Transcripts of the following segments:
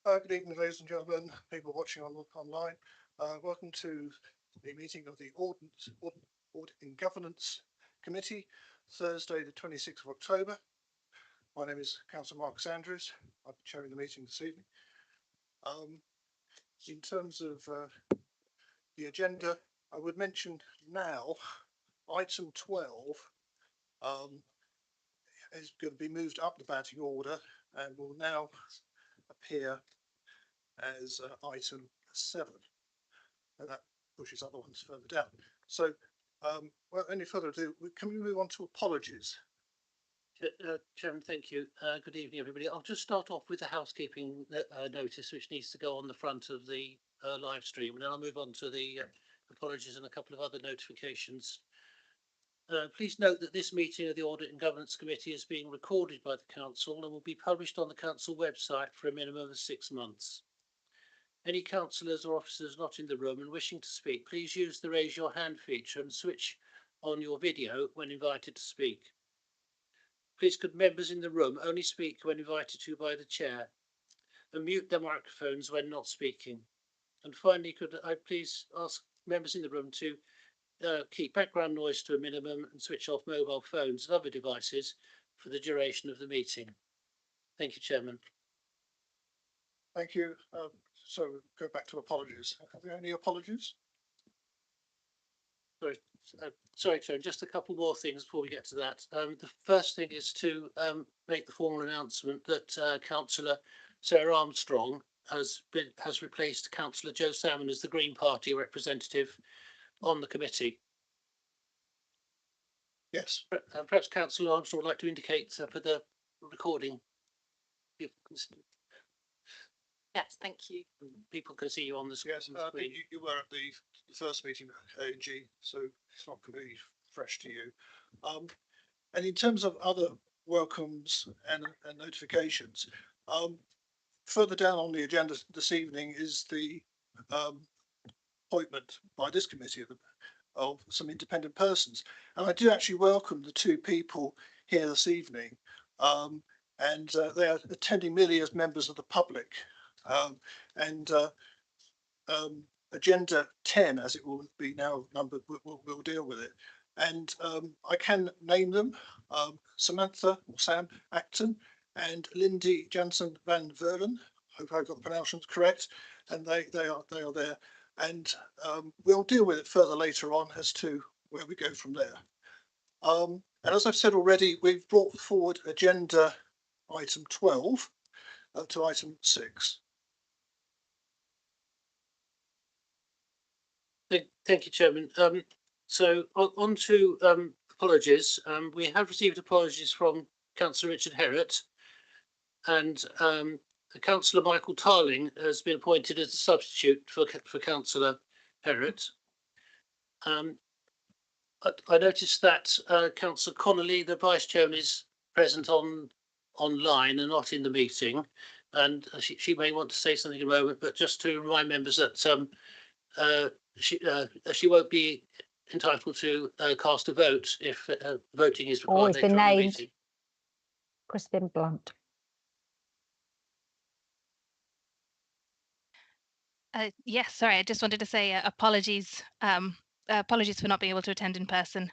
Good evening, ladies and gentlemen, people watching online. Welcome to the meeting of the Audit and Governance Committee, Thursday, the 26th of October. My name is Councillor Marcus Andrews. I'll be chairing the meeting this evening. In terms of the agenda, I would mention now item 12 is going to be moved up the batting order and will now appear as item 7, and that pushes other ones further down. So, well, any further ado, can we move on to apologies? Chairman, thank you. Good evening, everybody. I'll just start off with the housekeeping notice, which needs to go on the front of the live stream, and then I'll move on to the apologies and a couple of other notifications. Please note that this meeting of the Audit and Governance Committee is being recorded by the Council and will be published on the Council website for a minimum of 6 months. Any councillors or officers not in the room and wishing to speak, please use the raise your hand feature and switch on your video when invited to speak. Please could members in the room only speak when invited to by the chair and mute their microphones when not speaking. And finally, could I please ask members in the room to keep background noise to a minimum and switch off mobile phones and other devices for the duration of the meeting. Thank you, Chairman. Thank you. So go back to apologies. Have there any apologies? Sorry, Chairman, just a couple more things before we get to that. The first thing is to make the formal announcement that Councillor Sarah Armstrong has replaced Councillor Joe Salmon as the Green Party representative on the committee. Yes. Perhaps Councillor Armstrong would like to indicate for the recording. Yes, thank you. People can see you on the screen. Yes, I think you were at the first meeting at AG, so it's not going to be fresh to you. And in terms of other welcomes and notifications, further down on the agenda this evening is the appointment by this committee of some independent persons. And I do actually welcome the 2 people here this evening, and they are attending merely as members of the public. Agenda 10, as it will be now numbered, we'll deal with it. And I can name them: Samantha or Sam Acton and Lindy Jansen van Verlen. Hope I got the pronunciations correct. And they are there. And we'll deal with it further later on as to where we go from there. And as I've said already, we've brought forward agenda item 12 to item 6. Thank you, Chairman. So on to apologies. We have received apologies from Councillor Richard Herrett, and Councillor Michael Tarling has been appointed as a substitute for Councillor Herrett. I noticed that Councillor Connolly, the Vice Chairman, is present online and not in the meeting, and she may want to say something in a moment, but just to remind members that she won't be entitled to cast a vote if voting is required. Always been named. Crispin Blunt. Yes, sorry, I just wanted to say apologies. Apologies for not being able to attend in person.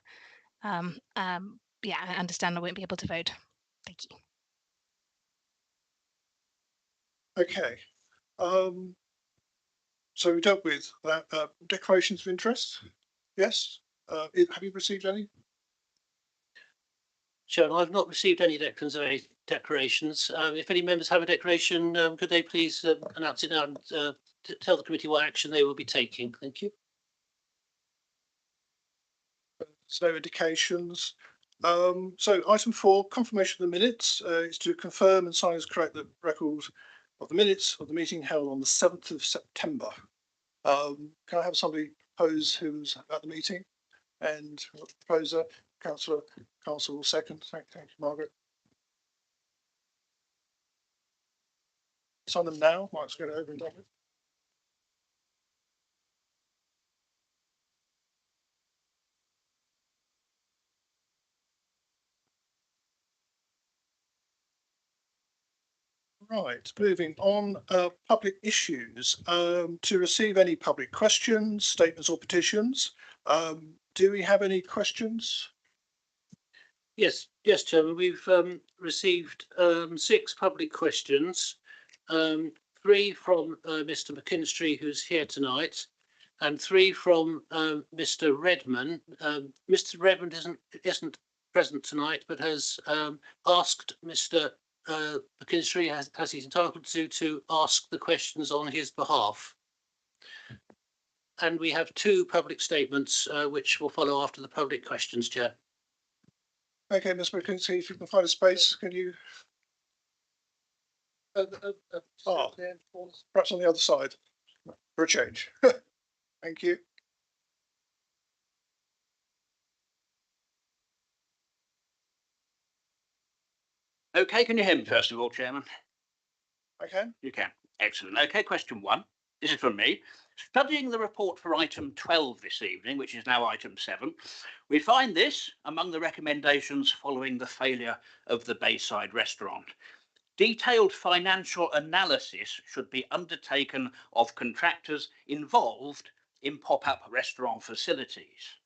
Yeah, I understand I won't be able to vote. Thank you. Okay. So we dealt with that. Declarations of interest. Yes. Have you received any? Chairman, I've not received any declarations. If any members have a declaration, could they please announce it now and tell the committee what action they will be taking? Thank you. There's no indications. So item 4, confirmation of the minutes, is to confirm and sign as correct the record of the minutes of the meeting held on the 7th of September. Can I have somebody propose who's at the meeting? And proposer, Council will second. Thank you, Margaret. Sign them now. Mike's going over and done it. Right, moving on, public issues. To receive any public questions, statements or petitions. Do we have any questions? Yes, Chairman, we've received 6 public questions, 3 from Mr. McKinstry, who's here tonight, and 3 from Mr. Redman. Mr. Redman isn't present tonight, but has asked Mr. McKinstry, as he's entitled to ask the questions on his behalf. And we have 2 public statements which will follow after the public questions, Chair. Okay, Ms. McKinsey, if you can find a space, can you? Perhaps on the other side for a change. Thank you. Okay, can you hear me first of all, Chairman? I can. You can. Excellent. Okay, question 1. This is from me. Studying the report for item 12 this evening, which is now item 7, we find this among the recommendations following the failure of the Bayside restaurant. Detailed financial analysis should be undertaken of contractors involved in pop-up restaurant facilities.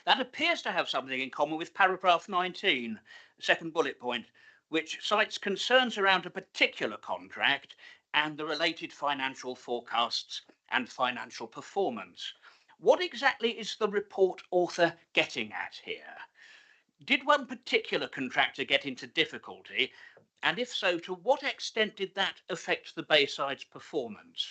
That appears to have something in common with paragraph 19, second bullet point, which cites concerns around a particular contract and the related financial forecasts and financial performance. What exactly is the report author getting at here? Did one particular contractor get into difficulty? And if so, to what extent did that affect the Bayside's performance?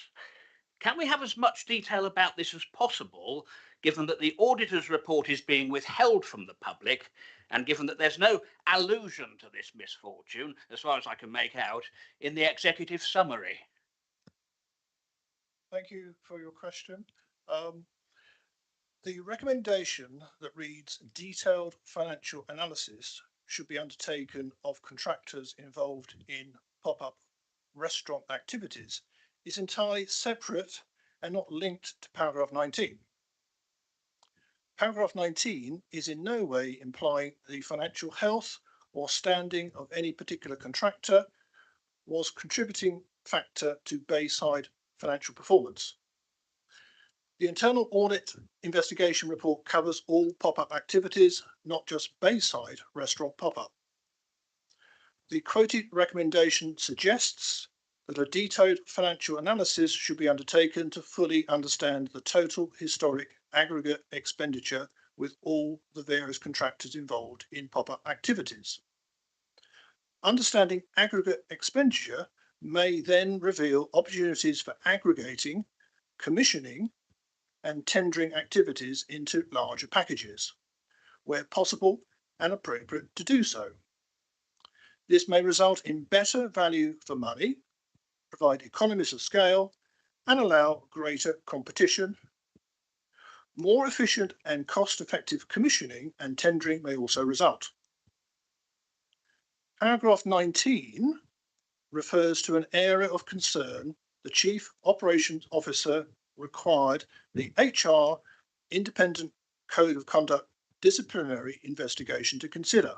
Can we have as much detail about this as possible, given that the auditor's report is being withheld from the public, and given that there's no allusion to this misfortune, as far as I can make out, in the executive summary? Thank you for your question. The recommendation that reads detailed financial analysis should be undertaken of contractors involved in pop-up restaurant activities is entirely separate and not linked to paragraph 19. Paragraph 19 is in no way implying the financial health or standing of any particular contractor was a contributing factor to Bayside financial performance. The internal audit investigation report covers all pop-up activities, not just Bayside restaurant pop-up. The quoted recommendation suggests that a detailed financial analysis should be undertaken to fully understand the total historic aggregate expenditure with all the various contractors involved in pop-up activities. Understanding aggregate expenditure may then reveal opportunities for aggregating, commissioning, and tendering activities into larger packages, where possible and appropriate to do so. This may result in better value for money, provide economies of scale, and allow greater competition. More efficient and cost-effective commissioning and tendering may also result. Paragraph 19 refers to an area of concern the Chief Operations Officer required the HR Independent Code of Conduct disciplinary investigation to consider.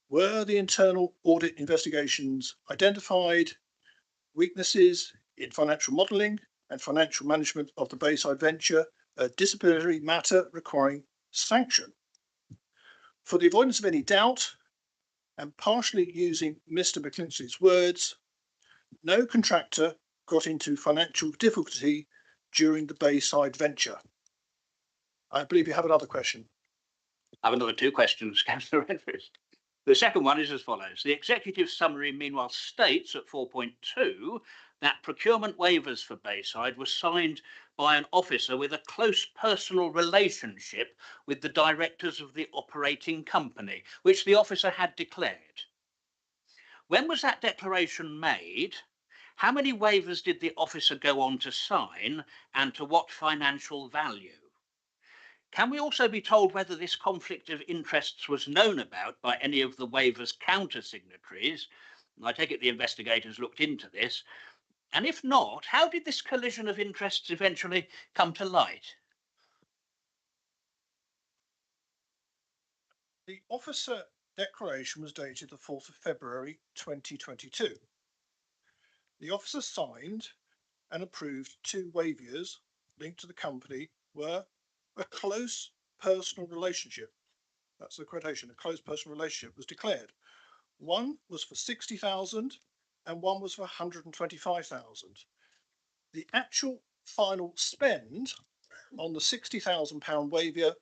Were the internal audit investigations identified weaknesses in financial modelling and financial management of the Bayside venture a disciplinary matter requiring sanction? For the avoidance of any doubt, and partially using Mr. McClinchley's words, no contractor got into financial difficulty during the Bayside venture. I believe you have another question. I have another 2 questions, Councillor Redford. The second one is as follows. The executive summary, meanwhile, states at 4.2 that procurement waivers for Bayside were signed by an officer with a close personal relationship with the directors of the operating company, which the officer had declared. When was that declaration made? How many waivers did the officer go on to sign, and to what financial value? Can we also be told whether this conflict of interests was known about by any of the waivers counter-signatories? I take it the investigators looked into this. And if not, how did this collision of interests eventually come to light? The officer declaration was dated the 4th of February 2022. The officer signed and approved 2 waivers linked to the company where a close personal relationship, that's the quotation, a close personal relationship was declared. One was for 60,000 and one was for 125,000. The actual final spend on the £60,000 waiver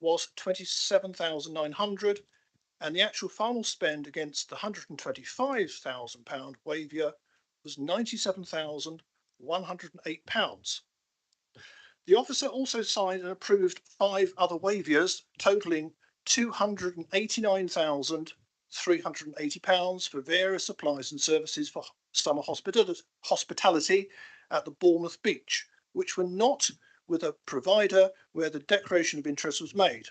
was 27,900, and the actual final spend against the £125,000 waiver was £97,108. The officer also signed and approved 5 other waivers totalling £289,380 for various supplies and services for summer hospitality at the Bournemouth beach, which were not with a provider where the declaration of interest was made.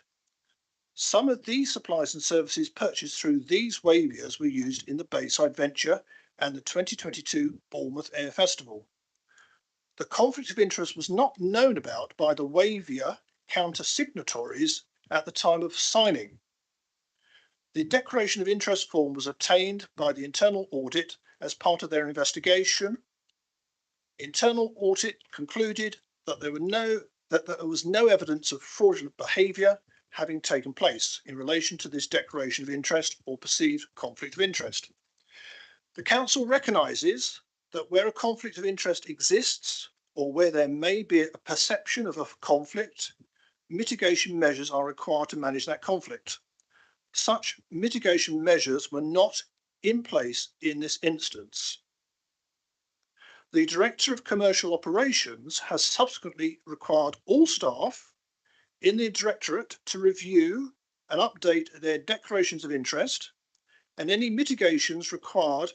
Some of these supplies and services purchased through these waivers were used in the Bayside Venture and the 2022 Bournemouth Air Festival. The conflict of interest was not known about by the waiver counter-signatories at the time of signing. The declaration of interest form was obtained by the internal audit as part of their investigation. Internal audit concluded that there was no evidence of fraudulent behaviour having taken place in relation to this declaration of interest or perceived conflict of interest. The council recognises that where a conflict of interest exists or where there may be a perception of a conflict, mitigation measures are required to manage that conflict. Such mitigation measures were not in place in this instance. The Director of Commercial Operations has subsequently required all staff in the Directorate to review and update their declarations of interest, and any mitigations required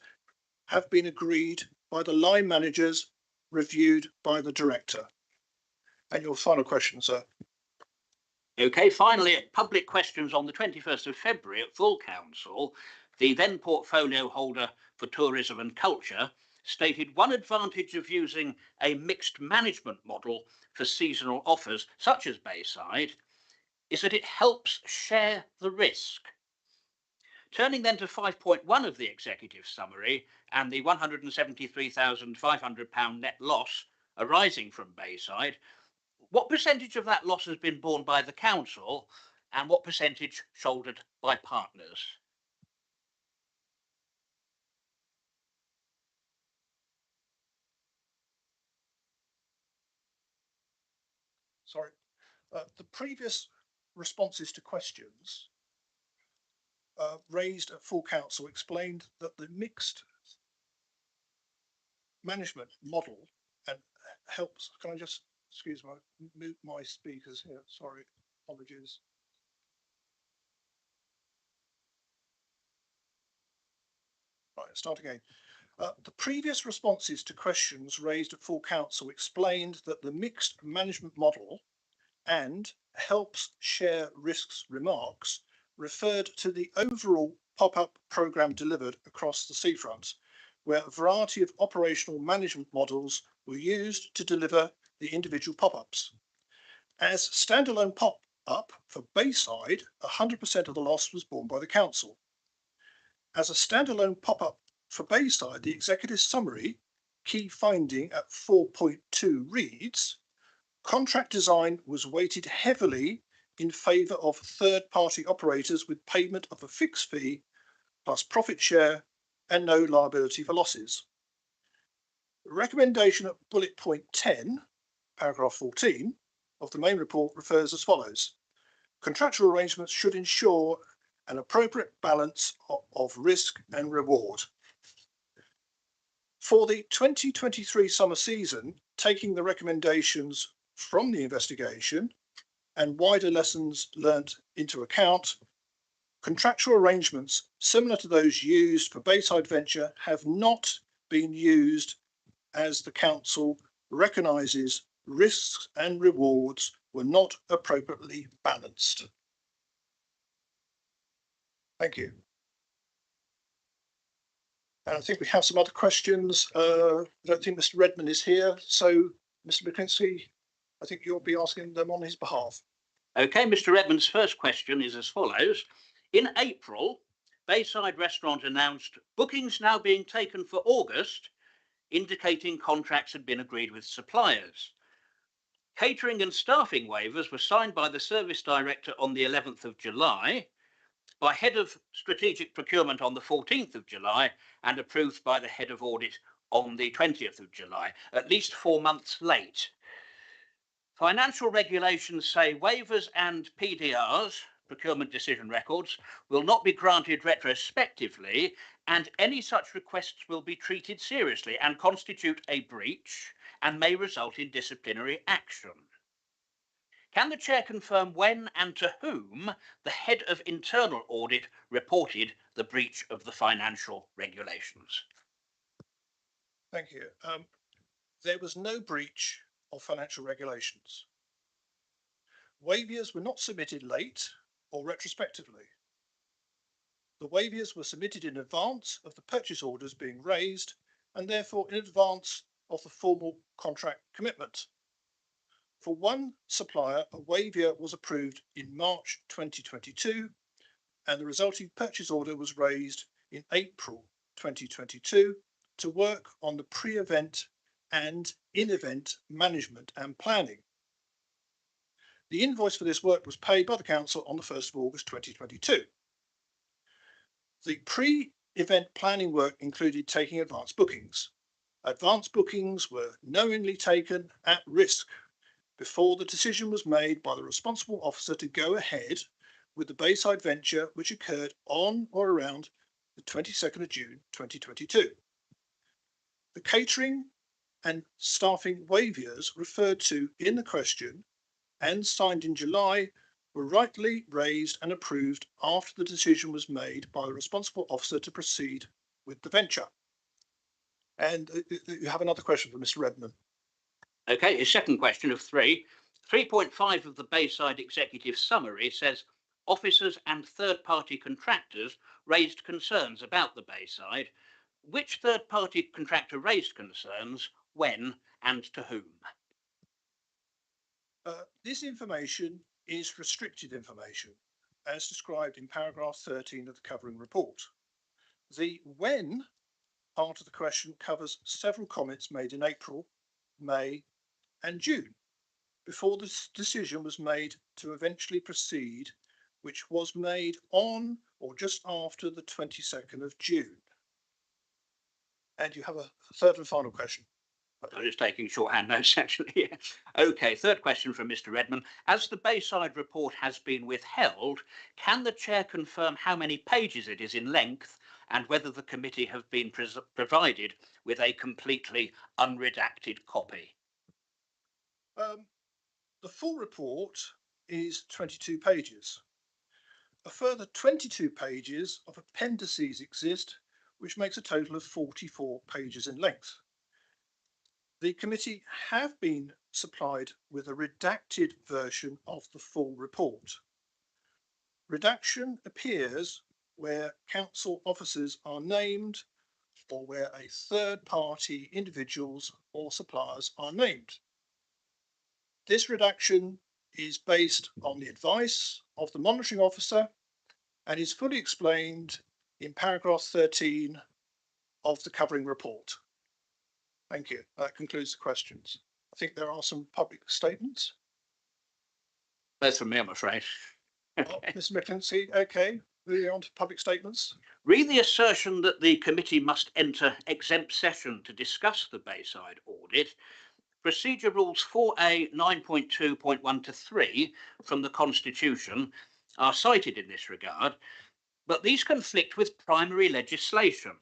have been agreed by the line managers, reviewed by the Director. And your final question, sir. Okay, finally, at public questions on the 21st of February at full council, the then portfolio holder for tourism and culture stated one advantage of using a mixed management model for seasonal offers, such as Bayside, is that it helps share the risk. Turning then to 5.1 of the executive summary and the £173,500 net loss arising from Bayside, what percentage of that loss has been borne by the council and what percentage shouldered by partners? Sorry. The previous responses to questions raised at full council explained that the mixed management model and helps. Can I just excuse mute my speakers here? Sorry, apologies. Right, start again. The previous responses to questions raised at full council explained that the mixed management model and helps share risks remarks referred to the overall pop-up programme delivered across the seafront, where a variety of operational management models were used to deliver the individual pop-ups. As standalone pop-up for Bayside, 100% of the loss was borne by the council. As a standalone pop-up for Bayside, the executive summary key finding at 4.2 reads, contract design was weighted heavily in favour of third-party operators with payment of a fixed fee plus profit share and no liability for losses. The recommendation at bullet point 10, paragraph 14 of the main report refers as follows. Contractual arrangements should ensure an appropriate balance of risk and reward. For the 2023 summer season, taking the recommendations from the investigation and wider lessons learnt into account, contractual arrangements similar to those used for Bayside Venture have not been used as the council recognises risks and rewards were not appropriately balanced. Thank you. And I think we have some other questions. I don't think Mr. Redmond is here. So, Mr. McKinsey, I think you'll be asking them on his behalf. Okay, Mr. Redmond's first question is as follows. In April, Bayside Restaurant announced bookings now being taken for August, indicating contracts had been agreed with suppliers. Catering and staffing waivers were signed by the service director on the 11th of July, by head of strategic procurement on the 14th of July, and approved by the head of audit on the 20th of July, at least 4 months late. Financial regulations say waivers and PDRs, procurement decision records, will not be granted retrospectively, and any such requests will be treated seriously and constitute a breach and may result in disciplinary action. Can the Chair confirm when and to whom the head of internal audit reported the breach of the financial regulations? Thank you. There was no breach of financial regulations. Waivers were not submitted late or retrospectively. The waivers were submitted in advance of the purchase orders being raised and therefore in advance of the formal contract commitment. For one supplier, a waiver was approved in March 2022 and the resulting purchase order was raised in April 2022 to work on the pre-event and in-event management and planning. The invoice for this work was paid by the Council on the 1st of August 2022. The pre-event planning work included taking advance bookings. Advance bookings were knowingly taken at risk before the decision was made by the responsible officer to go ahead with the Bayside venture, which occurred on or around the 22nd of June 2022. The catering and staffing waivers referred to in the question and signed in July were rightly raised and approved after the decision was made by the responsible officer to proceed with the venture. And you have another question for Mr. Redman. Okay, his second question of 3.5 of the Bayside Executive Summary says officers and third-party contractors raised concerns about the Bayside. Which third-party contractor raised concerns, when, and to whom? This information is restricted information, as described in paragraph 13 of the covering report. The when part of the question covers several comments made in April, May, and June, before this decision was made to eventually proceed, which was made on or just after the 22nd of June. And you have a third and final question. I'm just taking shorthand notes, actually. Yeah. Okay, third question from Mr. Redman. As the Bayside report has been withheld, can the Chair confirm how many pages it is in length and whether the committee have been provided with a completely unredacted copy? The full report is 22 pages. A further 22 pages of appendices exist, which makes a total of 44 pages in length. The committee have been supplied with a redacted version of the full report. Redaction appears where council officers are named or where a third party individuals or suppliers are named. This redaction is based on the advice of the monitoring officer and is fully explained in paragraph 13 of the covering report. Thank you. That concludes the questions. I think there are some public statements. That's from me, I'm afraid. Oh, Mr. McClincy, okay. Moving on to public statements. Read the assertion that the committee must enter exempt session to discuss the Bayside audit. Procedure Rules 4A 9.2.1 to 3 from the Constitution are cited in this regard, but these conflict with primary legislation.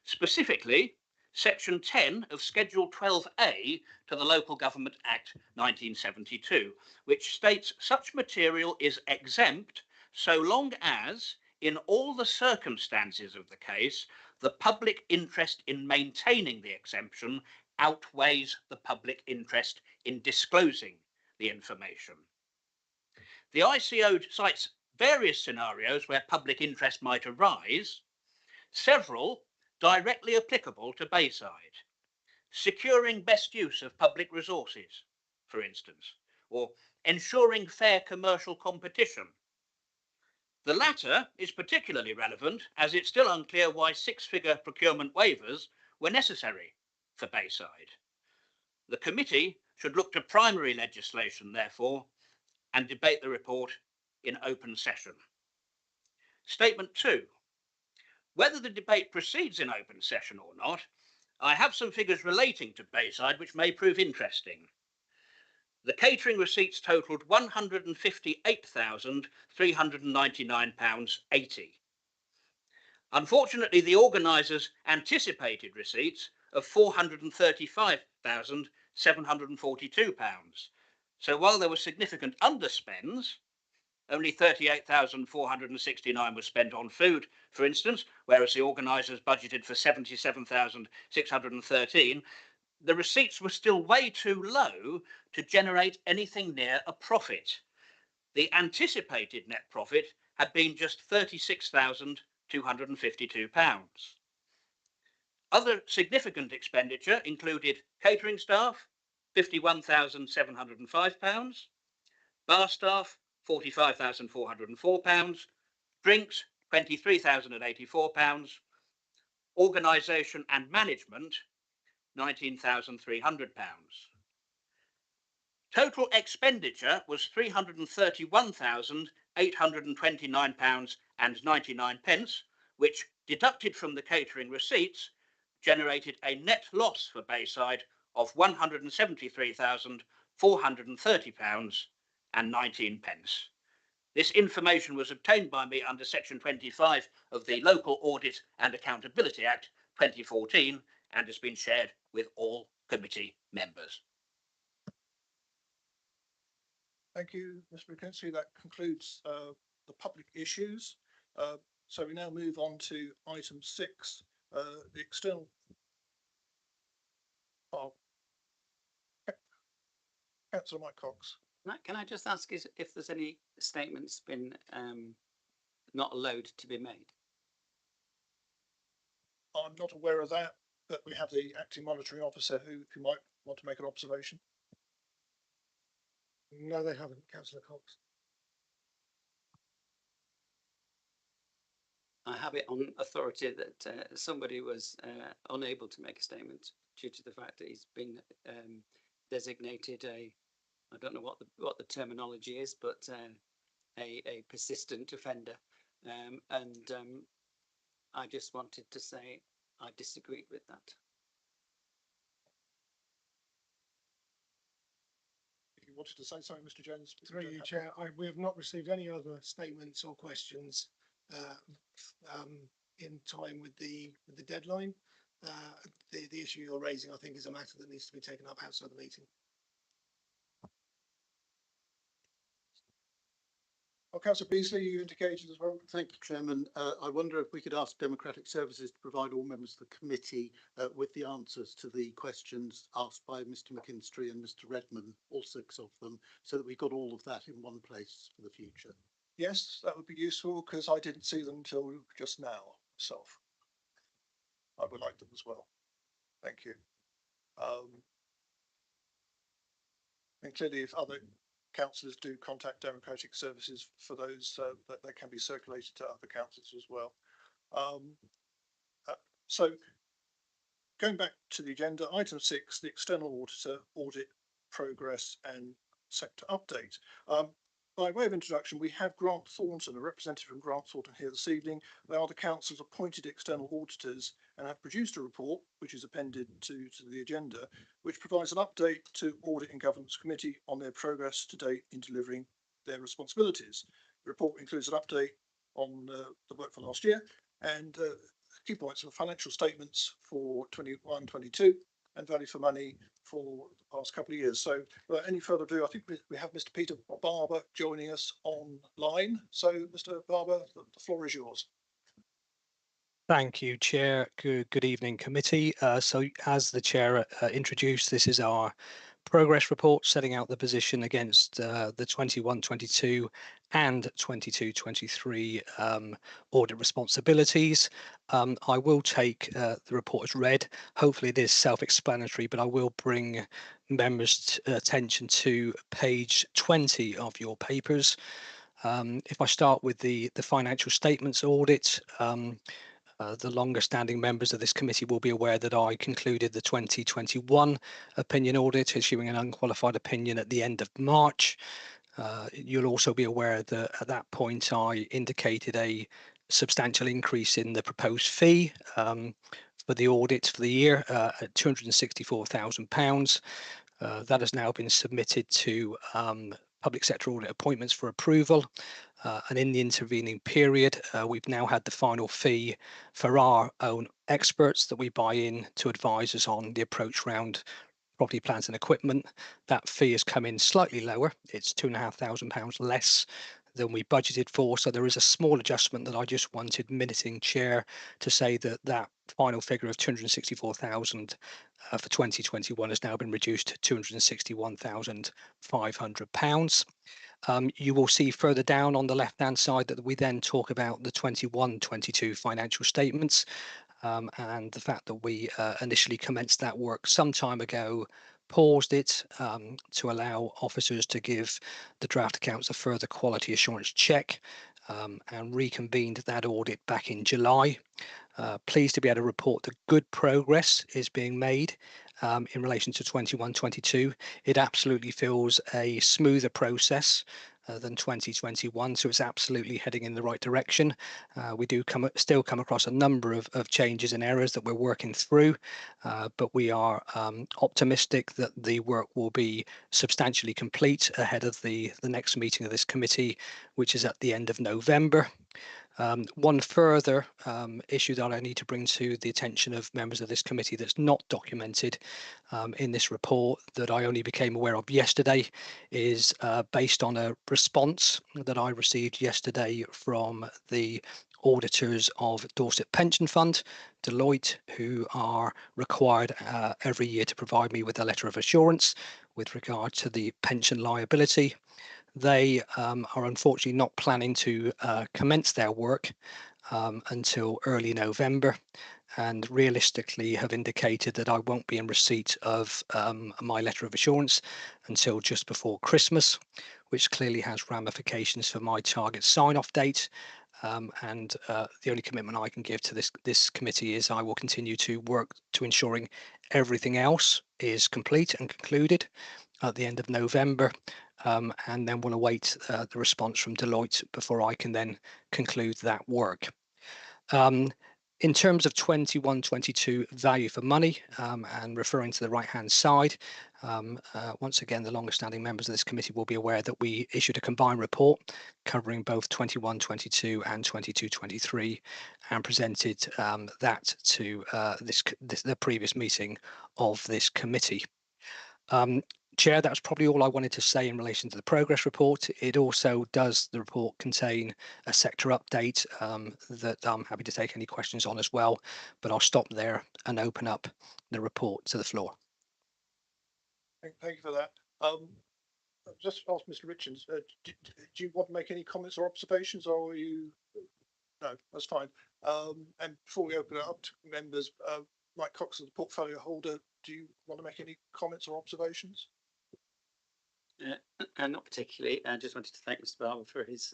Specifically, Section 10 of Schedule 12A to the Local Government Act 1972, which states such material is exempt so long as, in all the circumstances of the case, the public interest in maintaining the exemption outweighs the public interest in disclosing the information. The ICO cites various scenarios where public interest might arise, several directly applicable to Bayside. Securing best use of public resources, for instance, or ensuring fair commercial competition, The latter is particularly relevant as it's still unclear why six-figure procurement waivers were necessary for Bayside. The committee should look to primary legislation, therefore, and debate the report in open session. Statement 2. Whether the debate proceeds in open session or not, I have some figures relating to Bayside which may prove interesting. The catering receipts totalled £158,399.80. Unfortunately, the organisers anticipated receipts of £435,742. So while there were significant underspends, only £38,469 was spent on food, for instance, whereas the organisers budgeted for £77,613. The receipts were still way too low to generate anything near a profit. The anticipated net profit had been just £36,252. Other significant expenditure included catering staff, £51,705, bar staff, £45,404, drinks, £23,084, organisation and management, £19,300. Total expenditure was £331,829.99, which, deducted from the catering receipts, generated a net loss for Bayside of £173,430.19. This information was obtained by me under Section 25 of the Local Audit and Accountability Act 2014 and has been shared with all committee members. Thank you, Mr. McKinstry. That concludes the public issues. So we now move on to item 6, the external. Councillor Mike Cox. Can I just ask if there's any statements been not allowed to be made? I'm not aware of that, but we have the acting monitoring officer who might want to make an observation. No, they haven't, Councillor Cox. I have it on authority that somebody was unable to make a statement due to the fact that he's been designated I don't know what the terminology is, but a persistent offender. I just wanted to say I disagree with that. You wanted to say something, Mr. Jones? Through you, Chair. We have not received any other statements or questions in time with the deadline. The issue you're raising, I think, is a matter that needs to be taken up outside the meeting. Oh, Councillor Beasley, you indicated as well. Thank you, Chairman. I wonder if we could ask Democratic Services to provide all members of the committee with the answers to the questions asked by Mr. McKinstry and Mr. Redman, all 6 of them, so that we got all of that in one place for the future. Yes, that would be useful because I didn't see them until just now myself. I would like them as well. Thank you. And clearly, if other councillors do contact Democratic Services for those, that they can be circulated to other councillors as well. So going back to the agenda, item 6, the external auditor audit progress and sector update. By way of introduction, we have Grant Thornton, a representative from Grant Thornton here this evening. They are the council's appointed external auditors and have produced a report, which is appended to the agenda, which provides an update to Audit and Governance Committee on their progress to date in delivering their responsibilities. The report includes an update on the work for last year and key points of financial statements for 21-22 and value for money for the past couple of years. So without any further ado, I think we have Mr. Peter Barber joining us online. So Mr. Barber, the floor is yours. Thank you, Chair. Good evening, committee. So as the Chair introduced, this is our progress report setting out the position against the 21-22 and 22-23 audit responsibilities. I will take the report as read. Hopefully it is self-explanatory, but I will bring members' attention to page 20 of your papers. If I start with the financial statements audit, the longer standing members of this committee will be aware that I concluded the 2021 opinion audit, issuing an unqualified opinion at the end of March. You'll also be aware that at that point I indicated a substantial increase in the proposed fee for the audit for the year at £264,000. That has now been submitted to public sector audit appointments for approval. And in the intervening period, we've now had the final fee for our own experts that we buy in to advise us on the approach round property, plants and equipment. That fee has come in slightly lower. It's £2,500 less than we budgeted for. So there is a small adjustment that I just wanted minuting, Chair, to say that that final figure of 264,000 for 2021 has now been reduced to £261,500. You will see further down on the left hand side that we then talk about the 21-22 financial statements. And the fact that we initially commenced that work some time ago, paused it to allow officers to give the draft accounts a further quality assurance check, and reconvened that audit back in July. Pleased to be able to report that good progress is being made in relation to 21-22. It absolutely feels a smoother process than 2021, so it's absolutely heading in the right direction. We do still come across a number of changes and errors that we're working through, but we are optimistic that the work will be substantially complete ahead of the next meeting of this committee, which is at the end of November. One further issue that I need to bring to the attention of members of this committee that's not documented in this report that I only became aware of yesterday is based on a response that I received yesterday from the auditors of Dorset Pension Fund, Deloitte, who are required every year to provide me with a letter of assurance with regard to the pension liability. They are unfortunately not planning to commence their work until early November, and realistically have indicated that I won't be in receipt of my letter of assurance until just before Christmas, which clearly has ramifications for my target sign-off date. And the only commitment I can give to this committee is I will continue to work to ensuring everything else is complete and concluded at the end of November, and then we'll await the response from Deloitte before I can then conclude that work. In terms of 21-22 value for money, and referring to the right hand side, once again, the longest standing members of this committee will be aware that we issued a combined report covering both 21-22 and 22-23 and presented that to the previous meeting of this committee. Chair, that's probably all I wanted to say in relation to the progress report. It also does, the report, contain a sector update that I'm happy to take any questions on as well, but I'll stop there and open up the report to the floor. Thank you for that. Just ask Mr. Richards, do you want to make any comments or observations, or are you? No, that's fine. And before we open it up to members, Mike Cox, the portfolio holder, do you want to make any comments or observations? Not particularly. I just wanted to thank Mr. Barber for his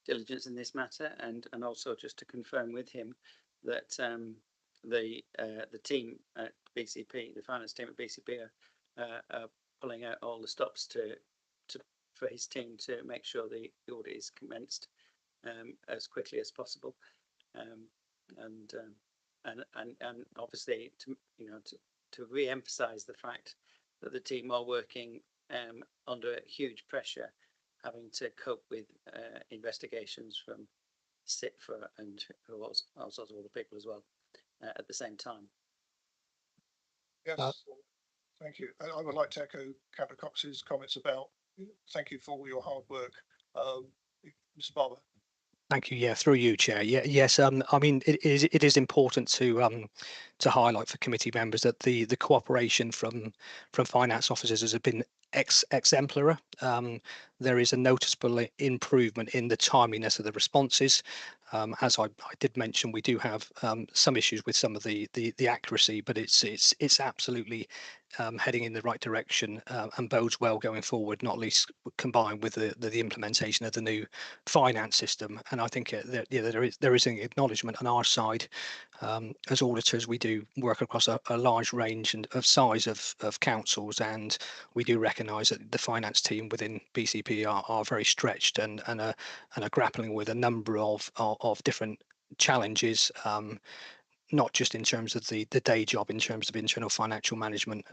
diligence in this matter, and also just to confirm with him that the team at BCP, the finance team at BCP, are pulling out all the stops for his team to make sure the audit is commenced as quickly as possible, and obviously to re-emphasize the fact that the team are working under huge pressure, having to cope with investigations from CITFA and all sorts of other people as well at the same time. Yes, thank you. I would like to echo Councillor Cox's comments about thank you for all your hard work. Mr. Barber. Thank you. Yeah, through you, Chair. Yeah, yes. I mean, it is important to highlight for committee members that the cooperation from finance officers has been exemplary. There is a noticeable improvement in the timeliness of the responses. As I did mention, we do have some issues with some of the accuracy, but it's absolutely heading in the right direction and bodes well going forward, not least combined with the implementation of the new finance system. And I think there is an acknowledgement on our side. As auditors, we do work across a large range of size of councils, and we do recognise that the finance team within BCP are very stretched and are grappling with a number of different challenges, not just in terms of the day job, in terms of internal financial management,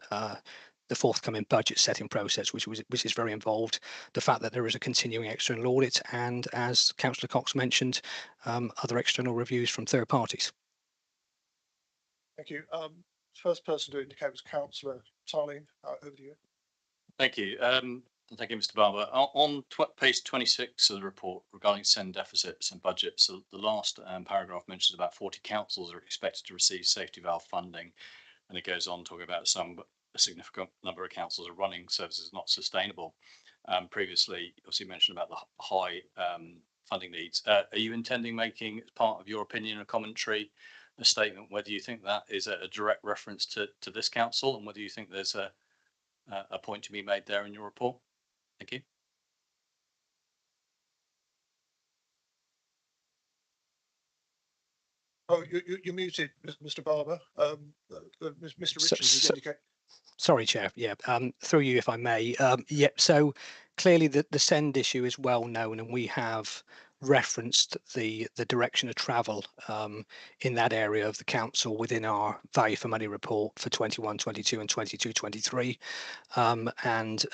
the forthcoming budget setting process, which is very involved, the fact that there is a continuing external audit, and as Councillor Cox mentioned, other external reviews from third parties. Thank you. First person to indicate was Councillor Tarling. Over to you. Thank you. Thank you, Mr. Barber. On page 26 of the report regarding SEND deficits and budgets, so the last paragraph mentions about 40 councils are expected to receive safety valve funding, and it goes on talking about a significant number of councils are running services not sustainable. Previously, obviously mentioned about the high funding needs. Are you intending making, as part of your opinion and commentary, a statement whether you think that is a direct reference to this council, and whether you think there's a point to be made there in your report? Thank you. Oh, you're muted, Mr. Barber. Mr. Richards has indicated. Sorry, Chair. Yeah, through you, if I may. So clearly the SEND issue is well known, and we have referenced the direction of travel in that area of the council within our value for money report for 21-22 and 22-23. And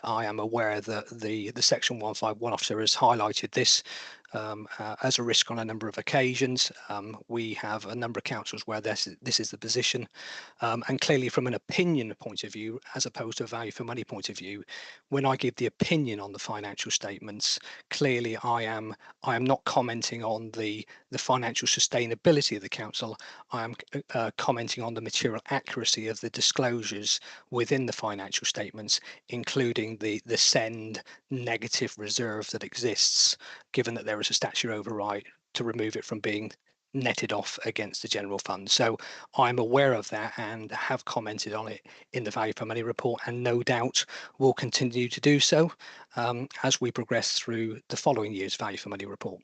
I am aware that the Section 151 officer has highlighted this as a risk on a number of occasions. We have a number of councils where this is the position, and clearly from an opinion point of view, as opposed to a value for money point of view, when I give the opinion on the financial statements, clearly I am not commenting on the financial sustainability of the council. I am commenting on the material accuracy of the disclosures within the financial statements, including the SEND negative reserve that exists, given that there is a statutory override to remove it from being netted off against the general fund. So I'm aware of that and have commented on it in the value for money report, and no doubt will continue to do so as we progress through the following year's value for money report.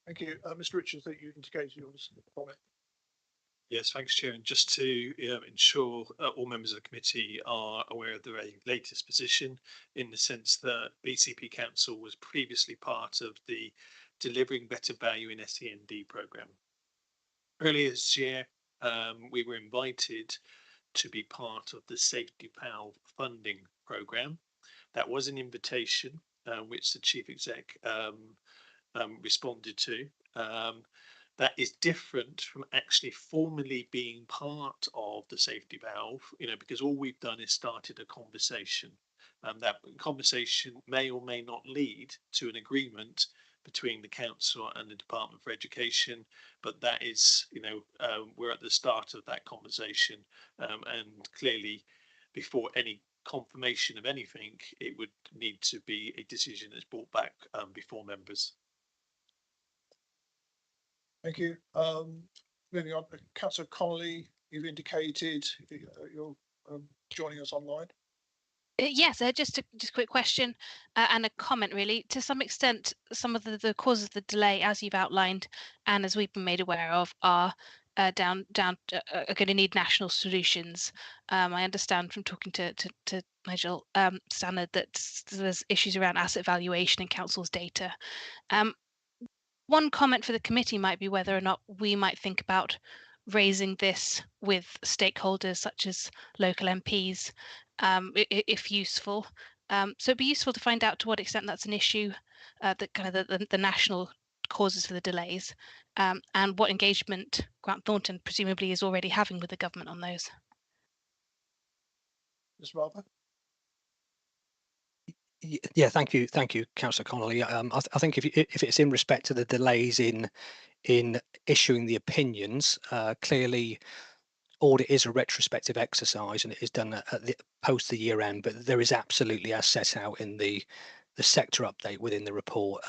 Thank you. Mr. Richards, that you indicated yours comment. Yes, thanks, Chair. And just to ensure all members of the committee are aware of the very latest position, in the sense that BCP Council was previously part of the Delivering Better Value in SEND programme. Earlier this year, we were invited to be part of the Safety Valve funding programme. That was an invitation which the Chief Exec responded to. That is different from actually formally being part of the safety valve, because all we've done is started a conversation. That conversation may or may not lead to an agreement between the council and the Department for Education, but that is, we're at the start of that conversation, and clearly before any confirmation of anything, it would need to be a decision that's brought back before members. Thank you. Moving on, Councillor Connolly, you've indicated you're joining us online. Yes, just a quick question and a comment, really. To some extent, some of the causes of the delay, as you've outlined and as we've been made aware of, are are going to need national solutions. I understand from talking to Nigel Stannard that there's issues around asset valuation in council's data. One comment for the committee might be whether or not we might think about raising this with stakeholders such as local MPs, if useful. So it'd be useful to find out to what extent that's an issue, that kind of the national causes for the delays, and what engagement Grant Thornton presumably is already having with the government on those. Ms. Barber? Yeah, thank you, Councillor Connolly. I think if it's in respect to the delays in issuing the opinions, clearly audit is a retrospective exercise and it is done at the post the year end, but there is absolutely, as set out in the sector update within the report,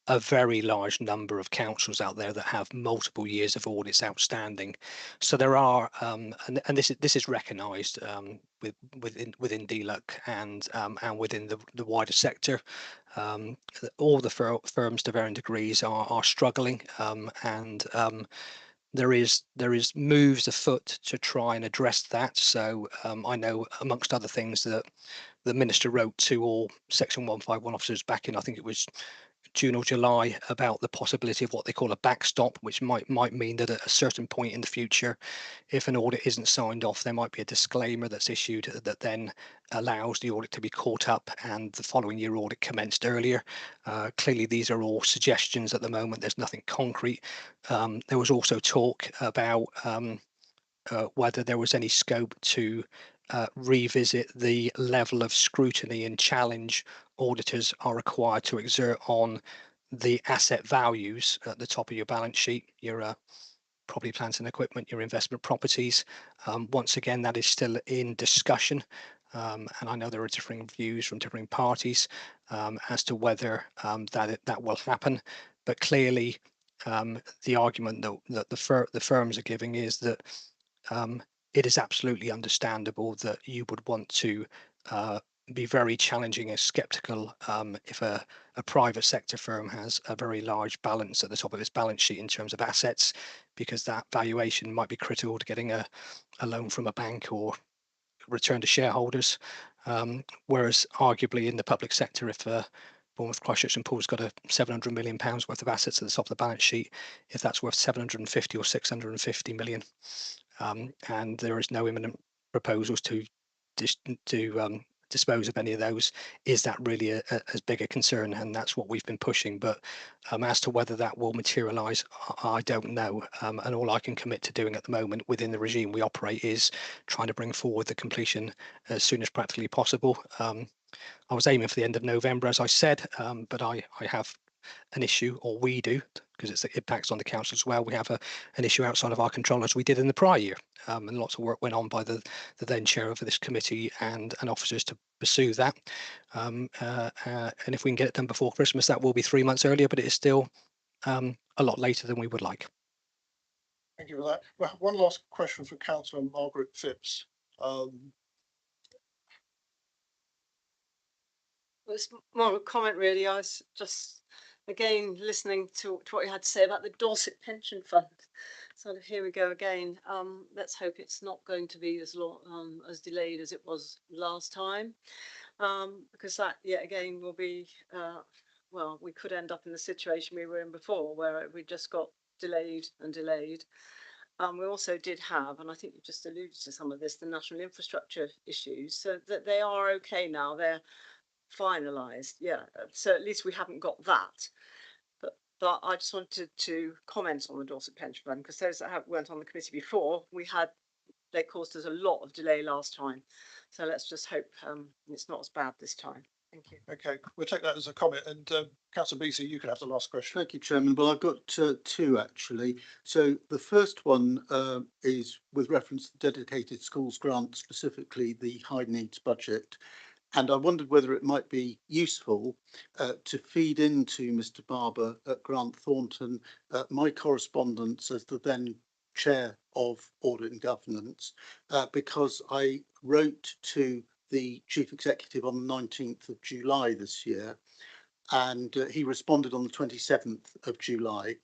a very large number of councils out there that have multiple years of audits outstanding. So there are, and this is recognised within DLUC and within the wider sector. All the firms to varying degrees are struggling, and there is moves afoot to try and address that. So I know, amongst other things, that the minister wrote to all Section 151 officers back in, I think it was June or July, about the possibility of what they call a backstop, which might mean that at a certain point in the future, if an audit isn't signed off, there might be a disclaimer that's issued that then allows the audit to be caught up and the following year audit commenced earlier. Clearly, these are all suggestions at the moment. There's nothing concrete. There was also talk about whether there was any scope to revisit the level of scrutiny and challenge auditors are required to exert on the asset values at the top of your balance sheet, your property, plant and equipment, your investment properties. Once again, that is still in discussion. And I know there are differing views from differing parties as to whether that will happen. But clearly, the argument that the firms are giving is that it is absolutely understandable that you would want to be very challenging and skeptical if a private sector firm has a very large balance at the top of its balance sheet in terms of assets, because that valuation might be critical to getting a loan from a bank or return to shareholders. Whereas arguably in the public sector, if Bournemouth, Christchurch and Pool's got a £700 million worth of assets at the top of the balance sheet, if that's worth 750 or 650 million, and there is no imminent proposals to dispose of any of those, is that really as big a concern? And that's what we've been pushing. But as to whether that will materialise, I don't know. And all I can commit to doing at the moment within the regime we operate is trying to bring forward the completion as soon as practically possible. I was aiming for the end of November, as I said, but I have an issue, or we do, because it impacts on the council as well. We have an issue outside of our control, as we did in the prior year, and lots of work went on by the then chair of this committee and officers to pursue that. And if we can get it done before Christmas, that will be 3 months earlier, but it is still a lot later than we would like. Thank you for that. Well, one last question for Councillor Margaret Phipps. It's more of a comment, really. I was just, again, listening to what you had to say about the Dorset Pension Fund. Sort of, here we go again. Let's hope it's not going to be as long, as delayed as it was last time, because that, yet again, will be, well, we could end up in the situation we were in before, where we just got delayed and delayed. We also did have, and I think you just alluded to some of this, the national infrastructure issues, so that they are okay now. They're finalised, yeah. So at least we haven't got that. But I just wanted to comment on the Dorset Pension Fund, because those that weren't on the committee before, they caused us a lot of delay last time. So let's just hope it's not as bad this time. Thank you. Okay, we'll take that as a comment. And Councillor BC, you can have the last question. Thank you, Chairman. Well, I've got two actually. So the first one is with reference to dedicated schools grant, specifically the high needs budget. And I wondered whether it might be useful to feed into Mr. Barber at Grant Thornton my correspondence as the then chair of Audit and Governance, because I wrote to the chief executive on the 19th of July this year, and he responded on the 27th of July.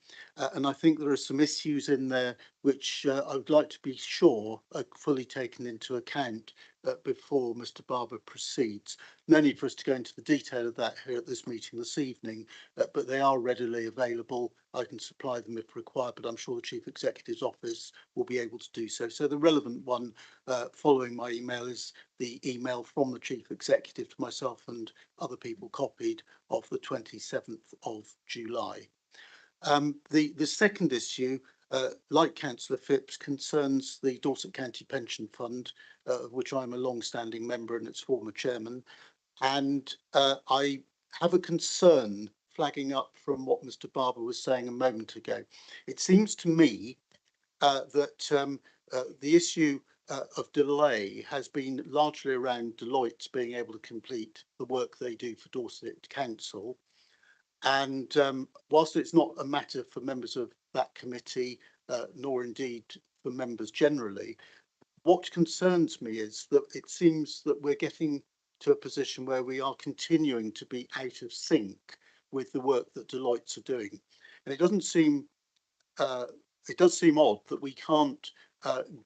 And I think there are some issues in there which I would like to be sure are fully taken into account before Mr. Barber proceeds. No need for us to go into the detail of that here at this meeting this evening, but they are readily available. I can supply them if required, but I'm sure the Chief Executive's office will be able to do so. So the relevant one following my email is the email from the Chief Executive to myself and other people copied of the 27th of July. The second issue, like Councillor Phipps, concerns the Dorset County Pension Fund, of which I'm a long-standing member and its former chairman. And I have a concern flagging up from what Mr. Barber was saying a moment ago. It seems to me that the issue of delay has been largely around Deloitte being able to complete the work they do for Dorset Council. And whilst it's not a matter for members of that committee, nor indeed for members generally, what concerns me is that it seems that we're getting to a position where we are continuing to be out of sync with the work that Deloitte's are doing. And it does seem odd that we can't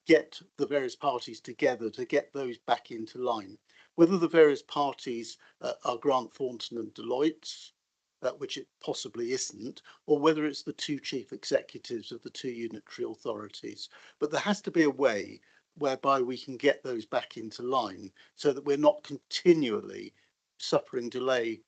get the various parties together to get those back into line. Whether the various parties are Grant Thornton and Deloitte's, which it possibly isn't, or whether it's the two chief executives of the two unitary authorities. But there has to be a way whereby we can get those back into line so that we're not continually suffering delay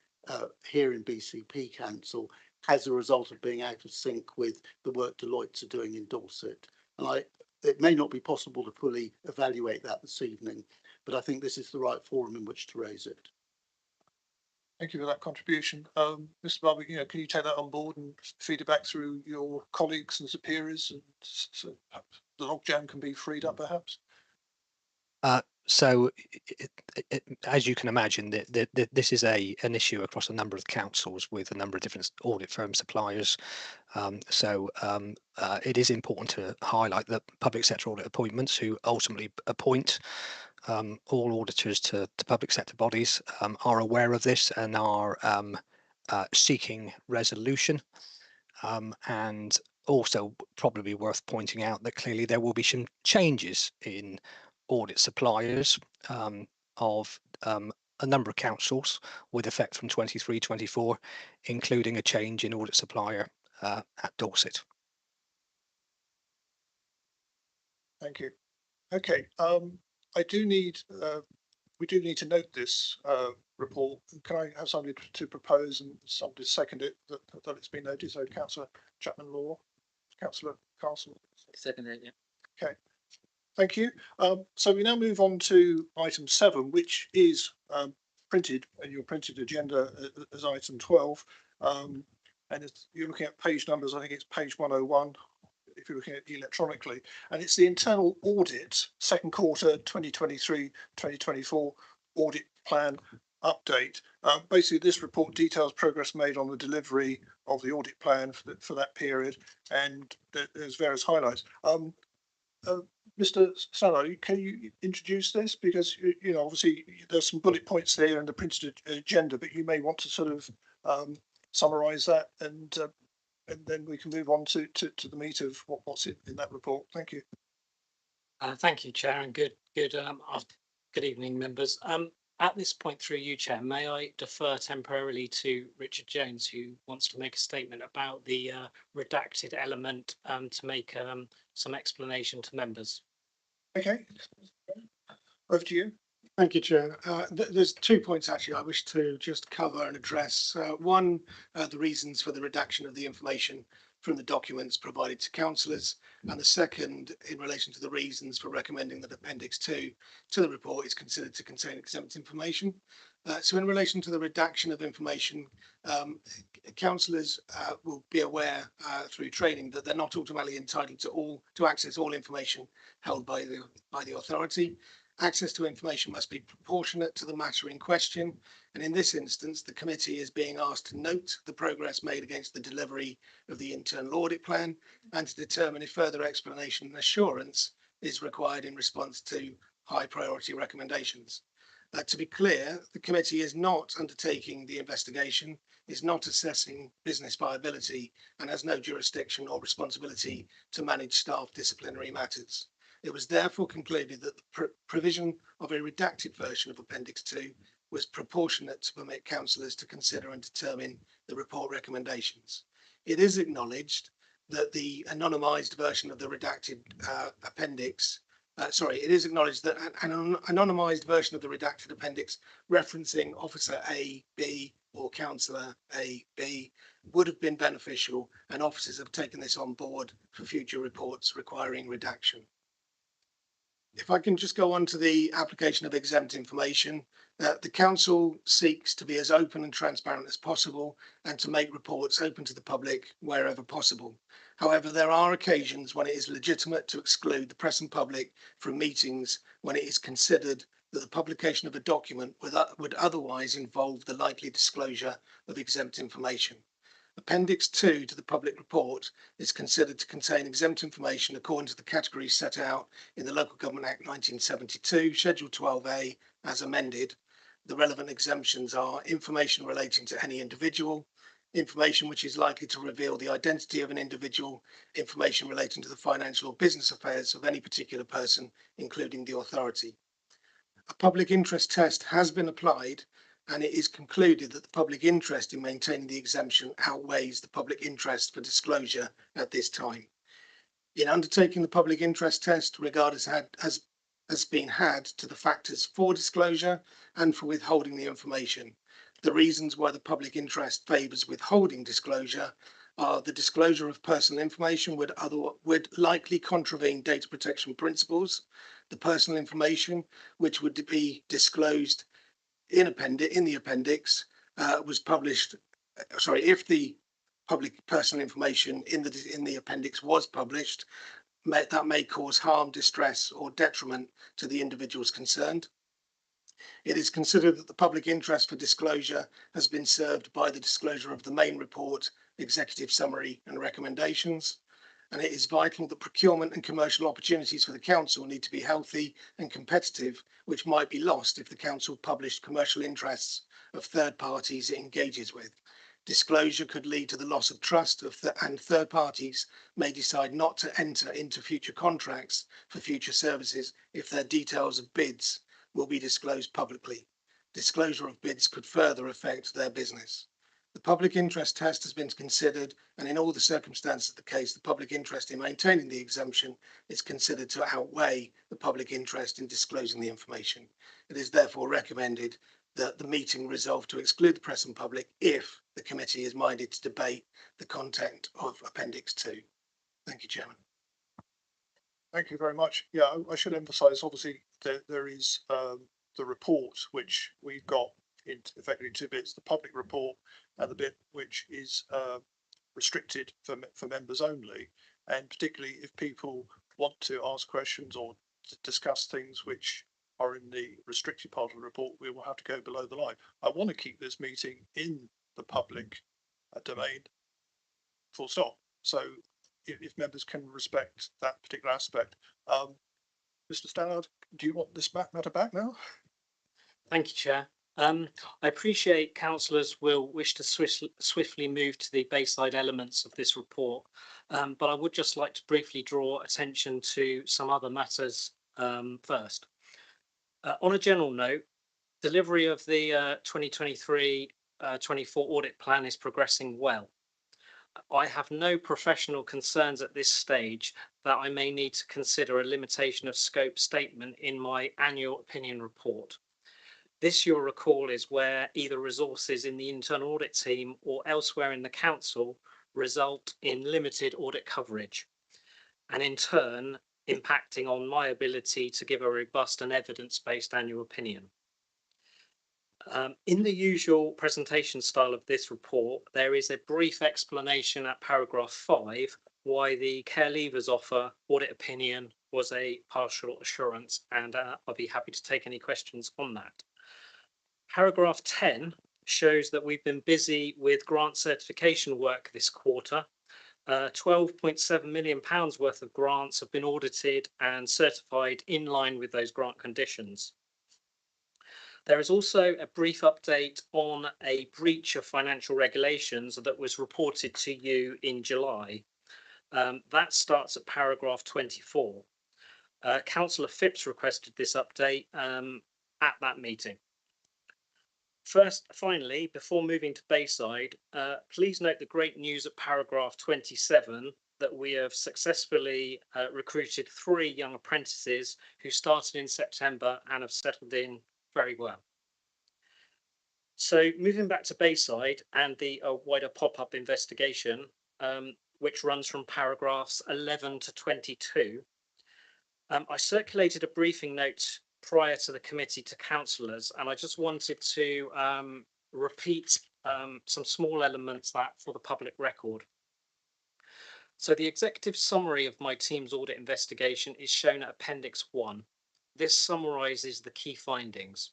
here in BCP Council as a result of being out of sync with the work Deloitte's are doing in Dorset. And it may not be possible to fully evaluate that this evening, but I think this is the right forum in which to raise it. Thank you for that contribution. Mr. Barber, can you take that on board and feed it back through your colleagues and superiors, and so the logjam can be freed up, perhaps? So, as you can imagine, this is an issue across a number of councils with a number of different audit firm suppliers. It is important to highlight that public sector audit appointments, who ultimately appoint all auditors to public sector bodies, are aware of this and are seeking resolution. And also probably worth pointing out that clearly there will be some changes in audit suppliers of a number of councils with effect from 23-24, including a change in audit supplier at Dorset. Thank you. Okay, we do need to note this report. Can I have somebody to propose and somebody to second it that it's been noted? So Councillor Chapman-Law, Councillor Castle. Second it, yeah. Okay, thank you. So we now move on to item 7, which is printed in your printed agenda as item 12. And you're looking at page numbers, I think it's page 101. If you're looking at it electronically, and it's the internal audit second quarter 2023-2024 audit plan update. Basically, this report details progress made on the delivery of the audit plan for that period, and there's various highlights. Mr. Sano, can you introduce this? Because obviously there's some bullet points there in the printed agenda, but you may want to sort of summarise that and then we can move on to the meat of what's in that report. Thank you. Thank you, Chair, and good evening, members. At this point, through you, Chair, may I defer temporarily to Richard Jones, who wants to make a statement about the redacted element to make some explanation to members. Okay, over to you. Thank you, Chair. There's 2 points actually I wish to just cover and address. One, the reasons for the redaction of the information from the documents provided to councillors, and the second in relation to the reasons for recommending that Appendix 2 to the report is considered to contain exempt information. So in relation to the redaction of information, councillors will be aware through training that they're not automatically entitled to access all information held by the authority. Access to information must be proportionate to the matter in question, and in this instance the committee is being asked to note the progress made against the delivery of the internal audit plan and to determine if further explanation and assurance is required in response to high priority recommendations. To be clear, the committee is not undertaking the investigation, is not assessing business viability, and has no jurisdiction or responsibility to manage staff disciplinary matters. It was therefore concluded that the provision of a redacted version of Appendix 2 was proportionate to permit councillors to consider and determine the report recommendations. It is acknowledged that the anonymised version of the redacted appendix, it is acknowledged that an anonymised version of the redacted appendix referencing Officer A, B, or Councillor A, B would have been beneficial, and officers have taken this on board for future reports requiring redaction. If I can just go on to the application of exempt information, the council seeks to be as open and transparent as possible and to make reports open to the public wherever possible. However, there are occasions when it is legitimate to exclude the press and public from meetings when it is considered that the publication of a document would otherwise involve the likely disclosure of exempt information. Appendix 2 to the public report is considered to contain exempt information according to the categories set out in the Local Government Act 1972, Schedule 12A, as amended. The relevant exemptions are information relating to any individual, information which is likely to reveal the identity of an individual, information relating to the financial or business affairs of any particular person, including the authority. A public interest test has been applied, and it is concluded that the public interest in maintaining the exemption outweighs the public interest for disclosure at this time. In undertaking the public interest test, regard has been had to the factors for disclosure and for withholding the information. The reasons why the public interest favours withholding disclosure are the disclosure of personal information would likely contravene data protection principles. The personal information which would be disclosed in the appendix was published. If the public personal information in the appendix was published, that may cause harm, distress, or detriment to the individuals concerned. It is considered that the public interest for disclosure has been served by the disclosure of the main report, executive summary, and recommendations. And it is vital that procurement and commercial opportunities for the council need to be healthy and competitive, which might be lost if the council published commercial interests of third parties it engages with. Disclosure could lead to the loss of trust and third parties may decide not to enter into future contracts for future services if their details of bids will be disclosed publicly. Disclosure of bids could further affect their business. The public interest test has been considered, and in all the circumstances of the case, the public interest in maintaining the exemption is considered to outweigh the public interest in disclosing the information. It is therefore recommended that the meeting resolve to exclude the press and public if the committee is minded to debate the content of Appendix 2. Thank you, Chairman. Thank you very much. Yeah, I should emphasise, obviously, there is the report, which we've got in effectively two bits, the public report and the bit which is restricted for members only. And particularly if people want to ask questions or to discuss things which are in the restricted part of the report, we will have to go below the line. I want to keep this meeting in the public domain, full stop. So if members can respect that particular aspect. Mr. Stannard, do you want this matter back now? Thank you, Chair. I appreciate councillors will wish to swiftly move to the Bayside elements of this report, but I would just like to briefly draw attention to some other matters first. On a general note, delivery of the 2023-24 audit plan is progressing well. I have no professional concerns at this stage that I may need to consider a limitation of scope statement in my annual opinion report. This, you'll recall, is where either resources in the internal audit team or elsewhere in the council result in limited audit coverage, and in turn impacting on my ability to give a robust and evidence-based annual opinion. In the usual presentation style of this report, there is a brief explanation at paragraph 5 why the care leavers offer audit opinion was a partial assurance, and I'll be happy to take any questions on that. Paragraph 10 shows that we've been busy with grant certification work this quarter. £12.7 million worth of grants have been audited and certified in line with those grant conditions. There is also a brief update on a breach of financial regulations that was reported to you in July. That starts at paragraph 24. Councillor Phipps requested this update at that meeting. Finally, before moving to Bayside, please note the great news at paragraph 27 that we have successfully recruited 3 young apprentices who started in September and have settled in very well. So moving back to Bayside and the wider pop-up investigation, which runs from paragraphs 11 to 22, I circulated a briefing note prior to the committee to councillors, and I just wanted to repeat some small elements that for the public record. So the executive summary of my team's audit investigation is shown at Appendix 1. This summarises the key findings.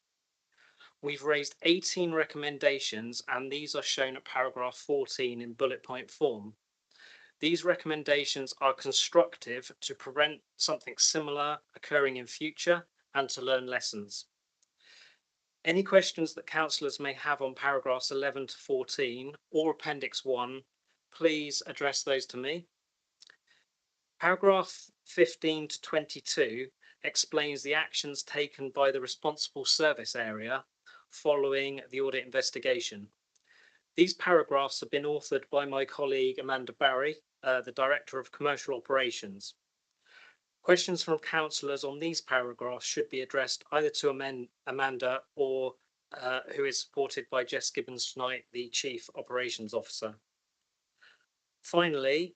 We've raised 18 recommendations, and these are shown at paragraph 14 in bullet point form. These recommendations are constructive to prevent something similar occurring in future and to learn lessons. Any questions that councillors may have on paragraphs 11 to 14 or Appendix 1, please address those to me. Paragraph 15 to 22 explains the actions taken by the responsible service area following the audit investigation. These paragraphs have been authored by my colleague Amanda Barry, the Director of Commercial Operations. Questions from councillors on these paragraphs should be addressed either to Amanda or who is supported by Jess Gibbons tonight, the Chief Operations Officer. Finally,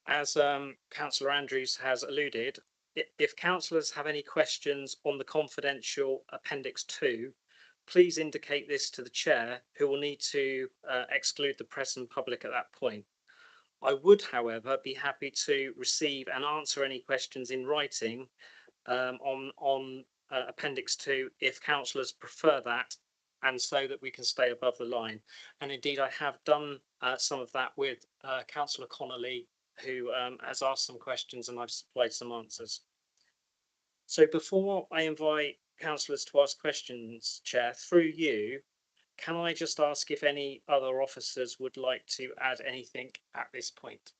as Councillor Andrews has alluded, if councillors have any questions on the confidential Appendix 2, please indicate this to the Chair, who will need to exclude the press and public at that point. I would, however, be happy to receive and answer any questions in writing on Appendix 2 if councillors prefer that, and so that we can stay above the line. And indeed, I have done some of that with Councillor Connolly, who has asked some questions, and I've supplied some answers. So before I invite councillors to ask questions, Chair, through you, can I just ask if any other officers would like to add anything at this point?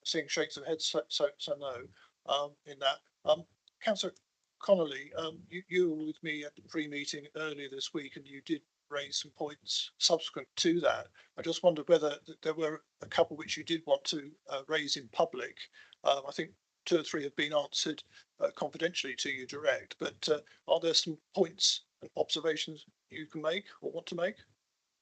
Seeing shakes of heads, so no. In that, Councillor Connolly, you were with me at the pre-meeting earlier this week, and you did raise some points subsequent to that. I just wondered whether there were a couple which you did want to raise in public. I think 2 or 3 have been answered confidentially to you direct, but are there some points and observations you can make or want to make?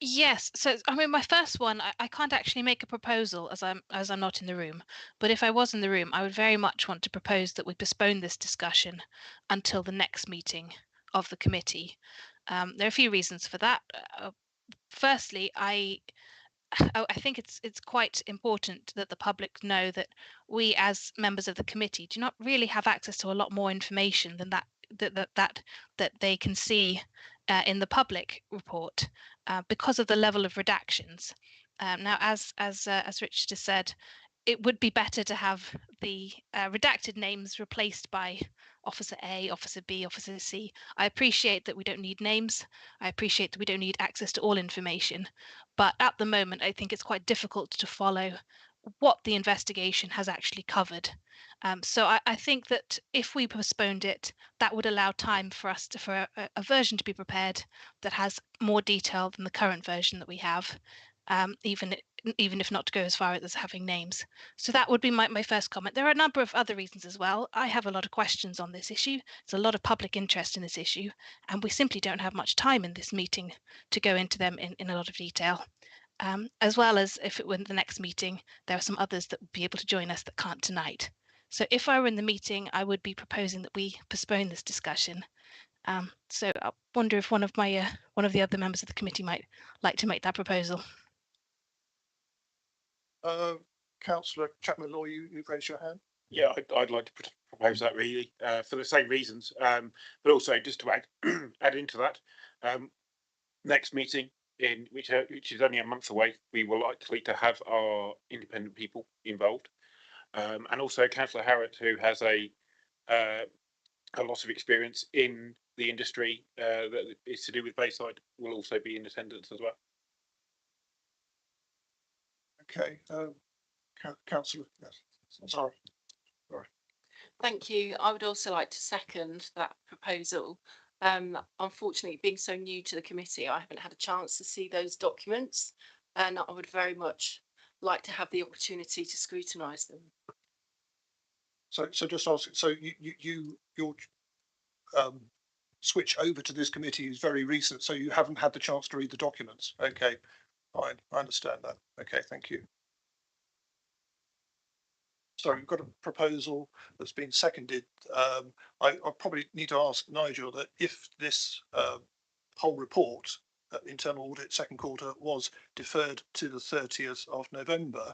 Yes, so I mean, my first one, I can't actually make a proposal as I'm not in the room. But if I was in the room, I would very much want to propose that we postpone this discussion until the next meeting of the committee. There are a few reasons for that. Firstly, I think it's quite important that the public know that we, as members of the committee, do not really have access to a lot more information than that they can see in the public report because of the level of redactions. Now, as Richard has said, it would be better to have the redacted names replaced by Officer A, Officer B, Officer C. I appreciate that we don't need names. I appreciate that we don't need access to all information. But at the moment, I think it's quite difficult to follow what the investigation has actually covered. So I think that if we postponed it, that would allow time for us for a version to be prepared that has more detail than the current version that we have, even if not to go as far as having names. So that would be my first comment. There are a number of other reasons as well. I have a lot of questions on this issue. There's a lot of public interest in this issue, and we simply don't have much time in this meeting to go into them in a lot of detail. As well as if it were the next meeting, there are some others that would be able to join us that can't tonight. So if I were in the meeting, I would be proposing that we postpone this discussion. So I wonder if one of the other members of the committee might like to make that proposal. Councillor Chapman-Law, you've raised your hand. Yeah, I'd like to propose that really for the same reasons, but also just to add into that, next meeting which is only a month away, we will likely to have our independent people involved, and also Councillor Harrott, who has a lot of experience in the industry that is to do with Bayside, will also be in attendance as well. Okay, Councillor, yes, sorry. Thank you. I would also like to second that proposal. Unfortunately, being so new to the committee, I haven't had a chance to see those documents, and I would very much like to have the opportunity to scrutinise them. So just ask. So your switch over to this committee is very recent, so you haven't had the chance to read the documents. Okay, fine, I understand that. Okay, thank you. So we've got a proposal that's been seconded. I probably need to ask Nigel that if this whole report internal audit second quarter was deferred to the 30th of November.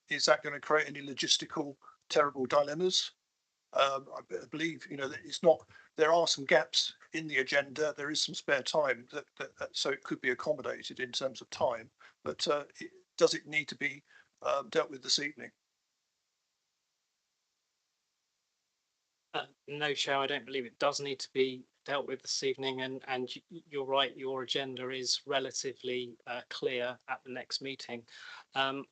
Is that going to create any logistical terrible dilemmas? I believe, you know, that it's not, there are some gaps in the agenda. There is some spare time so it could be accommodated in terms of time, but does it need to be dealt with this evening? No, Chair, I don't believe it does need to be dealt with this evening, and you're right, your agenda is relatively clear at the next meeting. I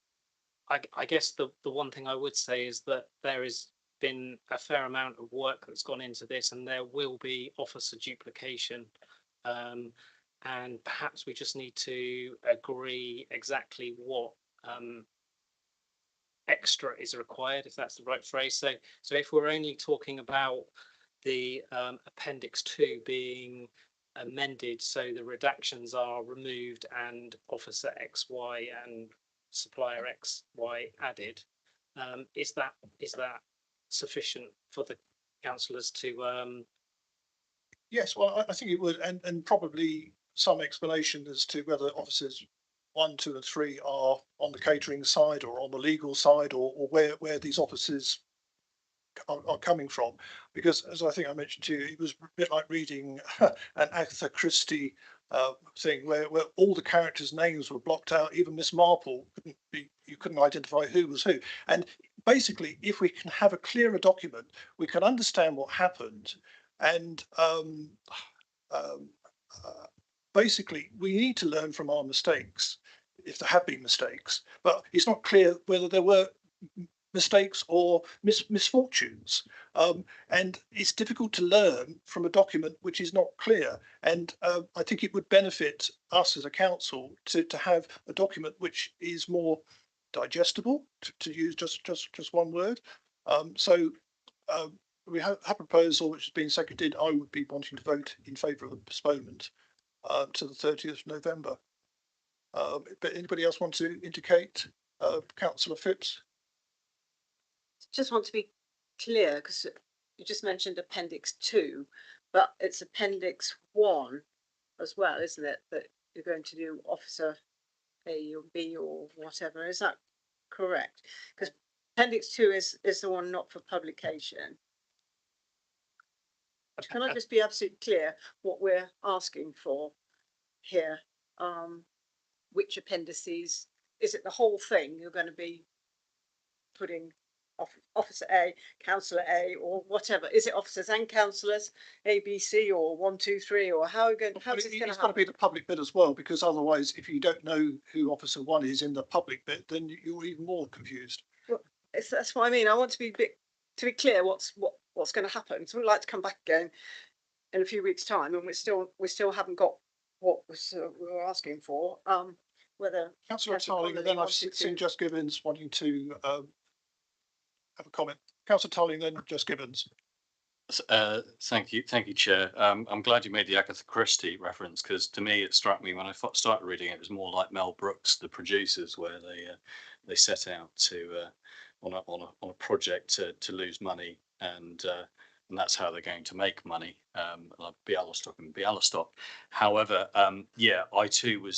guess the one thing I would say is that there has been a fair amount of work that's gone into this, and there will be officer duplication. And perhaps we just need to agree exactly what extra is required, if that's the right phrase. So if we're only talking about the Appendix 2 being amended so the redactions are removed and Officer XY and Supplier XY added, is that sufficient for the councillors to? Yes, well, I think it would, and probably some explanation as to whether officers 1, 2, and 3 are on the catering side or on the legal side, or where these officers are coming from. Because as I think I mentioned to you, it was a bit like reading an Agatha Christie thing where all the characters' names were blocked out. Even Miss Marple you couldn't identify who was who. And basically, if we can have a clearer document, we can understand what happened. And basically, we need to learn from our mistakes, if there have been mistakes. But it's not clear whether there were mistakes or misfortunes. And it's difficult to learn from a document which is not clear. And I think it would benefit us as a council to have a document which is more digestible, to use just one word. So we have a proposal which has been seconded. I would be wanting to vote in favour of the postponement to the 30th of November. But anybody else want to indicate? Councillor Phipps? Just want to be clear, because you just mentioned Appendix 2, but it's Appendix 1 as well, isn't it? That you're going to do Officer A or B or whatever. Is that correct? Because Appendix 2 is the one not for publication. Can I just be absolutely clear what we're asking for here? Which appendices? Is it the whole thing you're going to be putting Officer A, Councillor A, or whatever? Is it officers and councillors, A, B, C, or 1, 2, 3, or how are you going? How's this going to happen? It's got to be the public bit as well, because otherwise, if you don't know who Officer 1 is in the public bit, then you're even more confused. Well, that's what I mean. I want to be clear what's going to happen. So we'd like to come back again in a few weeks' time, and we still haven't got what we were asking for. Whether Councillor Tarling, and then I've seen Jess Gibbons wanting to have a comment. Councillor Tarling, then Jess Gibbons. Thank you, Chair. I'm glad you made the Agatha Christie reference, because to me it struck me when I started reading it was more like Mel Brooks, The Producers, where they set out to on a project to lose money, and that's how they're going to make money. Like Bialystok and Bialystok. However, yeah, I too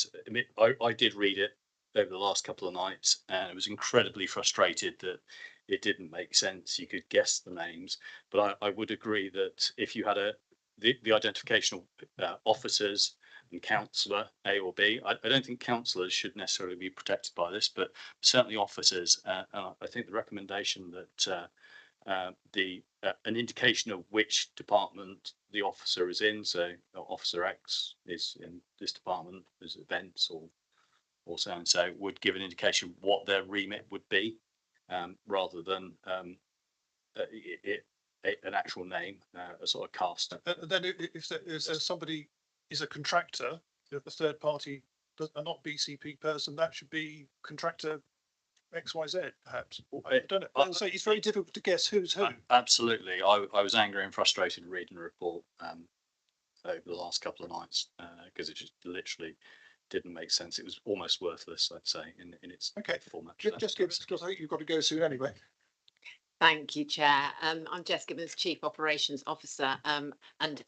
I did read it over the last couple of nights, and I was incredibly frustrated that it didn't make sense. You could guess the names, but I would agree that if you had the identification of officers and councillor A or B, I don't think councillors should necessarily be protected by this, but certainly officers. I think the recommendation that an indication of which department the officer is in, so Officer X is in this department, as events or so and so, would give an indication what their remit would be. Rather than an actual name, a sort of cast. Then if there's somebody is a contractor, if the third party are not BCP person, that should be contractor XYZ, perhaps. I don't know. So it's very difficult to guess who's who. Absolutely. I was angry and frustrated reading the report over the last couple of nights because it just literally didn't make sense. It was almost worthless, I'd say, in its format. Just give us, because I think you've got to go soon anyway. Thank you, Chair. I'm Jess Gibbons, Chief Operations Officer, and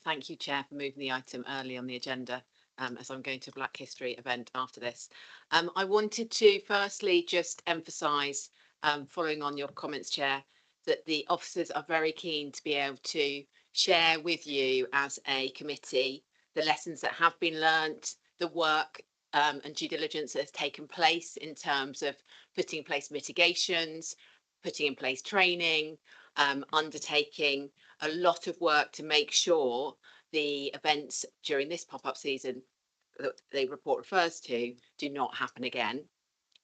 thank you, Chair, for moving the item early on the agenda. as I'm going to a Black History event after this. I wanted to firstly just emphasise, following on your comments, Chair, that the officers are very keen to be able to share with you as a committee the lessons that have been learnt, the work and due diligence that has taken place in terms of putting in place mitigations, putting in place training, undertaking a lot of work to make sure the events during this pop-up season that the report refers to do not happen again.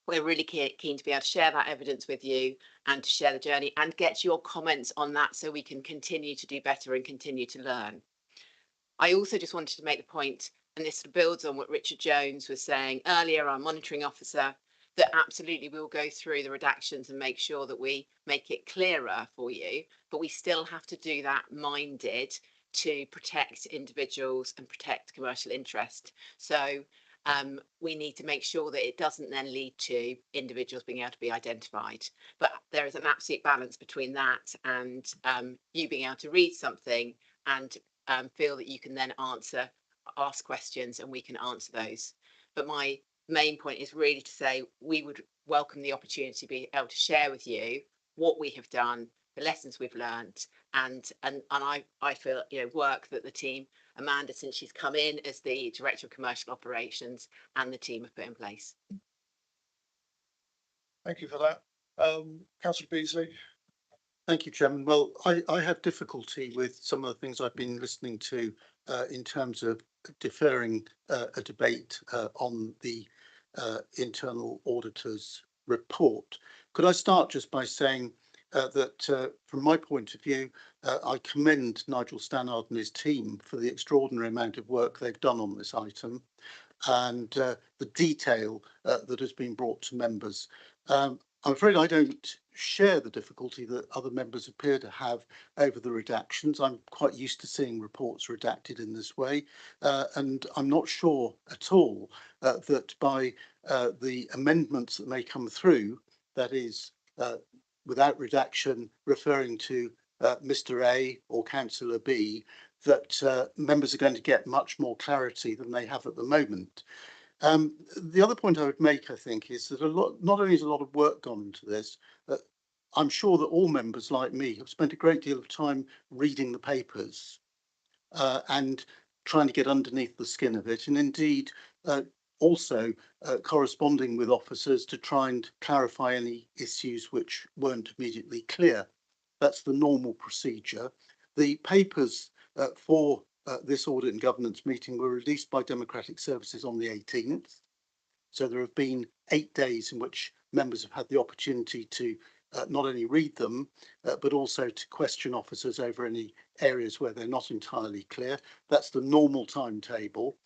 We're really keen to be able to share that evidence with you and to share the journey and get your comments on that so we can continue to do better and continue to learn. I also just wanted to make the point, and this builds on what Richard Jones was saying earlier, our monitoring officer, that absolutely we'll go through the redactions and make sure that we make it clearer for you, but we still have to do that minded to protect individuals and protect commercial interest. So we need to make sure that it doesn't then lead to individuals being able to be identified. But there is an absolute balance between that and you being able to read something and feel that you can then ask questions and we can answer those. But my main point is really to say we would welcome the opportunity to be able to share with you what we have done, the lessons we've learned, and I feel, you know, work that the team, Amanda, since she's come in as the Director of Commercial Operations, and the team have put in place. Thank you for that. Councillor Beasley. Thank you, Chairman. Well, I have difficulty with some of the things I've been listening to in terms of deferring a debate on the internal auditor's report. Could I start just by saying that from my point of view, I commend Nigel Stannard and his team for the extraordinary amount of work they've done on this item and the detail that has been brought to members. I'm afraid I don't share the difficulty that other members appear to have over the redactions. I'm quite used to seeing reports redacted in this way, and I'm not sure at all that by the amendments that may come through, that is, without redaction referring to Mr. A or Councillor B, that members are going to get much more clarity than they have at the moment. The other point I would make, I think, is that not only is a lot of work gone into this, I'm sure that all members like me have spent a great deal of time reading the papers and trying to get underneath the skin of it, and indeed also corresponding with officers to try and clarify any issues which weren't immediately clear. That's the normal procedure. The papers for this audit and governance meeting were released by Democratic Services on the 18th. So there have been 8 days in which members have had the opportunity to not only read them, but also to question officers over any areas where they're not entirely clear. That's the normal timetable.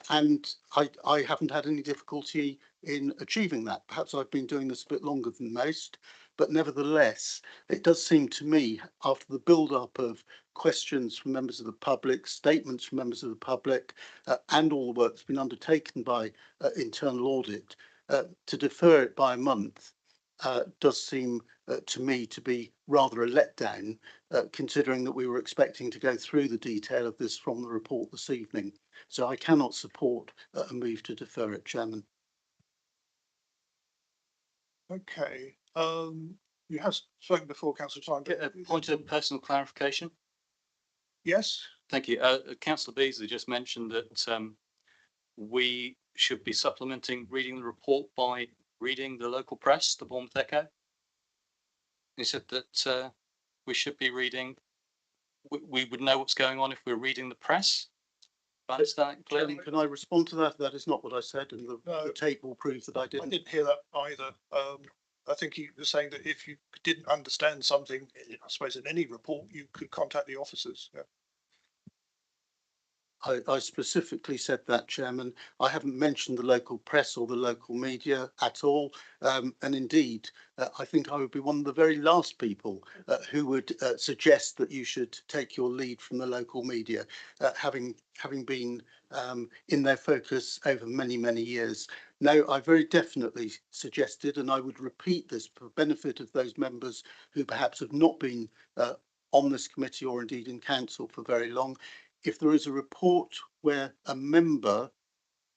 And I haven't had any difficulty in achieving that. Perhaps I've been doing this a bit longer than most, but nevertheless, it does seem to me, after the build-up of questions from members of the public, statements from members of the public, and all the work that's been undertaken by internal audit, to defer it by a month does seem to me to be rather a letdown, considering that we were expecting to go through the detail of this from the report this evening. So I cannot support a move to defer it, Chairman. Okay. You have spoken before, Councillor Tyne. A point of personal clarification. Yes. Thank you. Councillor Beasley just mentioned that we should be supplementing reading the report by reading the local press, the Bournemouth Echo. He said that we should be reading, we would know what's going on if we're reading the press. I understand that clearly. Can I respond to that? That is not what I said, and the tape will prove that I didn't. I didn't hear that either. I think he was saying that if you didn't understand something, I suppose in any report, you could contact the officers. Yeah. I specifically said that, Chairman. I haven't mentioned the local press or the local media at all. And indeed, I think I would be one of the very last people who would suggest that you should take your lead from the local media, having been in their focus over many, many years. No, I very definitely suggested, and I would repeat this for the benefit of those members who perhaps have not been on this committee or indeed in council for very long. if there is a report where a member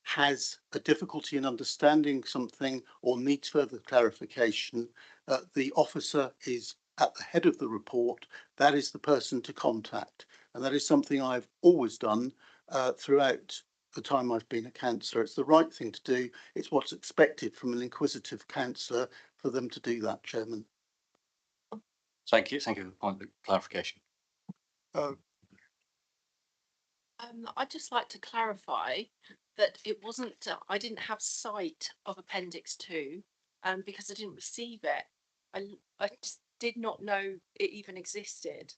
has a difficulty in understanding something or needs further clarification, the officer is at the head of the report. That is the person to contact. And that is something I've always done throughout the time I've been a councillor. It's the right thing to do. It's what's expected from an inquisitive councillor for them to do that, Chairman. Thank you. Thank you for the point of clarification. I'd just like to clarify that it wasn't, I didn't have sight of Appendix 2 because I didn't receive it. I just did not know it even existed.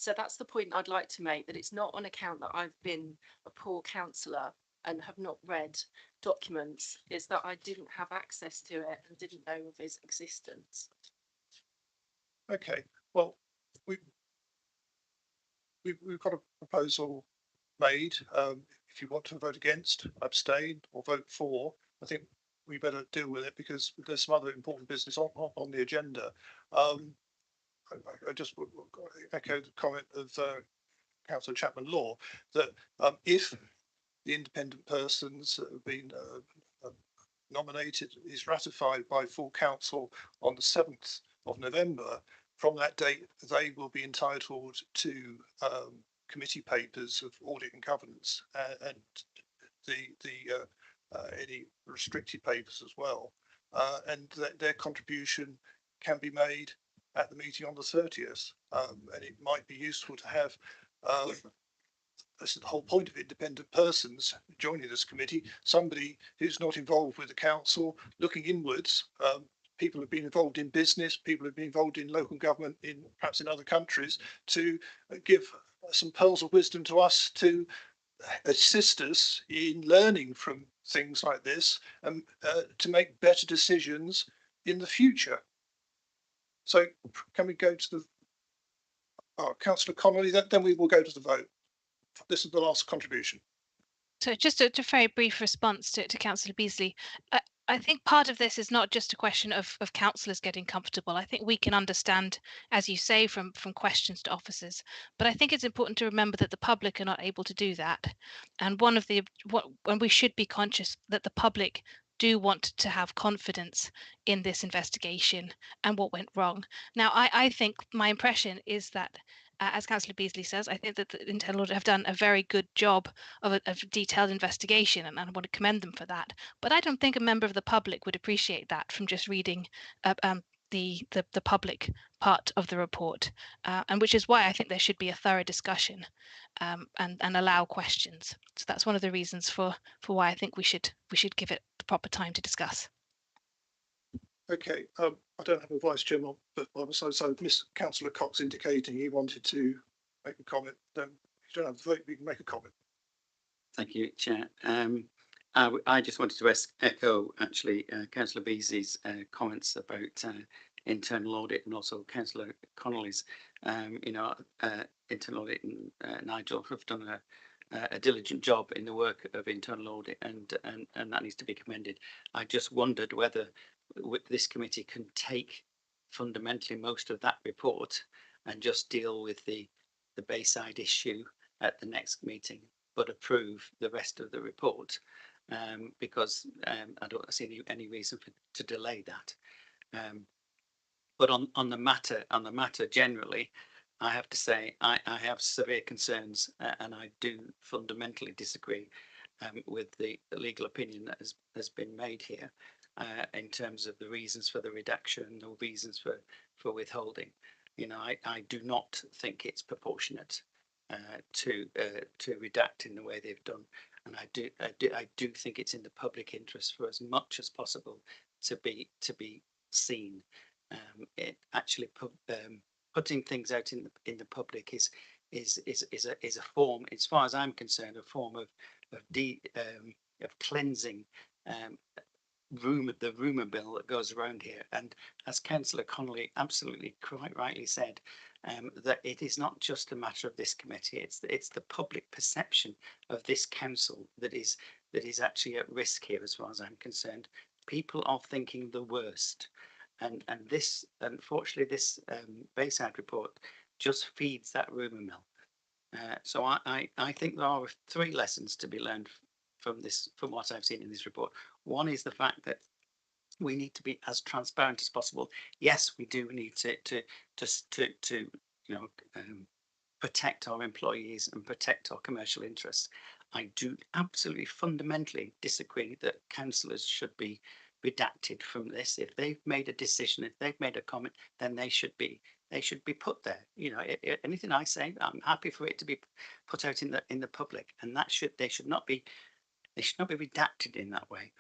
So that's the point I'd like to make, that it's not on account that I've been a poor councillor and have not read documents, is that I didn't have access to it and didn't know of its existence. Okay, well, we've got a proposal made. If you want to vote against, abstain, or vote for, I think we better deal with it because there's some other important business on the agenda. I just echo the comment of Councillor Chapman-Law that if the independent persons that have been nominated is ratified by full council on the 7th of November, from that date they will be entitled to committee papers of audit and governance and any restricted papers as well, and that their contribution can be made at the meeting on the 30th, and it might be useful to have this is the whole point of independent persons joining this committee, somebody who's not involved with the council, looking inwards. People have been involved in business, people have been involved in local government in perhaps in other countries, to give some pearls of wisdom to us, to assist us in learning from things like this and to make better decisions in the future. So can we go to the Councillor Connolly, then we will go to the vote. This is the last contribution. So just a very brief response to Councillor Beasley. I think part of this is not just a question of councillors getting comfortable. I think we can understand, as you say, from questions to officers. But I think it's important to remember that the public are not able to do that. And when we should be conscious that the public do want to have confidence in this investigation and what went wrong. Now, I think my impression is that as Councillor Beasley says, I think that the Internal Audit have done a very good job of a detailed investigation, and I want to commend them for that. But I don't think a member of the public would appreciate that from just reading the public part of the report, and which is why I think there should be a thorough discussion and allow questions. So that's one of the reasons for why I think we should give it the proper time to discuss. Okay, I don't have a vice chairman, but so Miss Councillor Cox indicating he wanted to make a comment. You don't have to vote, you can make a comment. Thank you, Chair. I just wanted to echo actually Councillor Beasley's comments about internal audit and also Councillor Connolly's. Internal audit and Nigel have done a diligent job in the work of internal audit, and that needs to be commended. I just wondered whether this committee can take fundamentally most of that report and just deal with the Bayside issue at the next meeting, but approve the rest of the report, because I don't see any reason to delay that. But on the matter generally, I have to say I have severe concerns, and I do fundamentally disagree with the legal opinion that has been made here in terms of the reasons for the redaction, the reasons for withholding. I do not think it's proportionate to redact in the way they've done, and I do think it's in the public interest for as much as possible to be seen. It actually putting things out in the public is a form, as far as I'm concerned, a form of cleansing the rumour bill that goes around here. And as Councillor Connolly absolutely quite rightly said, that it is not just a matter of this committee, it's the public perception of this council that is actually at risk here, as far as I'm concerned. People are thinking the worst, and this, unfortunately, this Bayside report just feeds that rumour mill. So I think there are three lessons to be learned from this, from what I've seen in this report. One is the fact that we need to be as transparent as possible. Yes, we do need to you know, protect our employees and protect our commercial interests. I do absolutely fundamentally disagree that councillors should be redacted from this. If they've made a decision, if they've made a comment, then they should be put there. You know, anything I say, I'm happy for it to be put out in the public, and that they should not be redacted in that way.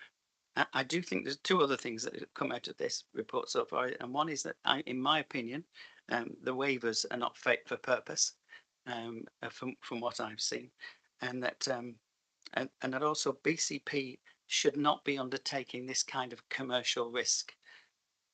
I do think there's two other things that have come out of this report so far, and one is that, in my opinion, the waivers are not fit for purpose, from what I've seen, and that and that also BCP should not be undertaking this kind of commercial risk,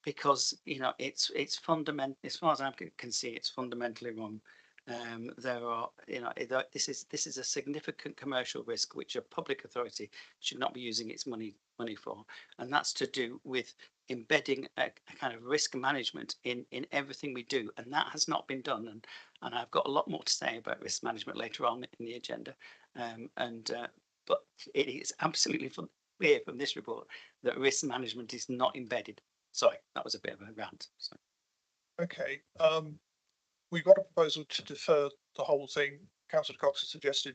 because you know it's fundamental, as far as I can see, it's fundamentally wrong. There are, you know, this is a significant commercial risk which a public authority should not be using its money for, and that's to do with embedding a kind of risk management in everything we do, and that has not been done. And I've got a lot more to say about risk management later on in the agenda, but it is absolutely clear from this report that risk management is not embedded. Sorry, that was a bit of a rant. So. Okay. We've got a proposal to defer the whole thing. Councillor Cox has suggested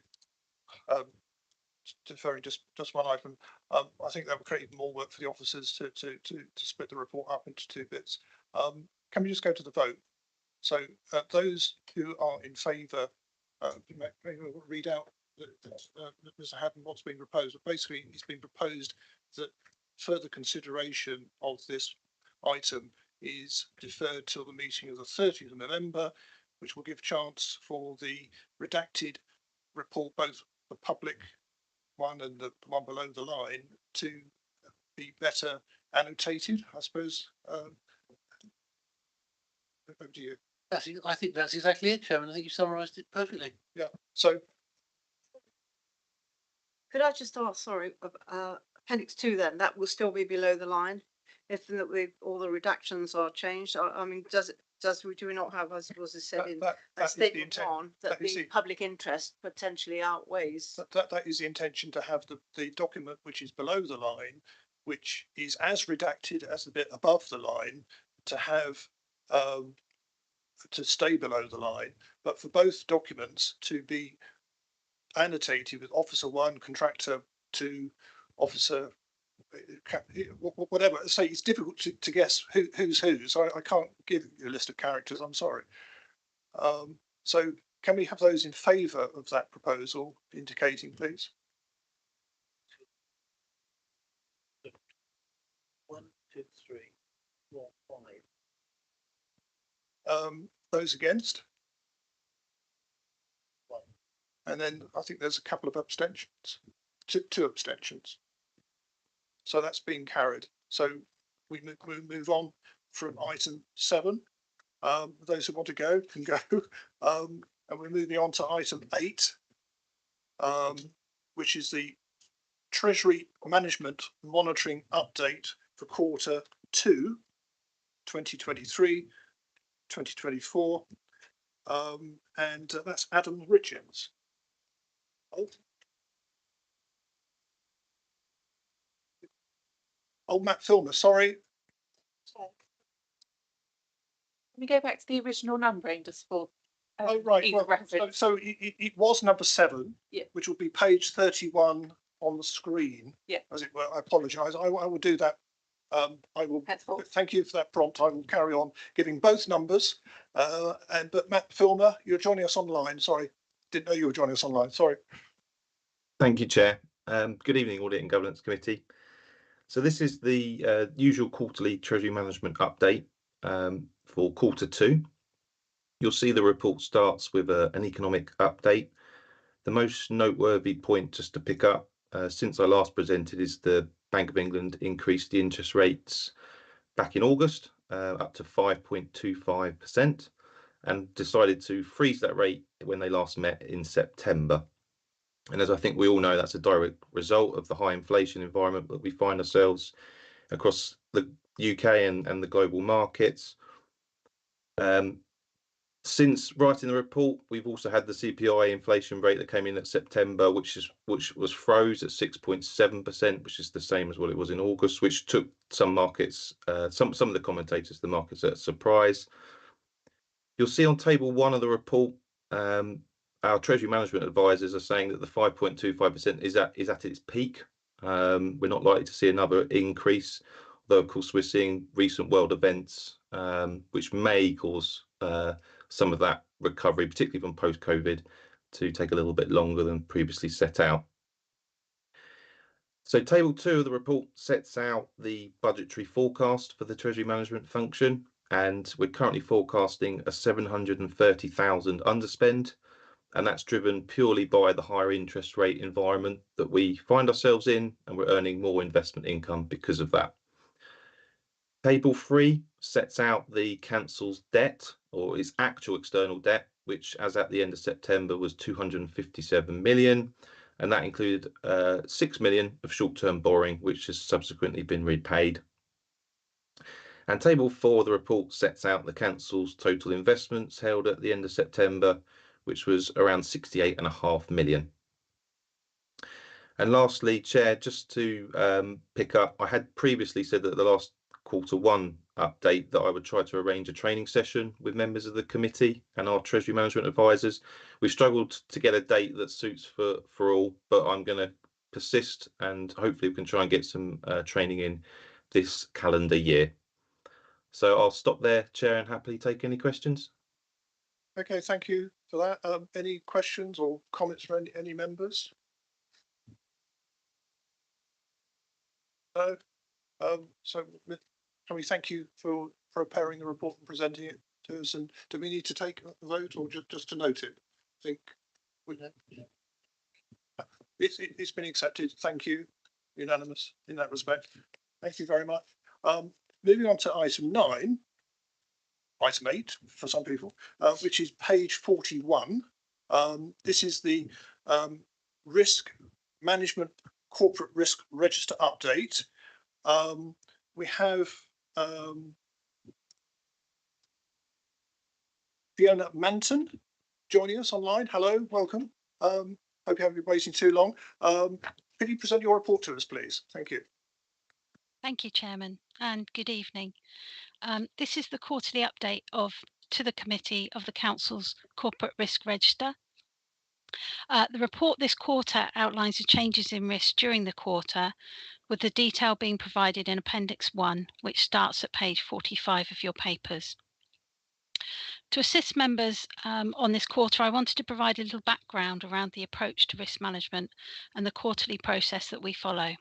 deferring just one item. I think that would create even more work for the officers to split the report up into two bits. Can we just go to the vote? So those who are in favour, read out Mr. Haddon what's being proposed. But basically, it's been proposed that further consideration of this item is deferred till the meeting of the 30th of November, which will give chance for the redacted report, both the public one and the one below the line, to be better annotated, I suppose. Over to you. I think that's exactly it, Chairman. I think you summarised it perfectly. Yeah. So could I just ask, sorry, appendix 2 then, that will still be below the line if all the redactions are changed? I mean, do we not have, as was said in statement 1, that the public interest potentially outweighs? That is the intention, to have the document which is below the line, which is as redacted as the bit above the line, to have to stay below the line, but for both documents to be annotated with Officer 1, Contractor 2, Officer whatever. Say it's difficult to guess who's who, so I can't give you a list of characters, I'm sorry. So can we have those in favour of that proposal indicating, please? 1, 2, 3, 4, 5. Those against? 1. And then I think there's a couple of abstentions, two abstentions. So that's been carried. So we move on from item 7. Those who want to go can go. And we're moving on to item 8, which is the Treasury Management Monitoring Update for quarter 2, 2023-2024. And that's Adam Richards. Oh, Matt Filmer, sorry. Can we go back to the original numbering just for oh, right. Well, so it was number 7, yeah, which will be page 31 on the screen, yeah, as it were. I apologise. I will do that. I will. Thank you for that prompt. I will carry on giving both numbers. But Matt Filmer, you're joining us online. Sorry, didn't know you were joining us online. Sorry. Thank you, Chair. Good evening, Audit and Governance Committee. So this is the usual quarterly Treasury Management update for quarter 2. You'll see the report starts with an economic update. The most noteworthy point just to pick up since I last presented is the Bank of England increased the interest rates back in August up to 5.25% and decided to freeze that rate when they last met in September. And as I think we all know, that's a direct result of the high inflation environment that we find ourselves across the UK and the global markets. Since writing the report, we've also had the CPI inflation rate that came in at September, which was froze at 6.7%, which is the same as what it was in August, which took some markets, some of the commentators, the markets at surprise. You'll see on table 1 of the report, our Treasury Management advisors are saying that the 5.25% is at its peak. We're not likely to see another increase, though of course we're seeing recent world events which may cause some of that recovery, particularly from post-COVID, to take a little bit longer than previously set out. So table 2 of the report sets out the budgetary forecast for the Treasury Management function, and we're currently forecasting a 730,000 underspend, and that's driven purely by the higher interest rate environment that we find ourselves in, and we're earning more investment income because of that. Table 3 sets out the council's debt, or its actual external debt, which as at the end of September was 257 million, and that included 6 million of short-term borrowing, which has subsequently been repaid. And table 4 of the report sets out the council's total investments held at the end of September, which was around 68.5 million. And lastly, Chair, just to pick up, I had previously said that the last Q1 update that I would try to arrange a training session with members of the committee and our Treasury Management advisors. We've struggled to get a date that suits for all, but I'm going to persist and hopefully we can try and get some training in this calendar year. So I'll stop there, Chair, and happily take any questions. Okay, thank you for that. Any questions or comments from any members? No. So can we thank you for preparing the report and presenting it to us? And do we need to take a vote or just to note it? I think it's been accepted. Thank you. Unanimous in that respect. Thank you very much. Moving on to item 9, item 8 for some people, which is page 41. This is the risk management corporate risk register update. We have Fiona Manton joining us online. Hello, welcome. Hope you haven't been waiting too long. Could you present your report to us, please? Thank you. Thank you, Chairman, and good evening. This is the quarterly update to the committee of the Council's Corporate Risk Register. The report this quarter outlines the changes in risk during the quarter, with the detail being provided in Appendix 1, which starts at page 45 of your papers. To assist members on this quarter, I wanted to provide a little background around the approach to risk management and the quarterly process that we follow.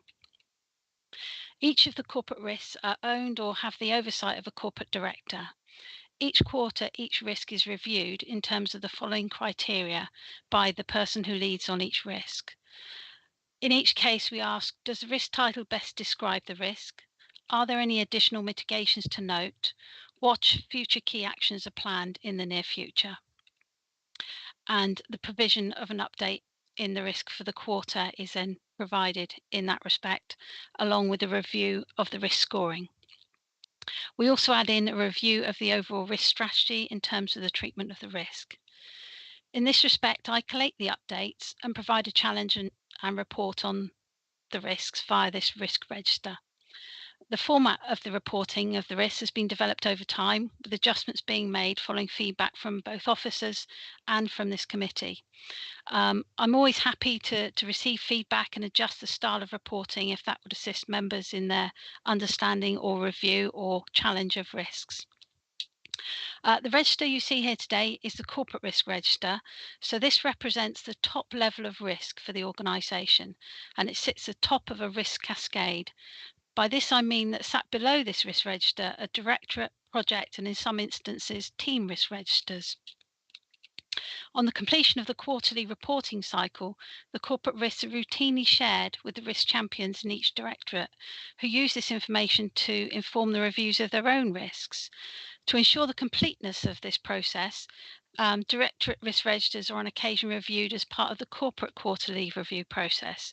Each of the corporate risks are owned or have the oversight of a corporate director. Each quarter, each risk is reviewed in terms of the following criteria by the person who leads on each risk. In each case, we ask, does the risk title best describe the risk? Are there any additional mitigations to note? What future key actions are planned in the near future? And the provision of an update in the risk for the quarter is then provided in that respect, along with a review of the risk scoring. We also add in a review of the overall risk strategy in terms of the treatment of the risk. In this respect, I collate the updates and provide a challenge and report on the risks via this risk register. The format of the reporting of the risks has been developed over time, with adjustments being made following feedback from both officers and from this committee. I'm always happy to receive feedback and adjust the style of reporting if that would assist members in their understanding or review or challenge of risks. The register you see here today is the Corporate Risk Register. So this represents the top level of risk for the organisation, and it sits at the top of a risk cascade. By this I mean that sat below this risk register are directorate, project, and in some instances team risk registers. On the completion of the quarterly reporting cycle, the corporate risks are routinely shared with the risk champions in each directorate, who use this information to inform the reviews of their own risks. To ensure the completeness of this process, directorate risk registers are on occasion reviewed as part of the corporate quarterly review process.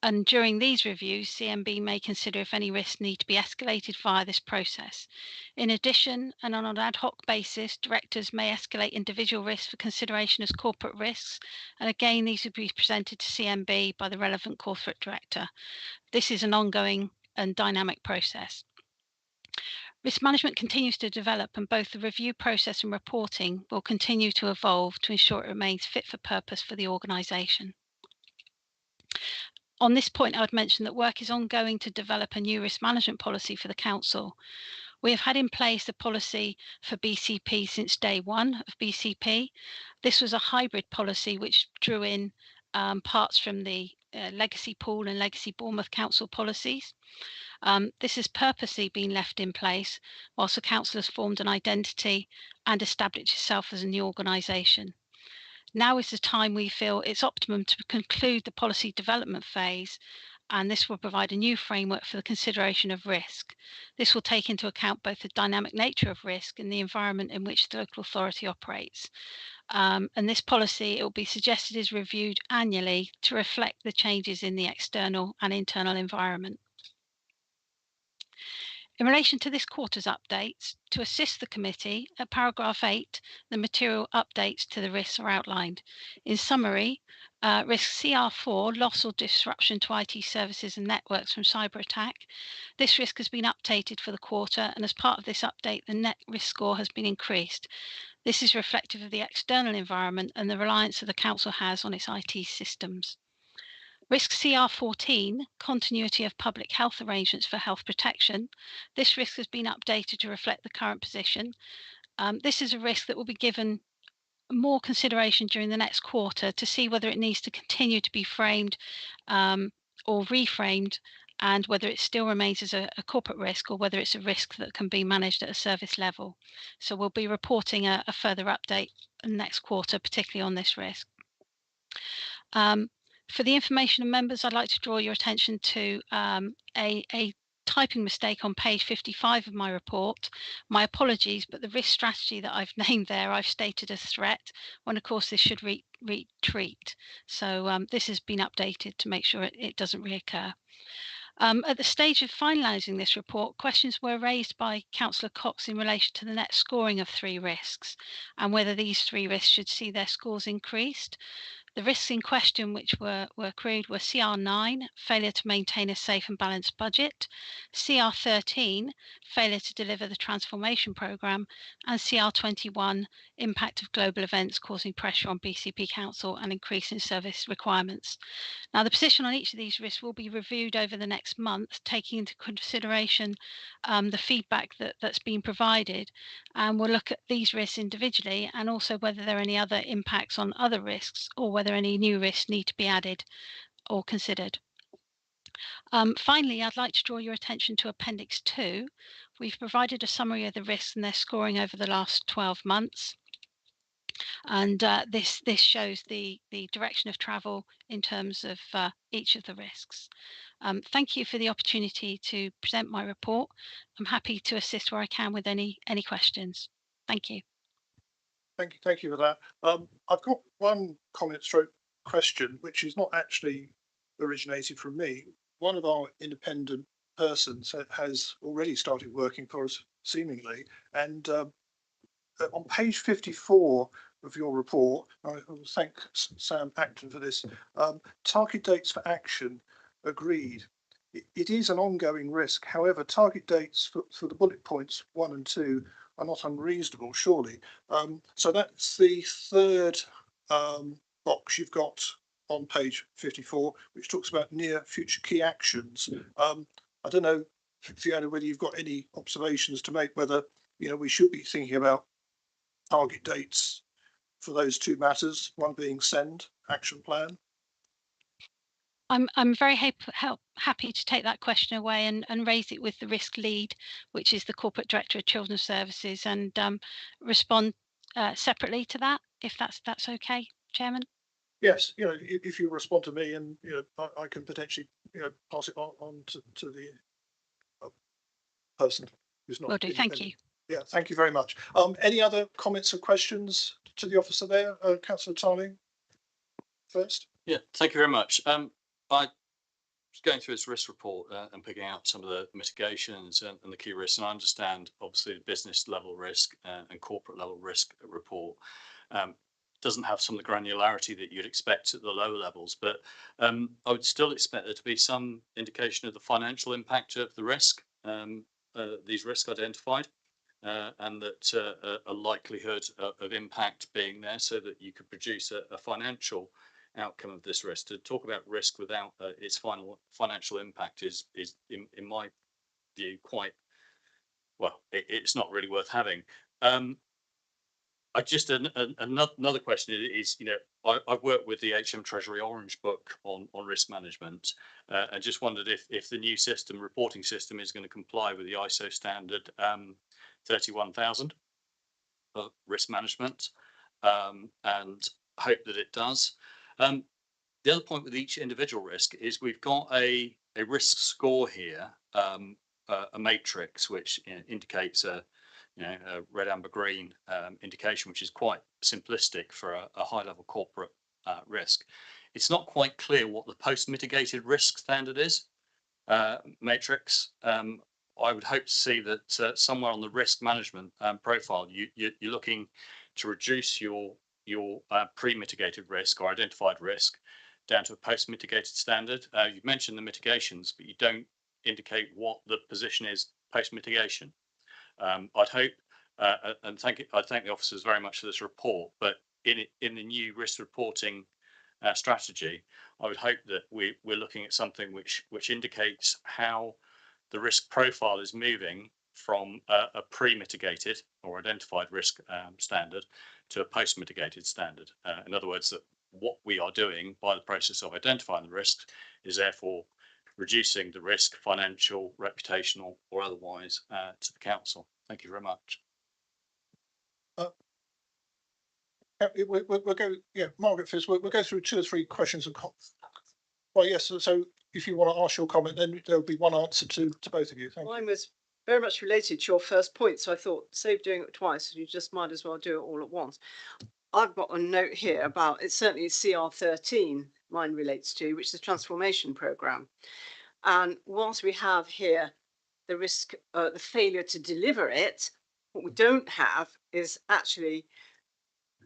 And during these reviews, CMB may consider if any risks need to be escalated via this process. In addition, and on an ad hoc basis, directors may escalate individual risks for consideration as corporate risks. And again, these would be presented to CMB by the relevant corporate director. This is an ongoing and dynamic process. Risk management continues to develop, and both the review process and reporting will continue to evolve to ensure it remains fit for purpose for the organisation. On this point, I would mention that work is ongoing to develop a new risk management policy for the Council. We have had in place a policy for BCP since day one of BCP. This was a hybrid policy which drew in parts from the Legacy Pool and Legacy Bournemouth Council policies. This has purposely been left in place whilst the Council has formed an identity and established itself as a new organisation. Now is the time we feel it's optimum to conclude the policy development phase, and this will provide a new framework for the consideration of risk. This will take into account both the dynamic nature of risk and the environment in which the local authority operates. And this policy, it will be suggested, is reviewed annually to reflect the changes in the external and internal environment. In relation to this quarter's updates, to assist the committee, at paragraph 8, the material updates to the risks are outlined. In summary, risk CR4, loss or disruption to IT services and networks from cyber attack. This risk has been updated for the quarter, and as part of this update, the net risk score has been increased. This is reflective of the external environment and the reliance that the Council has on its IT systems. Risk CR14, continuity of public health arrangements for health protection. This risk has been updated to reflect the current position. This is a risk that will be given more consideration during the next quarter to see whether it needs to continue to be framed or reframed, and whether it still remains as a corporate risk or whether it's a risk that can be managed at a service level. So we'll be reporting a further update next quarter, particularly on this risk. For the information of members, I'd like to draw your attention to a typing mistake on page 55 of my report. My apologies, but the risk strategy that I've named there, I've stated as threat, when of course this should read treat. So this has been updated to make sure it doesn't reoccur. At the stage of finalising this report, questions were raised by Councillor Cox in relation to the net scoring of 3 risks and whether these 3 risks should see their scores increased. The risks in question which were queried were CR9, failure to maintain a safe and balanced budget, CR13, failure to deliver the transformation programme, and CR21, impact of global events causing pressure on BCP Council and increasing service requirements. Now, the position on each of these risks will be reviewed over the next month, taking into consideration the feedback that's been provided, and we'll look at these risks individually and also whether there are any other impacts on other risks or whether any new risks need to be added or considered. Finally, I'd like to draw your attention to Appendix 2. We've provided a summary of the risks and their scoring over the last 12 months. And this shows the direction of travel in terms of each of the risks. Thank you for the opportunity to present my report. I'm happy to assist where I can with any questions. Thank you. Thank you for that. I've got one comment stroke question, which is not actually originated from me. One of our independent persons has already started working for us, seemingly, and on page 54 of your report, I will thank Sam Acton for this, target dates for action agreed. It is an ongoing risk. However, target dates for the bullet points 1 and 2 are not unreasonable, surely. So that's the third box you've got on page 54, which talks about near future key actions. I don't know, Fiona, whether you've got any observations to make, whether we should be thinking about target dates for those 2 matters, one being send action plan. I'm very happy to take that question away and raise it with the risk lead, which is the Corporate Director of Children's Services, and respond separately to that, if that's okay, Chairman. Yes, if you respond to me, and I can potentially pass it on to the person who's not. Will do. Thank you. Yeah, thank you very much. Any other comments or questions to the officer there? Councillor Tarling first. Yeah, thank you very much. I going through this risk report and picking out some of the mitigations and the key risks, and I understand obviously the business level risk and corporate level risk report doesn't have some of the granularity that you'd expect at the lower levels, but I would still expect there to be some indication of the financial impact of the risk, these risks identified, and that a likelihood of impact being there so that you could produce a financial outcome of this risk. To talk about risk without its final financial impact is in my view quite well. It's not really worth having. I just another question is, you know, I've worked with the HM Treasury Orange Book on risk management. I just wondered if the new system reporting system is going to comply with the ISO standard 31000 of risk management, and hope that it does. The other point with each individual risk is we've got a risk score here, a matrix which indicates a red, amber, green indication, which is quite simplistic for a high level corporate risk. It's not quite clear what the post mitigated risk standard is matrix. I would hope to see that somewhere on the risk management profile, you're looking to reduce your pre-mitigated risk or identified risk down to a post-mitigated standard. You've mentioned the mitigations, but you don't indicate what the position is post-mitigation. I'd hope, and I thank the officers very much for this report, but in the new risk reporting strategy, I would hope that we're looking at something which indicates how the risk profile is moving from a pre-mitigated or identified risk standard to a post-mitigated standard. In other words, that what we are doing by the process of identifying the risks is therefore reducing the risk, financial, reputational, or otherwise, to the council. Thank you very much. We'll go, yeah, Margaret first. We'll go through 2 or 3 questions and well, yes. So if you want to ask your comment, then there'll be one answer to both of you. Thank you. Mine was very much related to your first point, so I thought, save doing it twice, you just might as well do it all at once. I've got a note here about, it's certainly CR13 mine relates to, which is the transformation programme. And whilst we have here the risk, the failure to deliver it, what we don't have is actually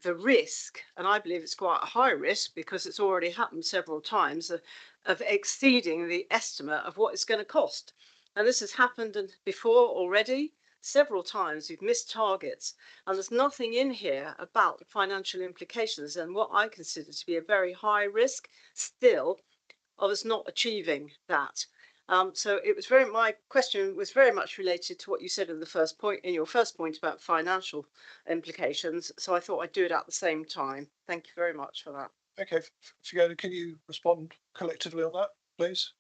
the risk, and I believe it's quite a high risk because it's already happened several times, of exceeding the estimate of what it's going to cost. And this has happened before already. Several times we've missed targets, and there's nothing in here about the financial implications and what I consider to be a very high risk still of us not achieving that. So it was my question was very much related to what you said in the first point, in your first point about financial implications. So I thought I'd do it at the same time. Thank you very much for that. Okay, Fiona, can you respond collectively on that, please?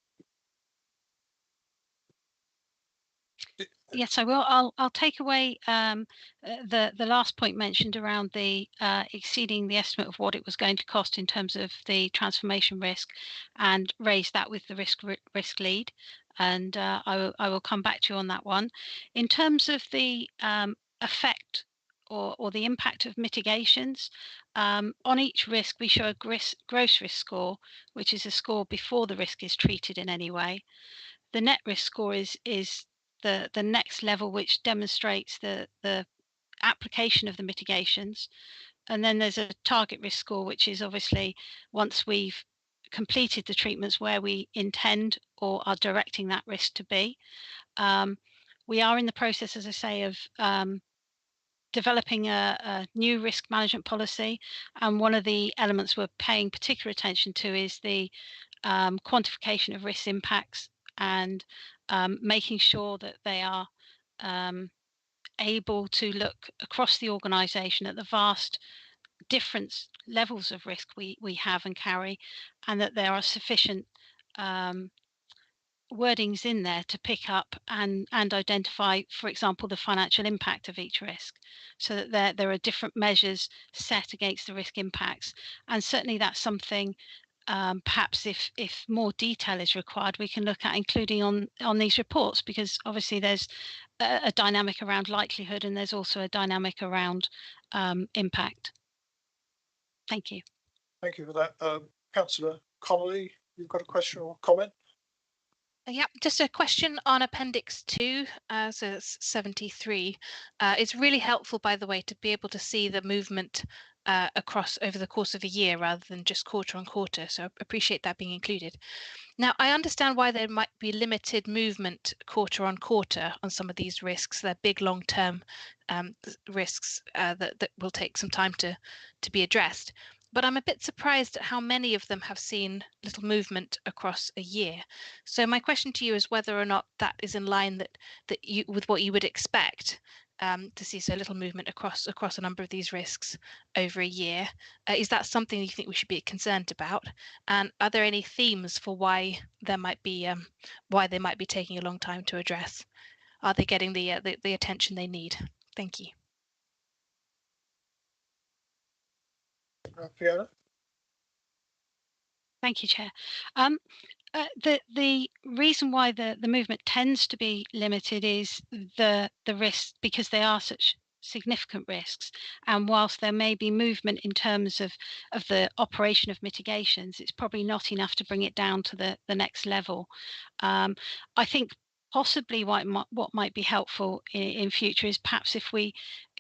Yes, I will. I'll take away the last point mentioned around the exceeding the estimate of what it was going to cost in terms of the transformation risk, and raise that with the risk lead. And I will come back to you on that one. In terms of the effect or the impact of mitigations on each risk, we show a gross risk score, which is a score before the risk is treated in any way. The net risk score is the next level, which demonstrates the application of the mitigations. And then there's a target risk score, which is obviously once we've completed the treatments where we intend or are directing that risk to be. We are in the process, as I say, of developing a new risk management policy, and one of the elements we're paying particular attention to is the quantification of risk impacts, and making sure that they are able to look across the organisation at the vast different levels of risk we have and carry, and that there are sufficient wordings in there to pick up and identify, for example, the financial impact of each risk, so that there are different measures set against the risk impacts. And certainly that's something perhaps if more detail is required, we can look at including on these reports, because obviously there's a dynamic around likelihood, and there's also a dynamic around impact. Thank you. Thank you for that. Councillor Connolly, you've got a question or comment? Yeah, just a question on Appendix 2, so it's 73. It's really helpful, by the way, to be able to see the movement across over the course of a year rather than just quarter on quarter. So I appreciate that being included. Now, I understand why there might be limited movement quarter on quarter on some of these risks. They're big long-term risks that will take some time to be addressed. But I'm a bit surprised at how many of them have seen little movement across a year. So my question to you is whether or not that is in line with what you would expect to see so little movement across a number of these risks over a year. Is that something you think we should be concerned about? And are there any themes for why they might be taking a long time to address? Are they getting the attention they need? Thank you. Fiona? Thank you, Chair. The reason why the movement tends to be limited is the risks, because they are such significant risks. And whilst there may be movement in terms of the operation of mitigations, it's probably not enough to bring it down to the next level. I think possibly what might be helpful in future is perhaps if we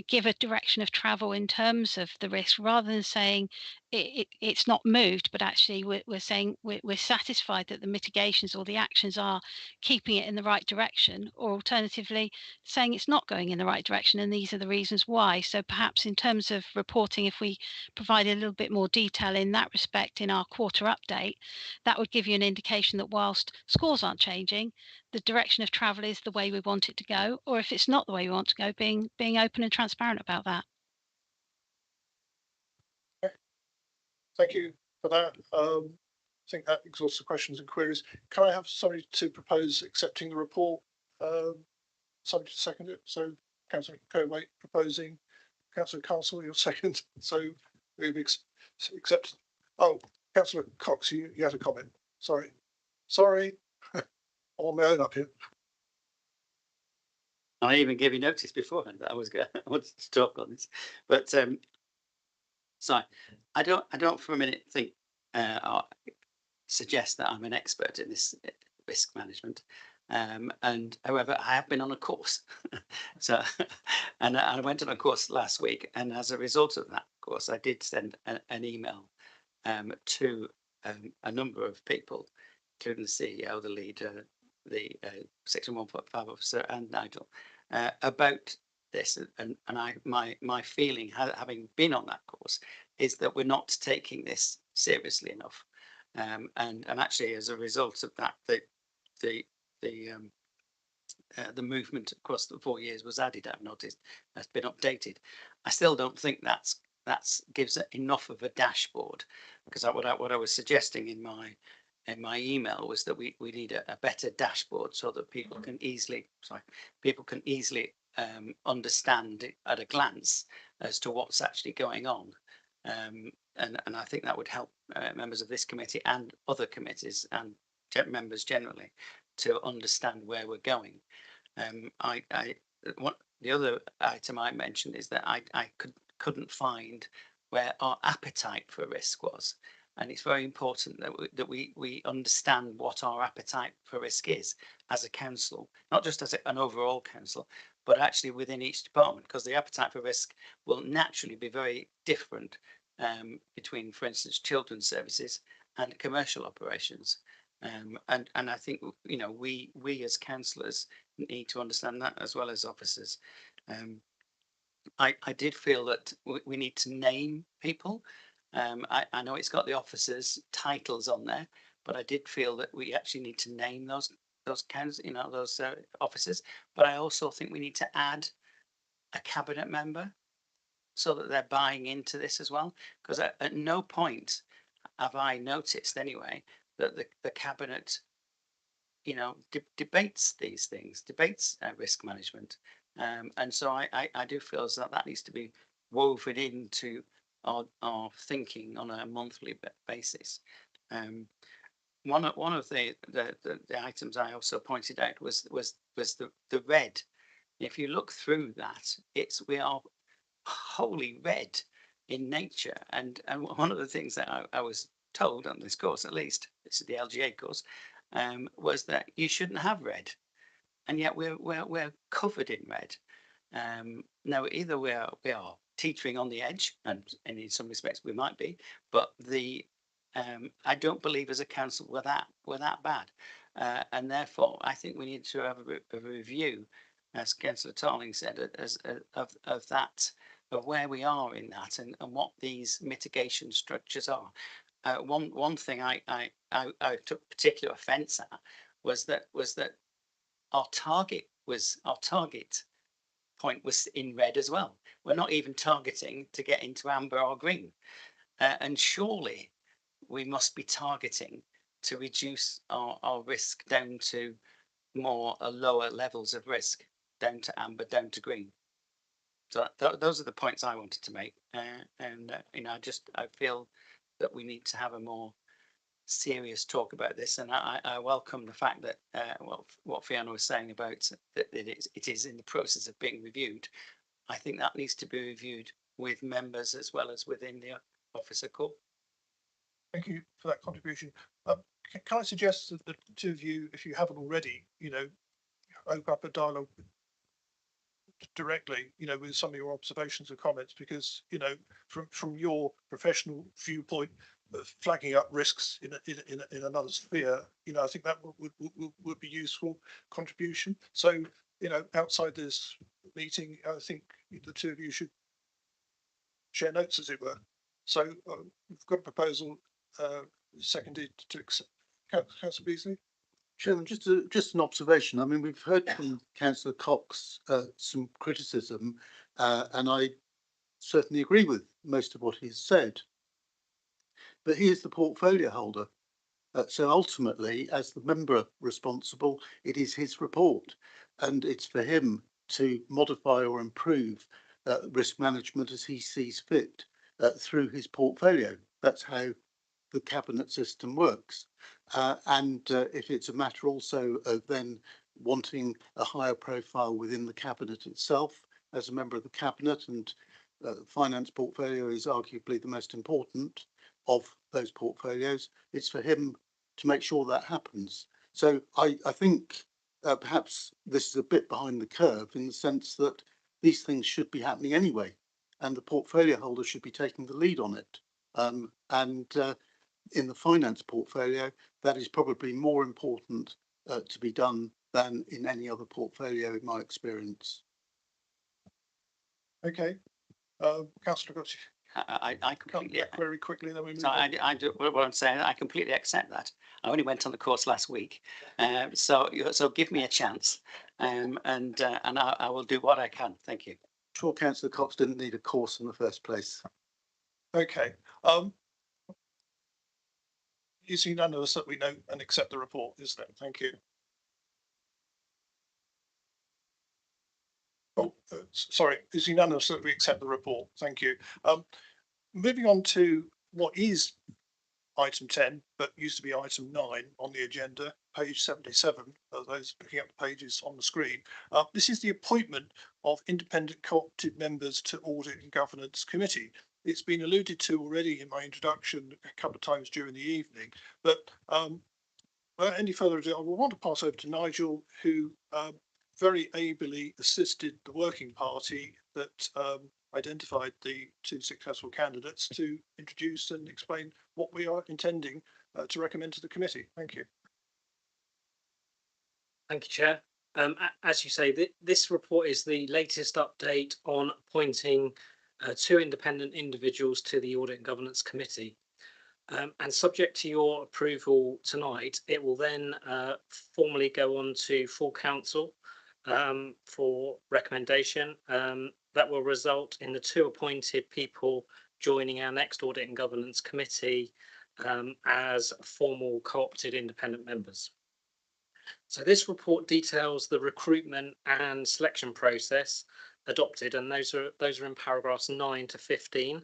give a direction of travel in terms of the risk, rather than saying it's not moved, but actually we're saying we're satisfied that the mitigations or the actions are keeping it in the right direction, or alternatively saying it's not going in the right direction and these are the reasons why. So perhaps in terms of reporting, if we provide a little bit more detail in that respect in our quarter update, that would give you an indication that whilst scores aren't changing, the direction of travel is the way we want it to go, or if it's not the way we want to go, being open and transparent about that. Thank you for that. I think that exhausts the questions and queries. Can I have somebody to propose accepting the report? Somebody to second it. So Councillor Cowaite proposing, Councillor Castle, your second. So we've accepted. Oh, Councillor Cox, you had a comment. Sorry. I'm on my own up here. I even gave you notice beforehand that I wanted to talk on this, but sorry, I don't for a minute think or suggest that I'm an expert in this risk management. And however, I have been on a course. So, and I went on a course last week, and as a result of that course, I did send an email to a number of people, including the CEO, the leader, the Section 1.5 officer, and Nigel, about this. And my feeling, having been on that course, is that we're not taking this seriously enough. And actually, as a result of that, the movement across the 4 years was added. I've noticed that's been updated. I still don't think that gives enough of a dashboard, because what I was suggesting in my email was that we need a better dashboard so that people can easily understand it at a glance as to what's actually going on. And I think that would help members of this committee and other committees and members generally to understand where we're going. The other item I mentioned is that I couldn't find where our appetite for risk was. And it's very important that we understand what our appetite for risk is as a council, not just as an overall council, but actually within each department, because the appetite for risk will naturally be very different between, for instance, children's services and commercial operations. And I think, you know, we as councillors need to understand that, as well as officers. I did feel that we need to name people. I know it's got the officers' titles on there, but I did feel that we actually need to name those officers. But I also think we need to add a cabinet member so that they're buying into this as well. Because at no point have I noticed, anyway, that the cabinet, debates these things, debates risk management. And so I do feel as that needs to be woven into our thinking on a monthly basis. One of the items I also pointed out was the red. If you look through that, we are wholly red in nature. And one of the things that I was told on this course, at least this is the LGA course, was that you shouldn't have red, and yet we're covered in red. Now either we are teetering on the edge, and in some respects we might be, but I don't believe as a council we're that bad, and therefore I think we need to have a review, as Councillor Tarling said, of that, of where we are in that, and what these mitigation structures are. One thing I took particular offence at was that our target point was in red as well. We're not even targeting to get into amber or green, and surely we must be targeting to reduce our risk down to more lower levels of risk, down to amber, down to green. So those are the points I wanted to make, and you know, I feel that we need to have a more serious talk about this, and I welcome the fact that what Fiona was saying about that it is in the process of being reviewed. I think that needs to be reviewed with members as well as within the officer corps. Thank you for that contribution. Can I suggest that the two of you, if you haven't already, you know, open up a dialogue directly, you know, with some of your observations or comments, because, you know, from your professional viewpoint, flagging up risks in another sphere, you know, I think that would be useful contribution. So, you know, outside this meeting, I think the two of you should share notes, as it were. So we've got a proposal seconded to accept. Councillor Beasley. Chairman, just an observation. I mean, we've heard from Councillor Cox some criticism, and I certainly agree with most of what he's said. But he is the portfolio holder. So ultimately, as the member responsible, it is his report, and it's for him to modify or improve risk management as he sees fit through his portfolio. That's how the cabinet system works. And if it's a matter also of then wanting a higher profile within the cabinet itself as a member of the cabinet, and the finance portfolio is arguably the most important of those portfolios, it's for him to make sure that happens. So I think perhaps this is a bit behind the curve in the sense that these things should be happening anyway, and the portfolio holder should be taking the lead on it. In the finance portfolio, that is probably more important to be done than in any other portfolio, in my experience. Okay, Councillor, I completely very quickly. Then we move so on. I do what I'm saying. I completely accept that. I only went on the course last week, so give me a chance, and I will do what I can. Thank you. I'm sure Councillor Cox didn't need a course in the first place. Okay. Is unanimous that we note and accept the report, is there? Thank you. Oh, sorry, is unanimous that we accept the report? Thank you. Moving on to what is item 10, but used to be item 9 on the agenda, page 77, those picking up the pages on the screen. This is the appointment of independent co-opted members to Audit and Governance Committee. It's been alluded to already in my introduction a couple of times during the evening, but without any further ado, I will want to pass over to Nigel, who very ably assisted the working party that identified the two successful candidates to introduce and explain what we are intending to recommend to the committee. Thank you. Thank you, Chair. As you say, this report is the latest update on appointing two independent individuals to the Audit and Governance Committee. And subject to your approval tonight, it will then formally go on to full council for recommendation. That will result in the two appointed people joining our next Audit and Governance Committee as formal co-opted independent members. So this report details the recruitment and selection process adopted, and those are in paragraphs 9 to 15.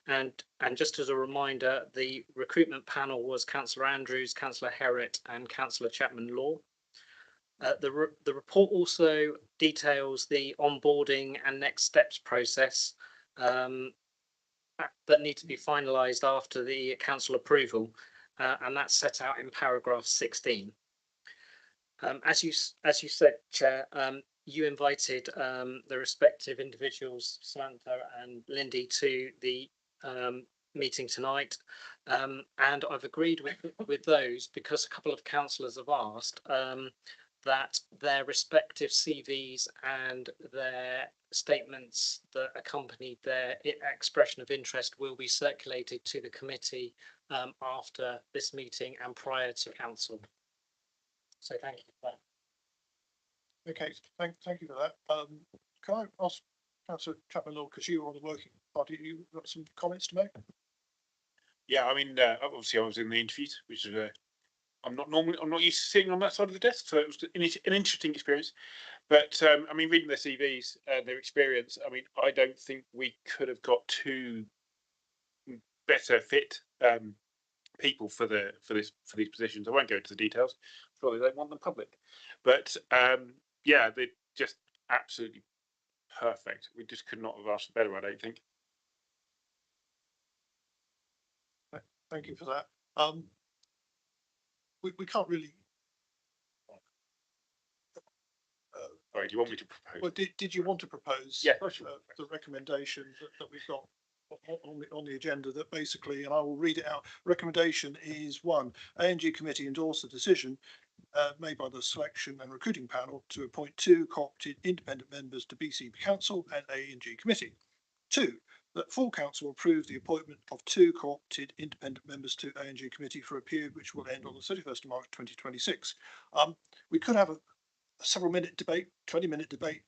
And just as a reminder, the recruitment panel was Councillor Andrews, Councillor Herritt, and Councillor Chapman-Law. The report also details the onboarding and next steps process that need to be finalised after the council approval, and that's set out in paragraph 16. As you said, Chair, you invited the respective individuals, Samantha and Lindy, to the meeting tonight, and I've agreed with those because a couple of councillors have asked that their respective CVs and their statements that accompanied their expression of interest will be circulated to the committee after this meeting and prior to council. So thank you for that. Okay, thank you for that. Can I ask Councillor Chapman Law, because you were on the working party, you got some comments to make? Yeah, I mean, obviously I was in the interviews, which is I'm not used to sitting on that side of the desk, so it was an interesting experience. But I mean, reading their CVs, their experience, I mean, I don't think we could have got two better fit people for these positions. I won't go into the details. Probably don't want them public, but yeah, they're just absolutely perfect. We just could not have asked for better, I don't think. Thank you for that. We can't really. Sorry, do you want me to propose? Well, did you want to propose? Yeah, sure. The recommendation that we've got on the agenda, that basically, and I will read it out. Recommendation is 1. ANG committee endorse the decision made by the selection and recruiting panel to appoint 2 co-opted independent members to BCP council and ANG committee. 2. That full council approve the appointment of 2 co-opted independent members to ANG committee for a period which will end on the 31st of March 2026. We could have a several minute debate, 20-minute debate,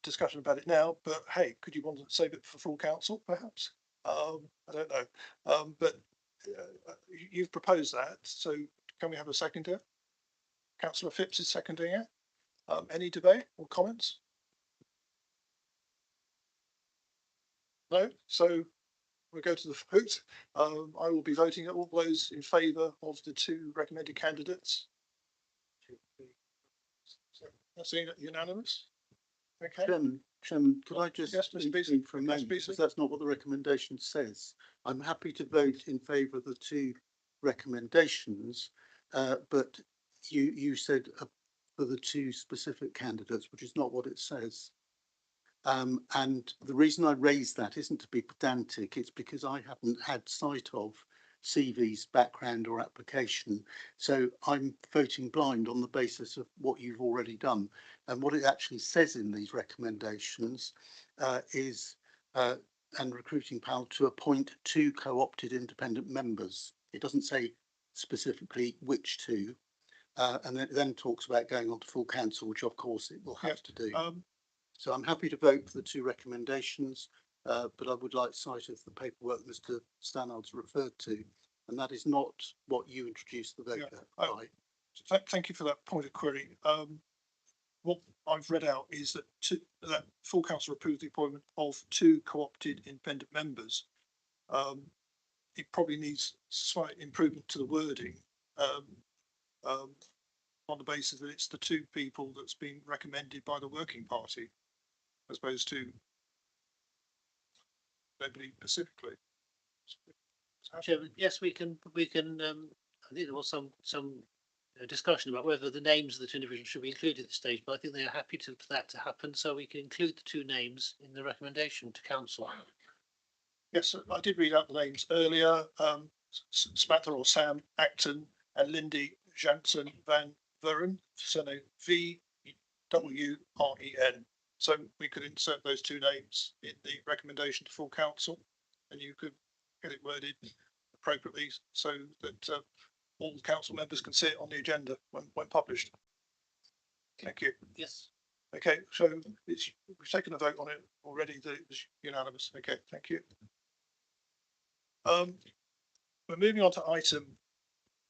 discussion about it now, but hey, could you want to save it for full council perhaps? I don't know, but you've proposed that, so can we have a second here? Councillor Phipps is seconding it. Any debate or comments? No, so we'll go to the vote. I will be voting all those in favour of the 2 recommended candidates. That's unanimous. Okay. Chairman, could I just intervene for a moment, because that's not what the recommendation says. I'm happy to vote in favour of the 2 recommendations, but you said for the 2 specific candidates, which is not what it says. And the reason I raised that isn't to be pedantic, it's because I haven't had sight of CV's background or application. So I'm voting blind on the basis of what you've already done. And what it actually says in these recommendations is and recruiting panel to appoint 2 co-opted independent members. It doesn't say specifically which 2. And it then talks about going on to full council, which of course it will have to do. So I'm happy to vote for the 2 recommendations, but I would like sight of the paperwork that Mr. Stannard's referred to, and that is not what you introduced the vote by. Thank you for that point of query. What I've read out is that that full council approved the appointment of 2 co-opted independent members. It probably needs slight improvement to the wording on the basis that it's the 2 people that's been recommended by the working party, as opposed to nobody specifically. Chairman, yes, we can. I think there was some discussion about whether the names of the 2 individuals should be included at this stage, but I think they are happy for that to happen, so we can include the 2 names in the recommendation to council. Yes, I did read out the names earlier. Samantha or Sam Acton and Lindy Jansen van Vuren, surname VWREN. So we could insert those 2 names in the recommendation to full council, and you could get it worded appropriately so that all the council members can see it on the agenda when published. Thank you. Yes. Okay, so we've taken a vote on it already. That it was unanimous. Okay, thank you. We're moving on to item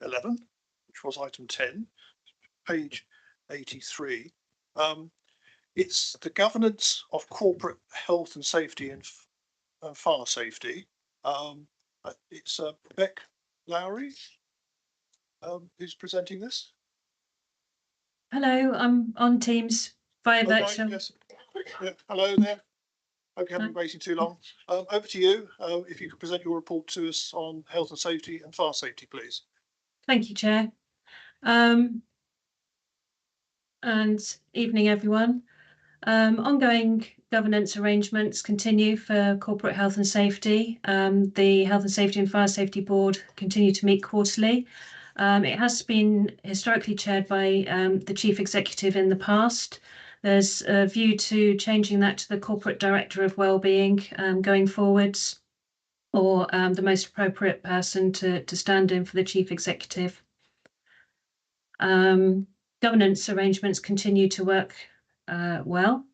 11, which was item 10, page 83. It's the governance of corporate health and safety and fire safety. It's Beck Lowry who's presenting this. Hello, I'm on Teams via virtual. Yes. Yeah, hello there. Hope you haven't been waiting too long. Over to you. If you could present your report to us on health and safety and fire safety, please. Thank you, Chair. and evening, everyone. Ongoing governance arrangements continue for corporate health and safety. The Health and Safety and Fire Safety Board continue to meet quarterly. It has been historically chaired by the Chief Executive in the past. There's a view to changing that to the Corporate Director of Wellbeing going forwards, or the most appropriate person to stand in for the Chief Executive. Governance arrangements continue to work well.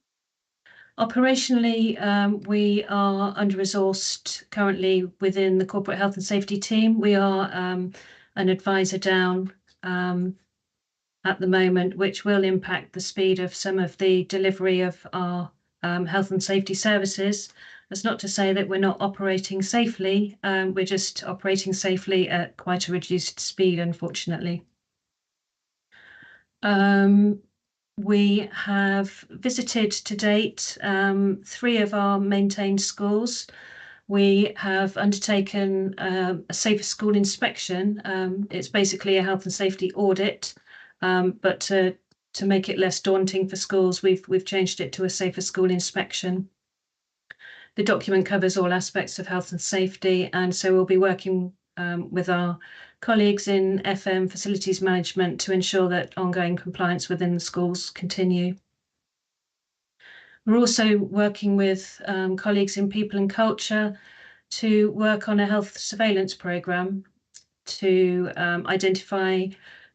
Operationally, we are under-resourced currently within the corporate health and safety team. We are an advisor down at the moment, which will impact the speed of some of the delivery of our health and safety services. That's not to say that we're not operating safely. We're just operating safely at quite a reduced speed, unfortunately. We have visited to date 3 of our maintained schools. We have undertaken a safer school inspection. It's basically a health and safety audit, but to make it less daunting for schools, we've changed it to a safer school inspection. The document covers all aspects of health and safety, and so we'll be working with our colleagues in FM facilities management to ensure that ongoing compliance within the schools continue. We're also working with colleagues in people and culture to work on a health surveillance programme to identify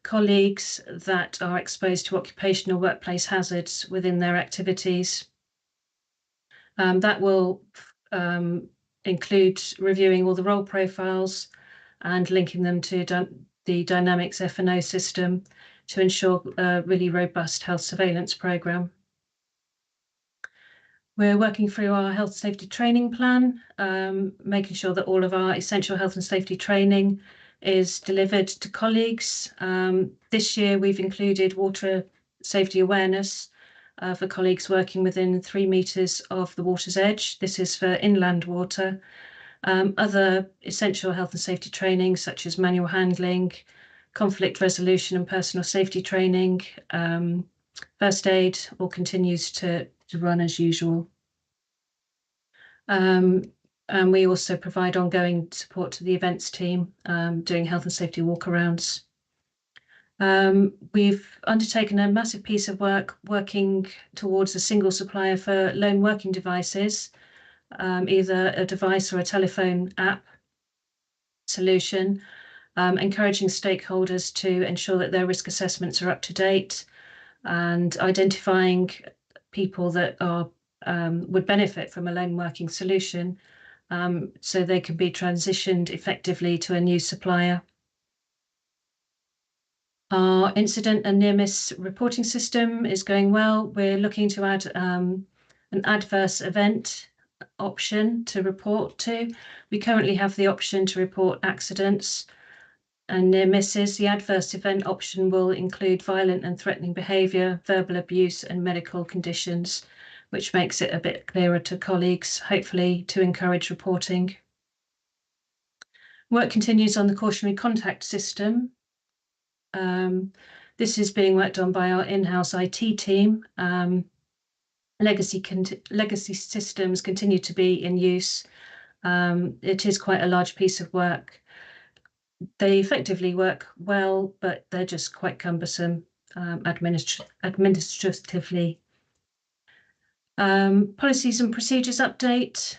colleagues that are exposed to occupational workplace hazards within their activities. That will include reviewing all the role profiles and linking them to the Dynamics F&O system to ensure a really robust health surveillance programme. We're working through our health safety training plan, making sure that all of our essential health and safety training is delivered to colleagues. This year we've included water safety awareness for colleagues working within 3 metres of the water's edge. This is for inland water. Other essential health and safety training, such as manual handling, conflict resolution and personal safety training, first aid, all continues to run as usual. And we also provide ongoing support to the events team, doing health and safety walkarounds. We've undertaken a massive piece of work working towards a single supplier for lone working devices, either a device or a telephone app solution, encouraging stakeholders to ensure that their risk assessments are up to date and identifying people that are would benefit from a lone working solution so they can be transitioned effectively to a new supplier. Our incident and near miss reporting system is going well. We're looking to add an adverse event option to report to. We currently have the option to report accidents and near misses. The adverse event option will include violent and threatening behaviour, verbal abuse and medical conditions, which makes it a bit clearer to colleagues, hopefully to encourage reporting. Work continues on the cautionary contact system. This is being worked on by our in-house IT team. Legacy systems continue to be in use. It is quite a large piece of work. They effectively work well, but they're just quite cumbersome administratively. Policies and procedures update.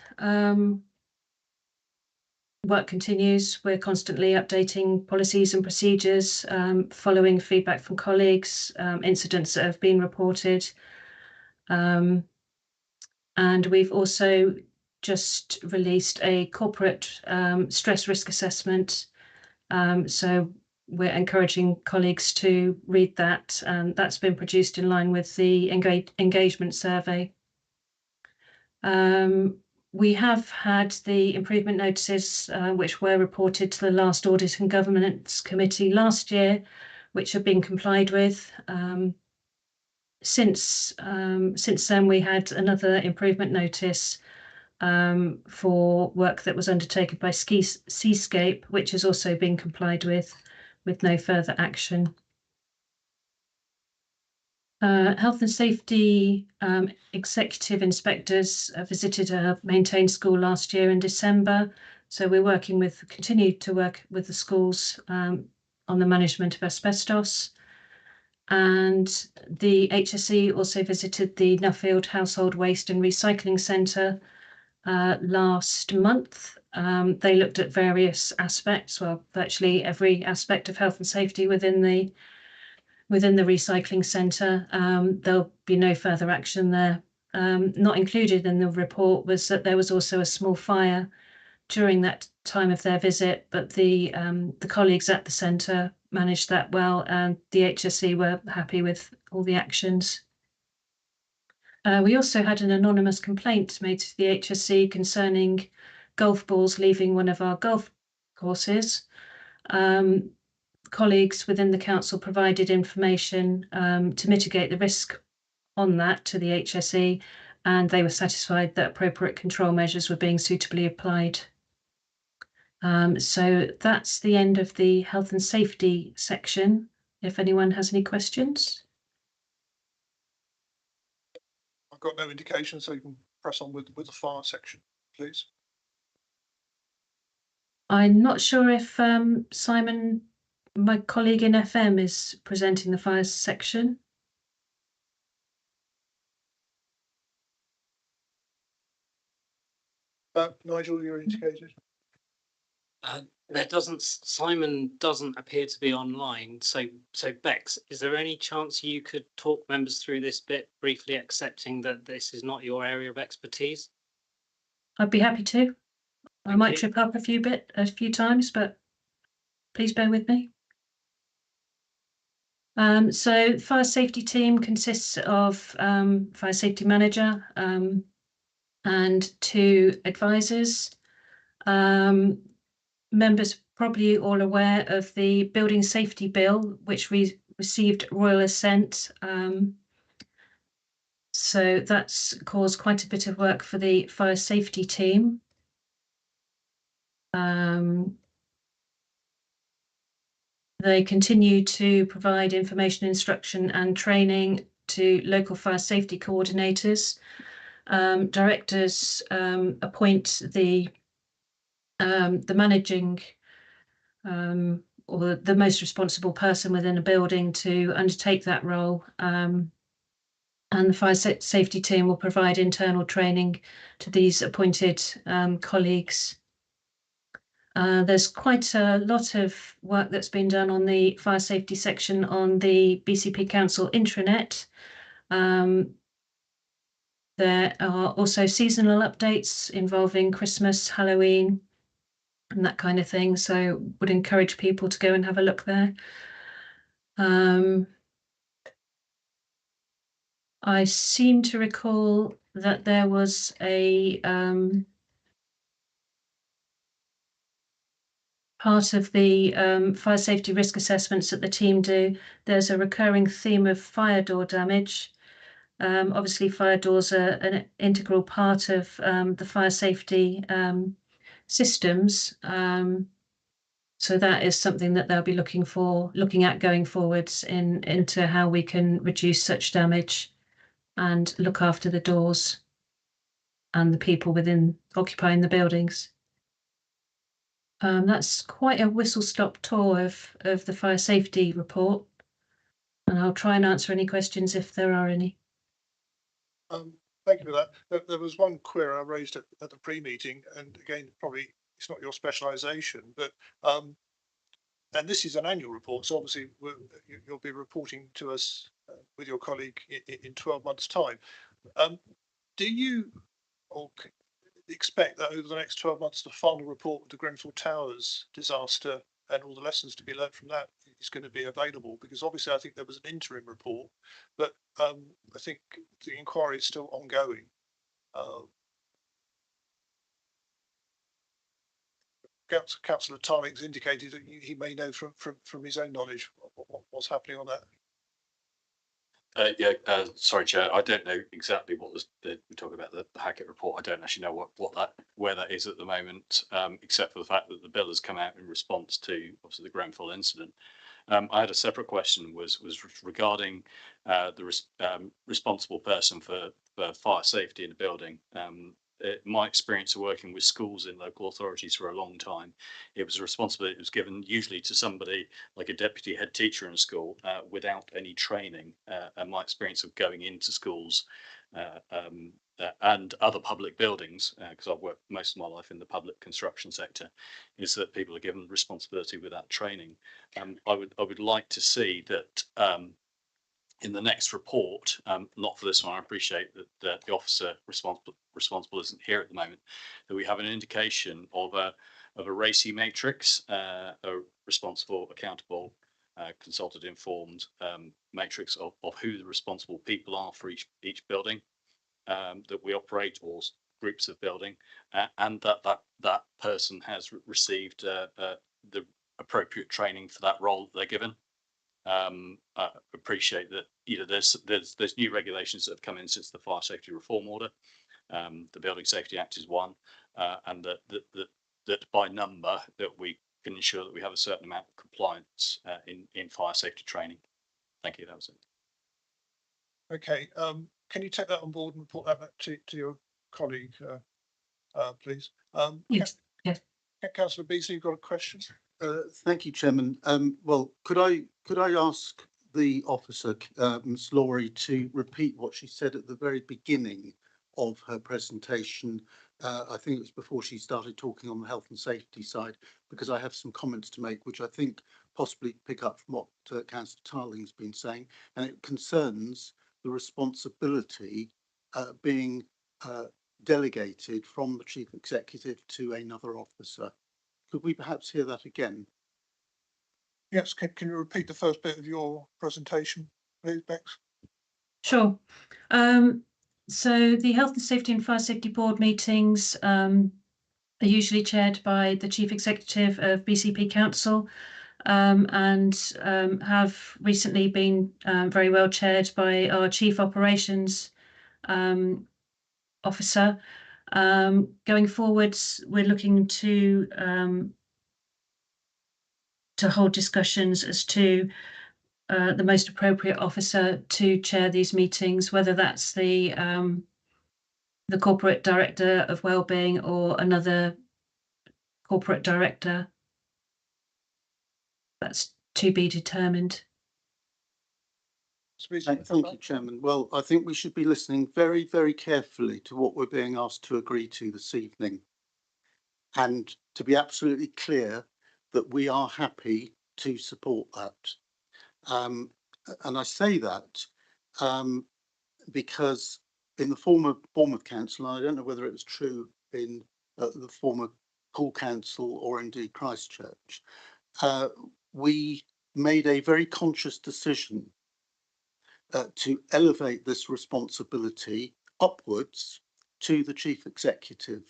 Work continues. We're constantly updating policies and procedures, following feedback from colleagues, incidents that have been reported. And we've also just released a corporate stress risk assessment. So we're encouraging colleagues to read that, and that's been produced in line with the engagement survey. We have had the improvement notices which were reported to the last Audit and Governance Committee last year, which have been complied with. Since then, we had another improvement notice for work that was undertaken by Seascape, which has also been complied with no further action. Health and safety executive inspectors visited a maintained school last year in December. So we're continued to work with the schools on the management of asbestos. And the HSE also visited the Nuffield Household Waste and Recycling Centre last month. They looked at various aspects, well, virtually every aspect of health and safety within the recycling centre. There'll be no further action there. Not included in the report was that there was also a small fire during that time of their visit, but the colleagues at the centre managed that well, and the HSE were happy with all the actions. We also had an anonymous complaint made to the HSE concerning golf balls leaving one of our golf courses. Colleagues within the council provided information to mitigate the risk on that to the HSE, and they were satisfied that appropriate control measures were being suitably applied. So that's the end of the health and safety section. If anyone has any questions. I've got no indication, so you can press on with the fire section, please. I'm not sure if Simon, my colleague in FM, is presenting the fire section. Nigel, you're indicated. Simon doesn't appear to be online. So Bex, is there any chance you could talk members through this bit briefly, accepting that this is not your area of expertise? I'd be happy to. I might trip up a few times, but please bear with me. So the fire safety team consists of fire safety manager and 2 advisors. Members probably all aware of the building safety bill, which we received royal assent. So that's caused quite a bit of work for the fire safety team. They continue to provide information, instruction and training to local fire safety coordinators. Directors appoint the managing or the most responsible person within a building to undertake that role. And the fire safety team will provide internal training to these appointed colleagues. There's quite a lot of work that's been done on the fire safety section on the BCP Council intranet. There are also seasonal updates involving Christmas, Halloween, and that kind of thing. So would encourage people to go and have a look there. I seem to recall that there was a part of the fire safety risk assessments that the team do. There's a recurring theme of fire door damage. Obviously, fire doors are an integral part of the fire safety systems. So that is something that they'll be looking at going forwards into how we can reduce such damage and look after the doors and the people occupying the buildings. That's quite a whistle-stop tour of the fire safety report, and I'll try and answer any questions if there are any. Thank you for that. There was one query I raised at the pre-meeting, and again, probably it's not your specialisation, but and this is an annual report, so obviously you'll be reporting to us with your colleague in 12 months' time. Do you expect that over the next 12 months, the final report of the Grenfell Towers disaster and all the lessons to be learned from that is going to be available? Because obviously I think there was an interim report, but I think the inquiry is still ongoing. Councillor Tarling's indicated that he may know from his own knowledge what's happening on that. Sorry, Chair. I don't know exactly what was we talk about the Hackett report. I don't actually know where that is at the moment, except for the fact that the bill has come out in response to obviously the Grenfell incident. I had a separate question was regarding the responsible person for fire safety in the building. My experience of working with schools in local authorities for a long time, it was a responsibility that was given usually to somebody like a deputy head teacher in school without any training. And my experience of going into schools and other public buildings, because I've worked most of my life in the public construction sector, is that people are given responsibility without training. I would like to see that in the next report, not for this one, I appreciate that the officer responsible isn't here at the moment, that we have an indication of a RACI matrix, a responsible, accountable, consulted, informed matrix of who the responsible people are for each building that we operate, or groups of building, and that person has received the appropriate training for that role that they're given. I appreciate that there's new regulations that have come in since the Fire Safety Reform Order. The Building Safety Act is one, and that by number that we can ensure that we have a certain amount of compliance in fire safety training. Thank you. That was it. Okay. Can you take that on board and report that back to your colleague, please? Yes. Councillor Beasley, you've got a question? Thank you, Chairman. Well, could I ask the officer, Ms. Laurie, to repeat what she said at the very beginning of her presentation? I think it was before she started talking on the health and safety side, because I have some comments to make, which I think possibly pick up from what Councillor Tarling's been saying, and it concerns the responsibility being delegated from the Chief Executive to another officer. Could we perhaps hear that again? Yes. Can you repeat the first bit of your presentation, please, Bex? Sure. So the Health and Safety and Fire Safety Board meetings are usually chaired by the Chief Executive of BCP Council, and have recently been very well chaired by our Chief Operations Officer. Going forwards, we're looking to hold discussions as to the most appropriate officer to chair these meetings, whether that's the corporate director of wellbeing or another corporate director. That's to be determined. Thank you, Chairman. Well, I think we should be listening very, very carefully to what we're being asked to agree to this evening, and to be absolutely clear that we are happy to support that. And I say that because in the former Bournemouth Council, I don't know whether it was true in the former Poole Council or indeed Christchurch, we made a very conscious decision to elevate this responsibility upwards to the Chief Executive.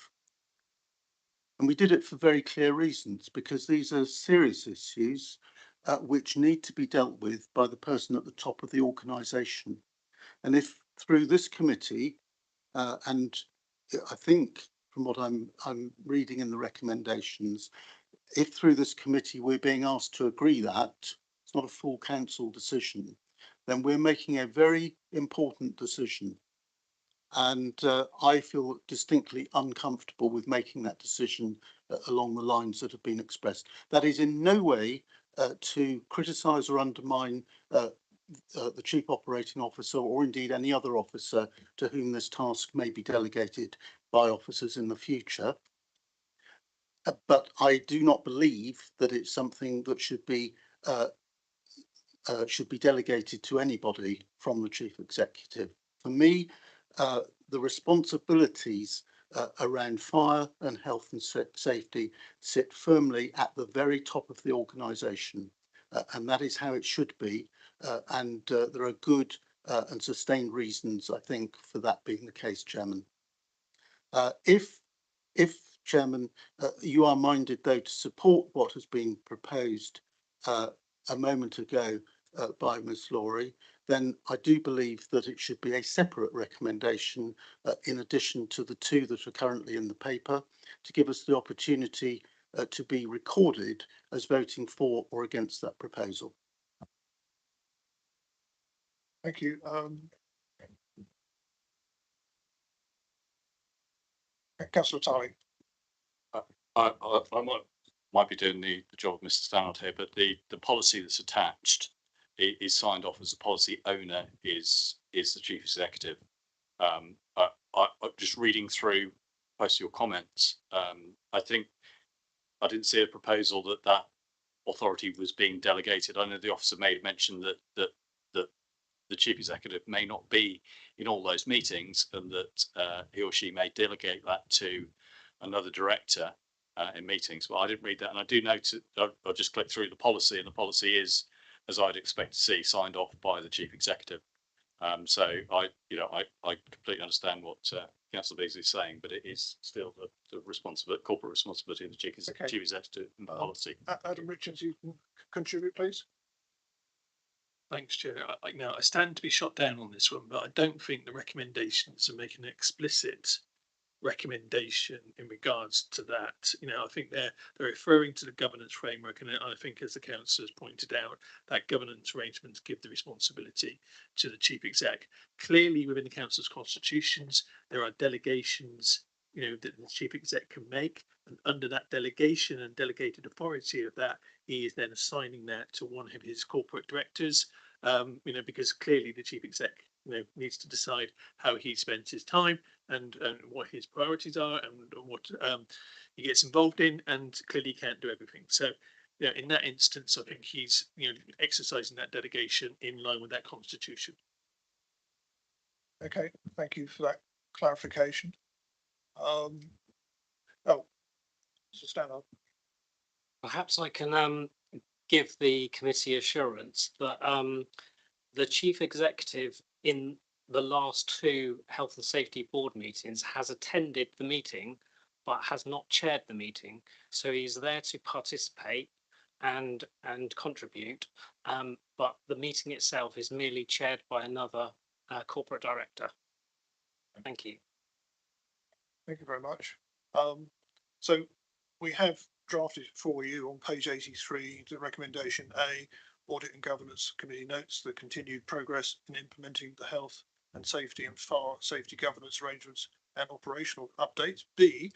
And we did it for very clear reasons, because these are serious issues which need to be dealt with by the person at the top of the organisation. And if through this committee, and I think from what I'm reading in the recommendations, if through this committee we're being asked to agree that, it's not a full council decision, then we're making a very important decision. And I feel distinctly uncomfortable with making that decision along the lines that have been expressed. That is in no way to criticise or undermine the Chief Operating Officer, or indeed any other officer to whom this task may be delegated by officers in the future. But I do not believe that it's something that should be delegated to anybody from the Chief Executive. For me, the responsibilities around fire and health and safety sit firmly at the very top of the organisation, and that is how it should be. And there are good and sustained reasons, I think, for that being the case, Chairman. If Chairman, you are minded, though, to support what has been proposed a moment ago by Ms. Laurie, then I do believe that it should be a separate recommendation in addition to the two that are currently in the paper, to give us the opportunity to be recorded as voting for or against that proposal. Thank you. Councillor Tully. I might be doing the job of Mr. Stannard here, but the policy that's attached is signed off as the policy owner is the chief executive. I'm just reading through most of your comments. I think I didn't see a proposal that authority was being delegated. I know the officer made mention that the chief executive may not be in all those meetings, and that he or she may delegate that to another director in meetings. But I didn't read that, and I do note that I'll just click through the policy, and the policy is, as I'd expect to see, signed off by the chief executive. So I completely understand what Councillor Beasley is saying, but it is still the corporate responsibility of the chief executive and policy. Adam Richards, you can contribute, please. Thanks, Chair. I stand to be shot down on this one, but I don't think the recommendations are making an explicit recommendation in regards to that. I think they're referring to the governance framework, and I think, as the council has pointed out, that governance arrangements give the responsibility to the chief exec. Clearly, within the council's constitutions, there are delegations that the chief exec can make, and under that delegation and delegated authority of that, he is then assigning that to one of his corporate directors. Because clearly the chief exec needs to decide how he spends his time and what his priorities are and what he gets involved in, and clearly he can't do everything. So in that instance, I think he's exercising that delegation in line with that constitution. Okay, thank you for that clarification. So stand up. Perhaps I can give the committee assurance that the chief executive in the last two health and safety board meetings has attended the meeting but has not chaired the meeting. So he's there to participate and contribute, but the meeting itself is merely chaired by another corporate director. Thank you. Thank you very much. So we have drafted for you on page 83 the recommendation A. Audit and Governance Committee notes the continued progress in implementing the health and safety and fire safety governance arrangements and operational updates. B.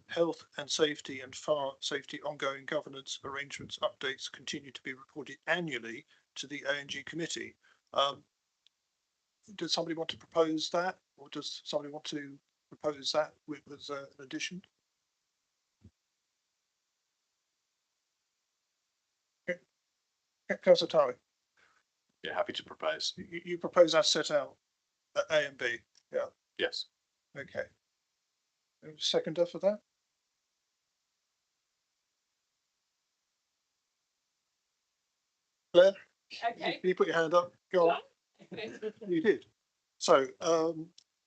Health and safety and fire safety ongoing governance arrangements updates continue to be reported annually to the A&G committee. Does somebody want to propose that, or does somebody want to propose that with an addition? Councillor Tari. Yeah, happy to propose. You propose as set out at A and B. Yeah. Yes. Okay. Seconder for that? Claire? Okay. Can you put your hand up? Go on. You did. So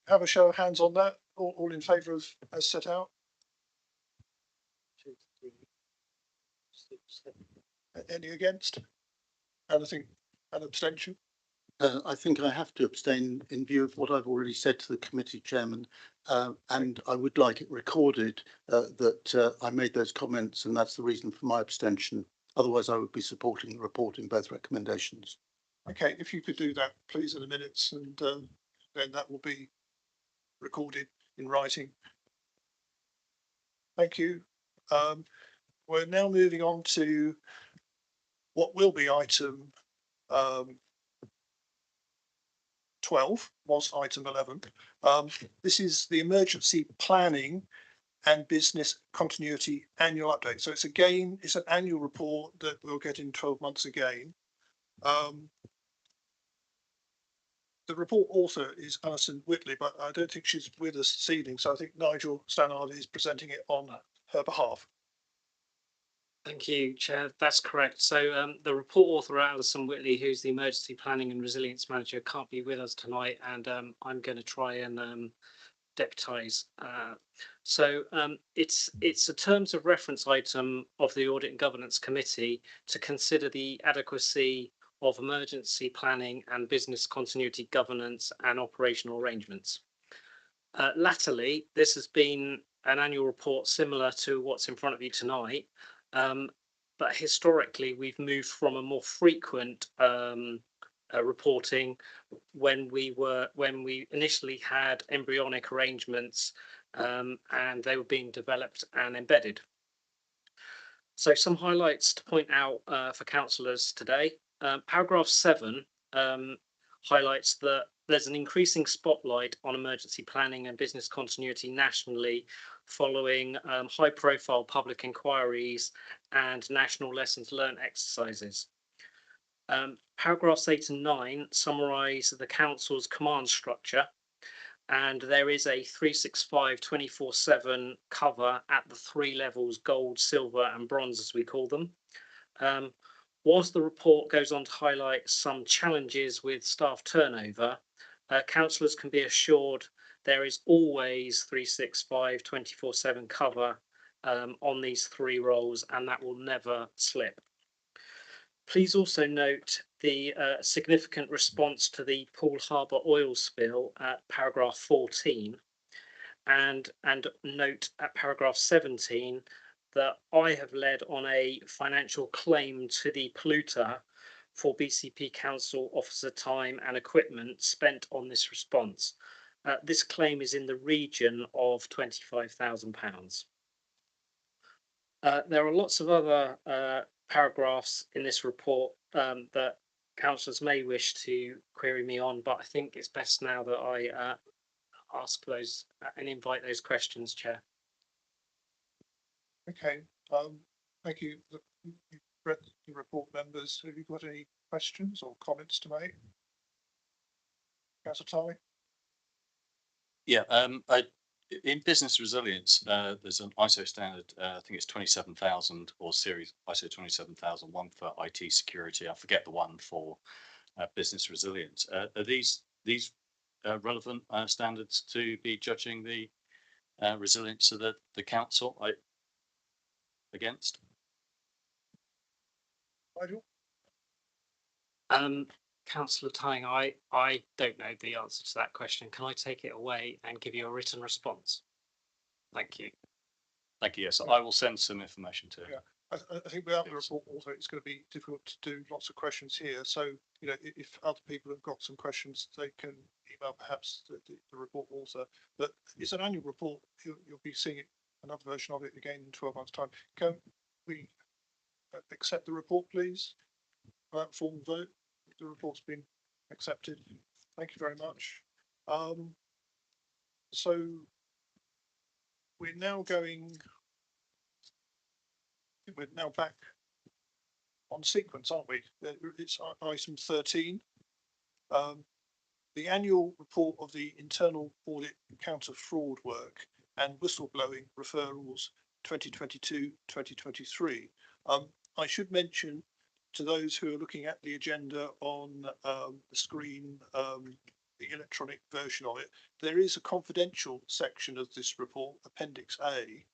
have a show of hands on that. All in favour of as set out? 2, 3, 6, 7. Any against? Anything? An abstention? I think I have to abstain in view of what I've already said to the committee chairman, and I would like it recorded that I made those comments, and that's the reason for my abstention. Otherwise, I would be supporting the report in both recommendations. Okay, if you could do that, please, in the minutes, and then that will be recorded in writing. Thank you. We're now moving on to what will be item 12, was item 11. This is the emergency planning and business continuity annual update. So it's an annual report that we'll get in 12 months again. The report author is Alison Whitley, but I don't think she's with us this evening. So I think Nigel Stannard is presenting it on her behalf. Thank you, Chair. That's correct. So the report author, Alison Whitley, who's the Emergency Planning and Resilience Manager, can't be with us tonight, and I'm going to try and deputise. So it's a terms of reference item of the Audit and Governance Committee to consider the adequacy of emergency planning and business continuity governance and operational arrangements. Latterly, this has been an annual report similar to what's in front of you tonight. But historically, we've moved from a more frequent reporting when we initially had embryonic arrangements and they were being developed and embedded. So some highlights to point out for councillors today. Paragraph 7 highlights that there's an increasing spotlight on emergency planning and business continuity nationally following high profile public inquiries and national lessons learned exercises. Paragraphs 8 and 9 summarise the council's command structure, and there is a 365 24/7 cover at the 3 levels: gold, silver and bronze, as we call them. Whilst the report goes on to highlight some challenges with staff turnover, councillors can be assured there is always 365 24/7 cover on these 3 roles, and that will never slip. Please also note the significant response to the Poole Harbour oil spill at paragraph 14, and note at paragraph 17 that I have led on a financial claim to the polluter for BCP Council officer time and equipment spent on this response. This claim is in the region of £25,000. There are lots of other paragraphs in this report that councillors may wish to query me on, but I think it's best now that I ask those and invite those questions, Chair. Okay, thank you. You've read the report, members. Have you got any questions or comments to make? Councillor Tully? Yeah, in business resilience, there's an ISO standard, I think it's 27,000 or series ISO 27,001 for IT security. I forget the one for business resilience. Are these relevant standards to be judging the resilience of the council against? Nigel? Councillor Tying, I don't know the answer to that question. Can I take it away and give you a written response? Thank you. Thank you. Yes, I will send some information to. Yeah, I think without the report, also it's going to be difficult to do lots of questions here. So if other people have got some questions, they can email perhaps the report author. But it's an annual report. You'll be seeing another version of it again in 12 months' time. Can we accept the report, please? Without formal vote. The report's been accepted. Thank you very much. So we're now back on sequence, aren't we? It's item 13. The annual report of the internal audit counter fraud work and whistleblowing referrals 2022-2023. I should mention to those who are looking at the agenda on the screen, the electronic version of it, there is a confidential section of this report, Appendix A,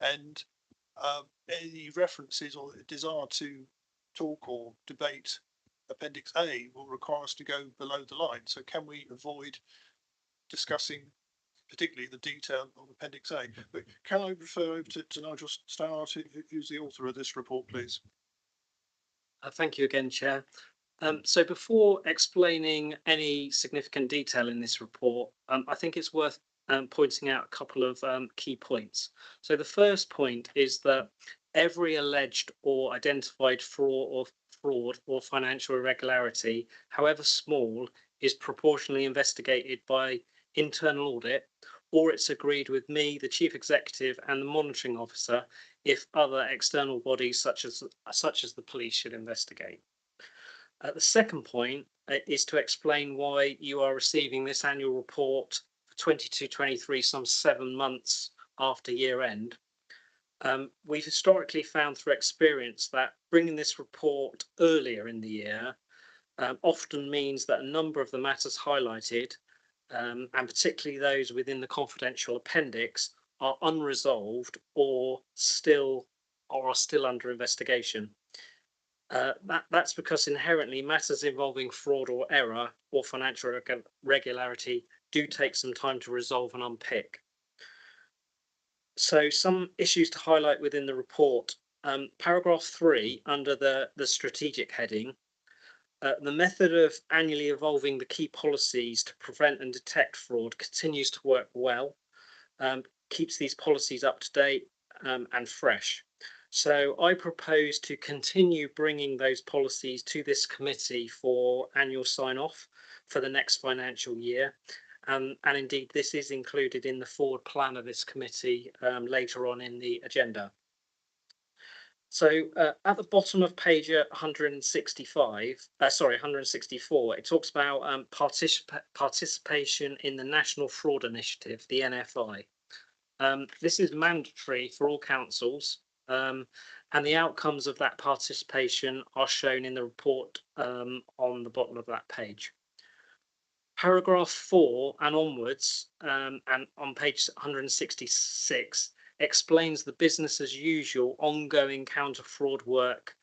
and any references or desire to talk or debate Appendix A will require us to go below the line. So can we avoid discussing particularly the detail of Appendix A? But can I refer over to Nigel Stannard, who's the author of this report, please? Thank you again, Chair. So before explaining any significant detail in this report, I think it's worth pointing out a couple of key points. So the first point is that every alleged or identified fraud or financial irregularity, however small, is proportionally investigated by internal audit, or it's agreed with me, the Chief Executive, and the Monitoring Officer if other external bodies such as the police should investigate. The second point is to explain why you are receiving this annual report for 22-23 some 7 months after year end. We've historically found through experience that bringing this report earlier in the year often means that a number of the matters highlighted, and particularly those within the confidential appendix, are unresolved or are still under investigation. That's because inherently matters involving fraud or error or financial irregularity do take some time to resolve and unpick. So some issues to highlight within the report. Paragraph 3 under the strategic heading. The method of annually evolving the key policies to prevent and detect fraud continues to work well, keeps these policies up to date and fresh. So I propose to continue bringing those policies to this committee for annual sign off for the next financial year. And indeed, this is included in the forward plan of this committee later on in the agenda. So at the bottom of page 164, it talks about participation in the National Fraud Initiative, the NFI. This is mandatory for all councils, and the outcomes of that participation are shown in the report on the bottom of that page. Paragraph 4 and onwards, and on page 166, explains the business as usual ongoing counter fraud work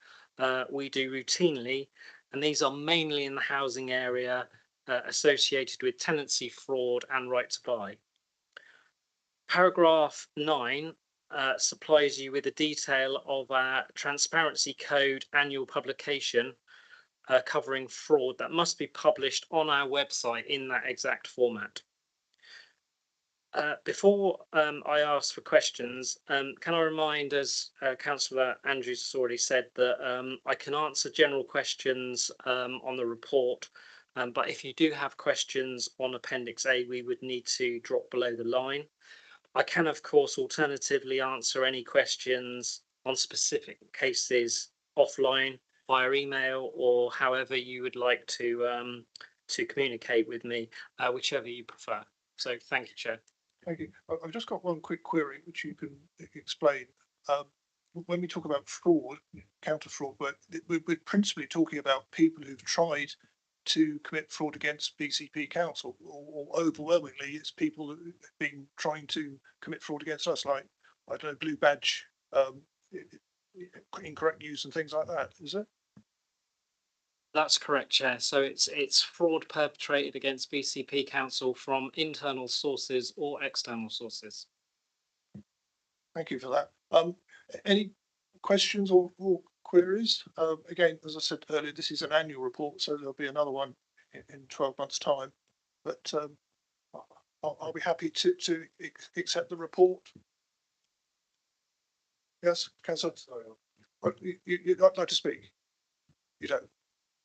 we do routinely, and these are mainly in the housing area associated with tenancy fraud and right to buy. Paragraph 9 supplies you with a detail of our Transparency Code annual publication covering fraud that must be published on our website in that exact format. Before I ask for questions, can I remind, as Councillor Andrews has already said, that I can answer general questions on the report, but if you do have questions on Appendix A, we would need to drop below the line. I can, of course, alternatively answer any questions on specific cases offline via email or however you would like to communicate with me, whichever you prefer. So thank you, Chair. Thank you. I've just got one quick query which you can explain. When we talk about fraud, counter fraud, but we're principally talking about people who've tried to commit fraud against BCP Council, or overwhelmingly it's people who have been trying to commit fraud against us, like, I don't know, blue badge, incorrect use and things like that, is it? That's correct, Chair. So it's fraud perpetrated against BCP Council from internal sources or external sources. Thank you for that. Any questions or queries? Again, as I said earlier, this is an annual report, so there'll be another one in 12 months' time. But I'll be happy to accept the report. Yes, Councillor. You'd like to speak? You don't.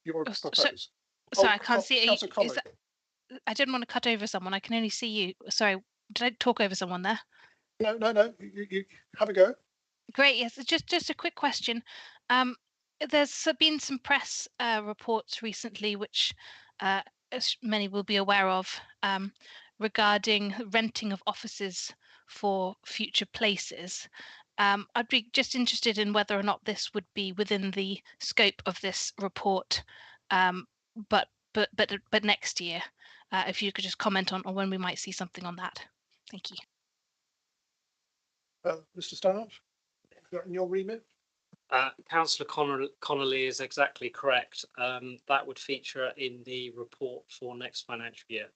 You want to propose? Sorry, I can't see it. I didn't want to cut over someone. I can only see you. Sorry, did I talk over someone there? No. You have a go. Great. Yes, just a quick question. There's been some press reports recently, which as many will be aware of, regarding renting of offices for future places. I'd be just interested in whether or not this would be within the scope of this report, but next year, if you could just comment on when we might see something on that. Thank you. Mr. Stannard, in your remit? Councillor Connolly is exactly correct. That would feature in the report for next financial year.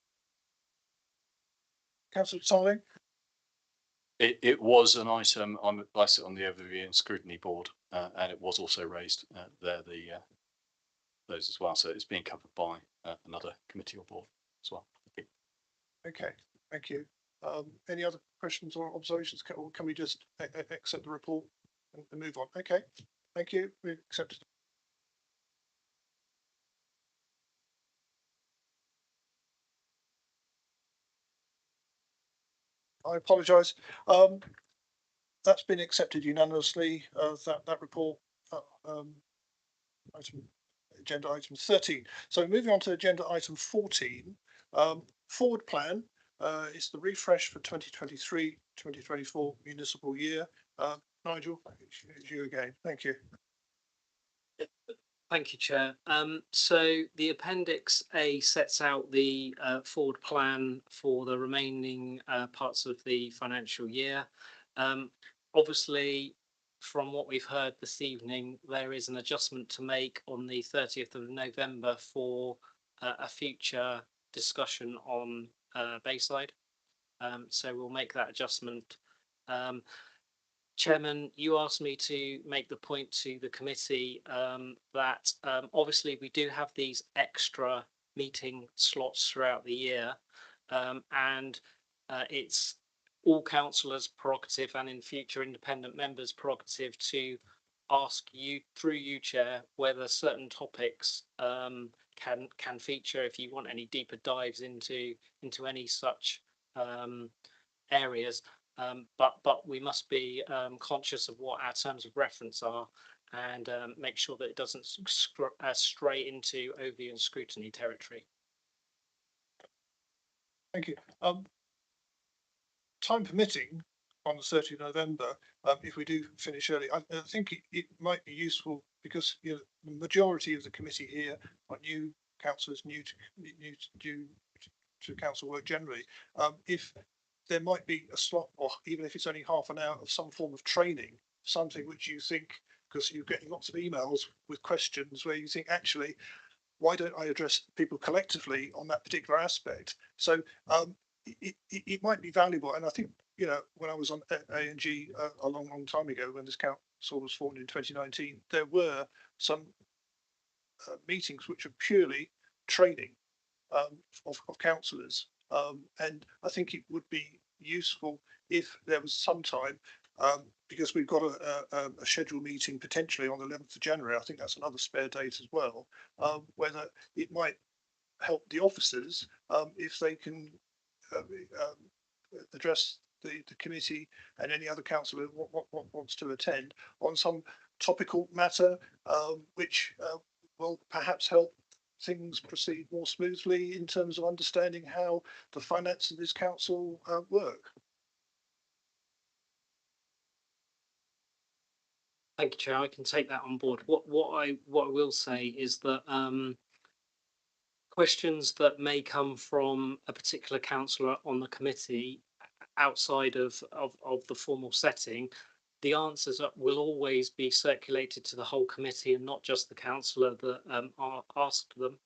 Councillor Solling? It was an item I sit on the Overview and Scrutiny Board, and it was also raised there, those as well. So it's being covered by another committee or board as well. Okay, thank you. Any other questions or observations? Can we just accept the report and move on? Okay, thank you. We accept it. I apologise. That's been accepted unanimously. That report, agenda item 13. So moving on to agenda item 14, forward plan. It's the refresh for 2023-2024 municipal year. Nigel, it's you again. Thank you. Thank you, Chair. So the Appendix A sets out the forward plan for the remaining parts of the financial year. Obviously, from what we've heard this evening, there is an adjustment to make on the 30th of November for a future discussion on Bayside. So we'll make that adjustment Chairman, you asked me to make the point to the committee that obviously we do have these extra meeting slots throughout the year, and it's all councillors' prerogative and in future independent members' prerogative to ask you through you, Chair, whether certain topics can feature if you want any deeper dives into any such areas. But we must be conscious of what our terms of reference are and make sure that it doesn't stray into overview and scrutiny territory. Thank you. Time permitting, on the 30th of November, if we do finish early, I think it might be useful because the majority of the committee here are new councillors, new to council work generally. If there might be a slot, or even if it's only half an hour, of some form of training, something which you think, because you're getting lots of emails with questions where you think, actually, why don't I address people collectively on that particular aspect? So it might be valuable. And I think, when I was on A&G a long time ago, when this council was formed in 2019, there were some meetings which are purely training of councillors. And I think it would be useful if there was some time, because we've got a scheduled meeting potentially on the 11th of January. I think that's another spare date as well, whether it might help the officers if they can address the committee and any other councillor wants to attend on some topical matter, which will perhaps help things proceed more smoothly in terms of understanding how the finances of this council work. Thank you, Chair. I can take that on board. What I will say is that questions that may come from a particular councillor on the committee outside of the formal setting, the answers will always be circulated to the whole committee and not just the councillor that asked them.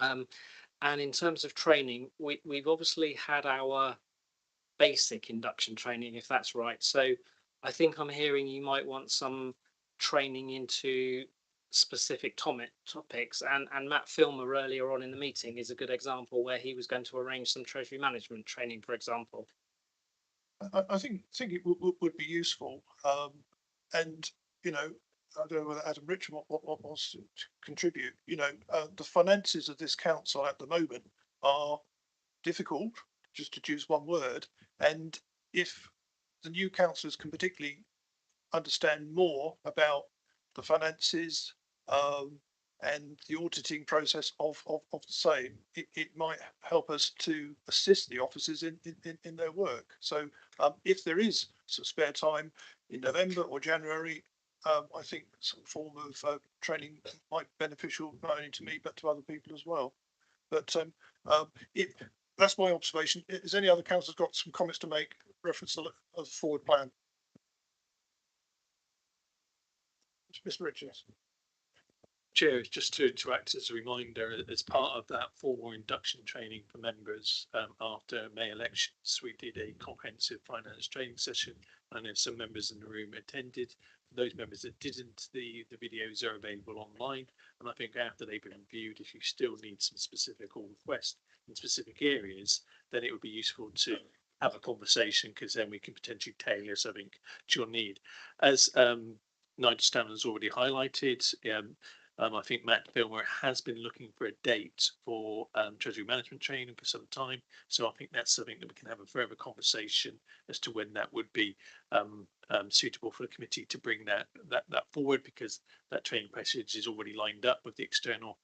And in terms of training, we've obviously had our basic induction training, if that's right. So I think I'm hearing you might want some training into specific topics, and Matt Filmer earlier on in the meeting is a good example where he was going to arrange some treasury management training, for example. I think it would be useful, and I don't know whether Adam Richard wants to contribute. The finances of this council at the moment are difficult, just to choose one word, and if the new councillors can particularly understand more about the finances and the auditing process of the same, it might help us to assist the officers in their work. So if there is some spare time in November or January, I think some form of training might be beneficial not only to me but to other people as well. But that's my observation. Has any other councillors got some comments to make reference to the forward plan? Mr. Richards. Chair, just to act as a reminder, as part of that formal induction training for members after May elections, we did a comprehensive finance training session, and if some members in the room attended, for those members that didn't, the videos are available online. And I think after they've been viewed, if you still need some specific or request in specific areas, then it would be useful to have a conversation, because then we can potentially tailor something to your need. As Nigel Stanley has already highlighted, I think Matt Filmer has been looking for a date for treasury management training for some time. So I think that's something that we can have a further conversation as to when that would be suitable for the committee to bring that forward, because that training package is already lined up with the external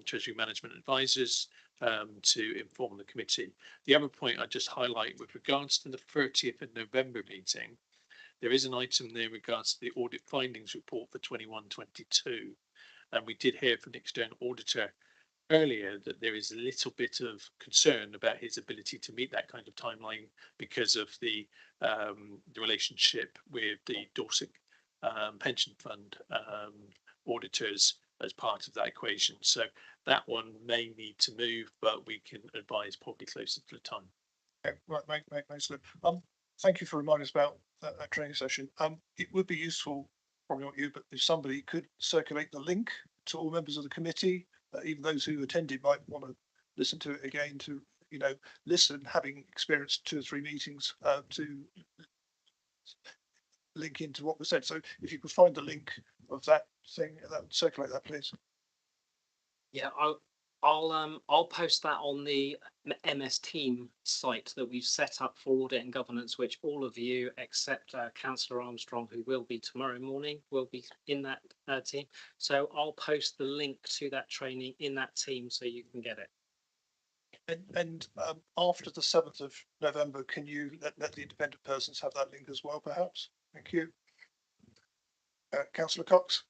treasury management advisors to inform the committee. The other point I just highlight with regards to the 30th of November meeting, there is an item there in regards to the audit findings report for 21-22. And we did hear from the external auditor earlier that there is a little bit of concern about his ability to meet that kind of timeline because of the relationship with the Dorset pension fund auditors as part of that equation. So that one may need to move, but we can advise probably closer to the time. Yeah, right, makes sense. thank you for reminding us about that training session. It would be useful, probably not you, but if somebody could circulate the link to all members of the committee, even those who attended might want to listen to it again to, listen, having experienced 2 or 3 meetings, to link into what was said. So if you could find the link of that thing, that would circulate that, please. Yeah, I'll post that on the MS Team site that we've set up for audit and governance, which all of you except Councillor Armstrong, who will be tomorrow morning, will be in that team. So I'll post the link to that training in that team so you can get it. And after the 7th of November, can you let the independent persons have that link as well, perhaps? Thank you. Councillor Cox.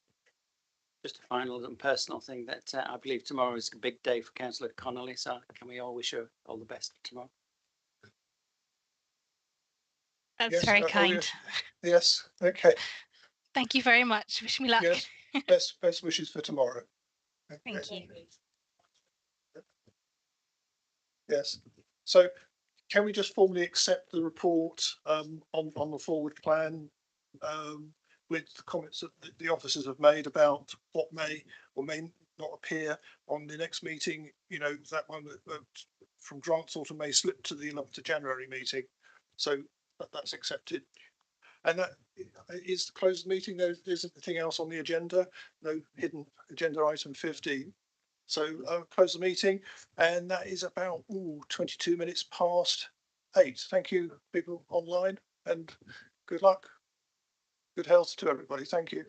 Just a final and personal thing that I believe tomorrow is a big day for Councillor Connolly, so can we all wish her all the best tomorrow? That's Yes, very kind. yes. Okay. Thank you very much. Wish me luck. Yes. Best wishes for tomorrow. Okay. Thank you. Yes. So can we just formally accept the report on the forward plan with the comments that the officers have made about what may or may not appear on the next meeting? That one from grant sort of may slip to the 11th of January meeting. So that's accepted. And that is the closed meeting. There isn't anything else on the agenda. No hidden agenda item 15. So close the meeting, and that is about 22 minutes past 8. Thank you, people online, and good luck. Good health to everybody. Thank you.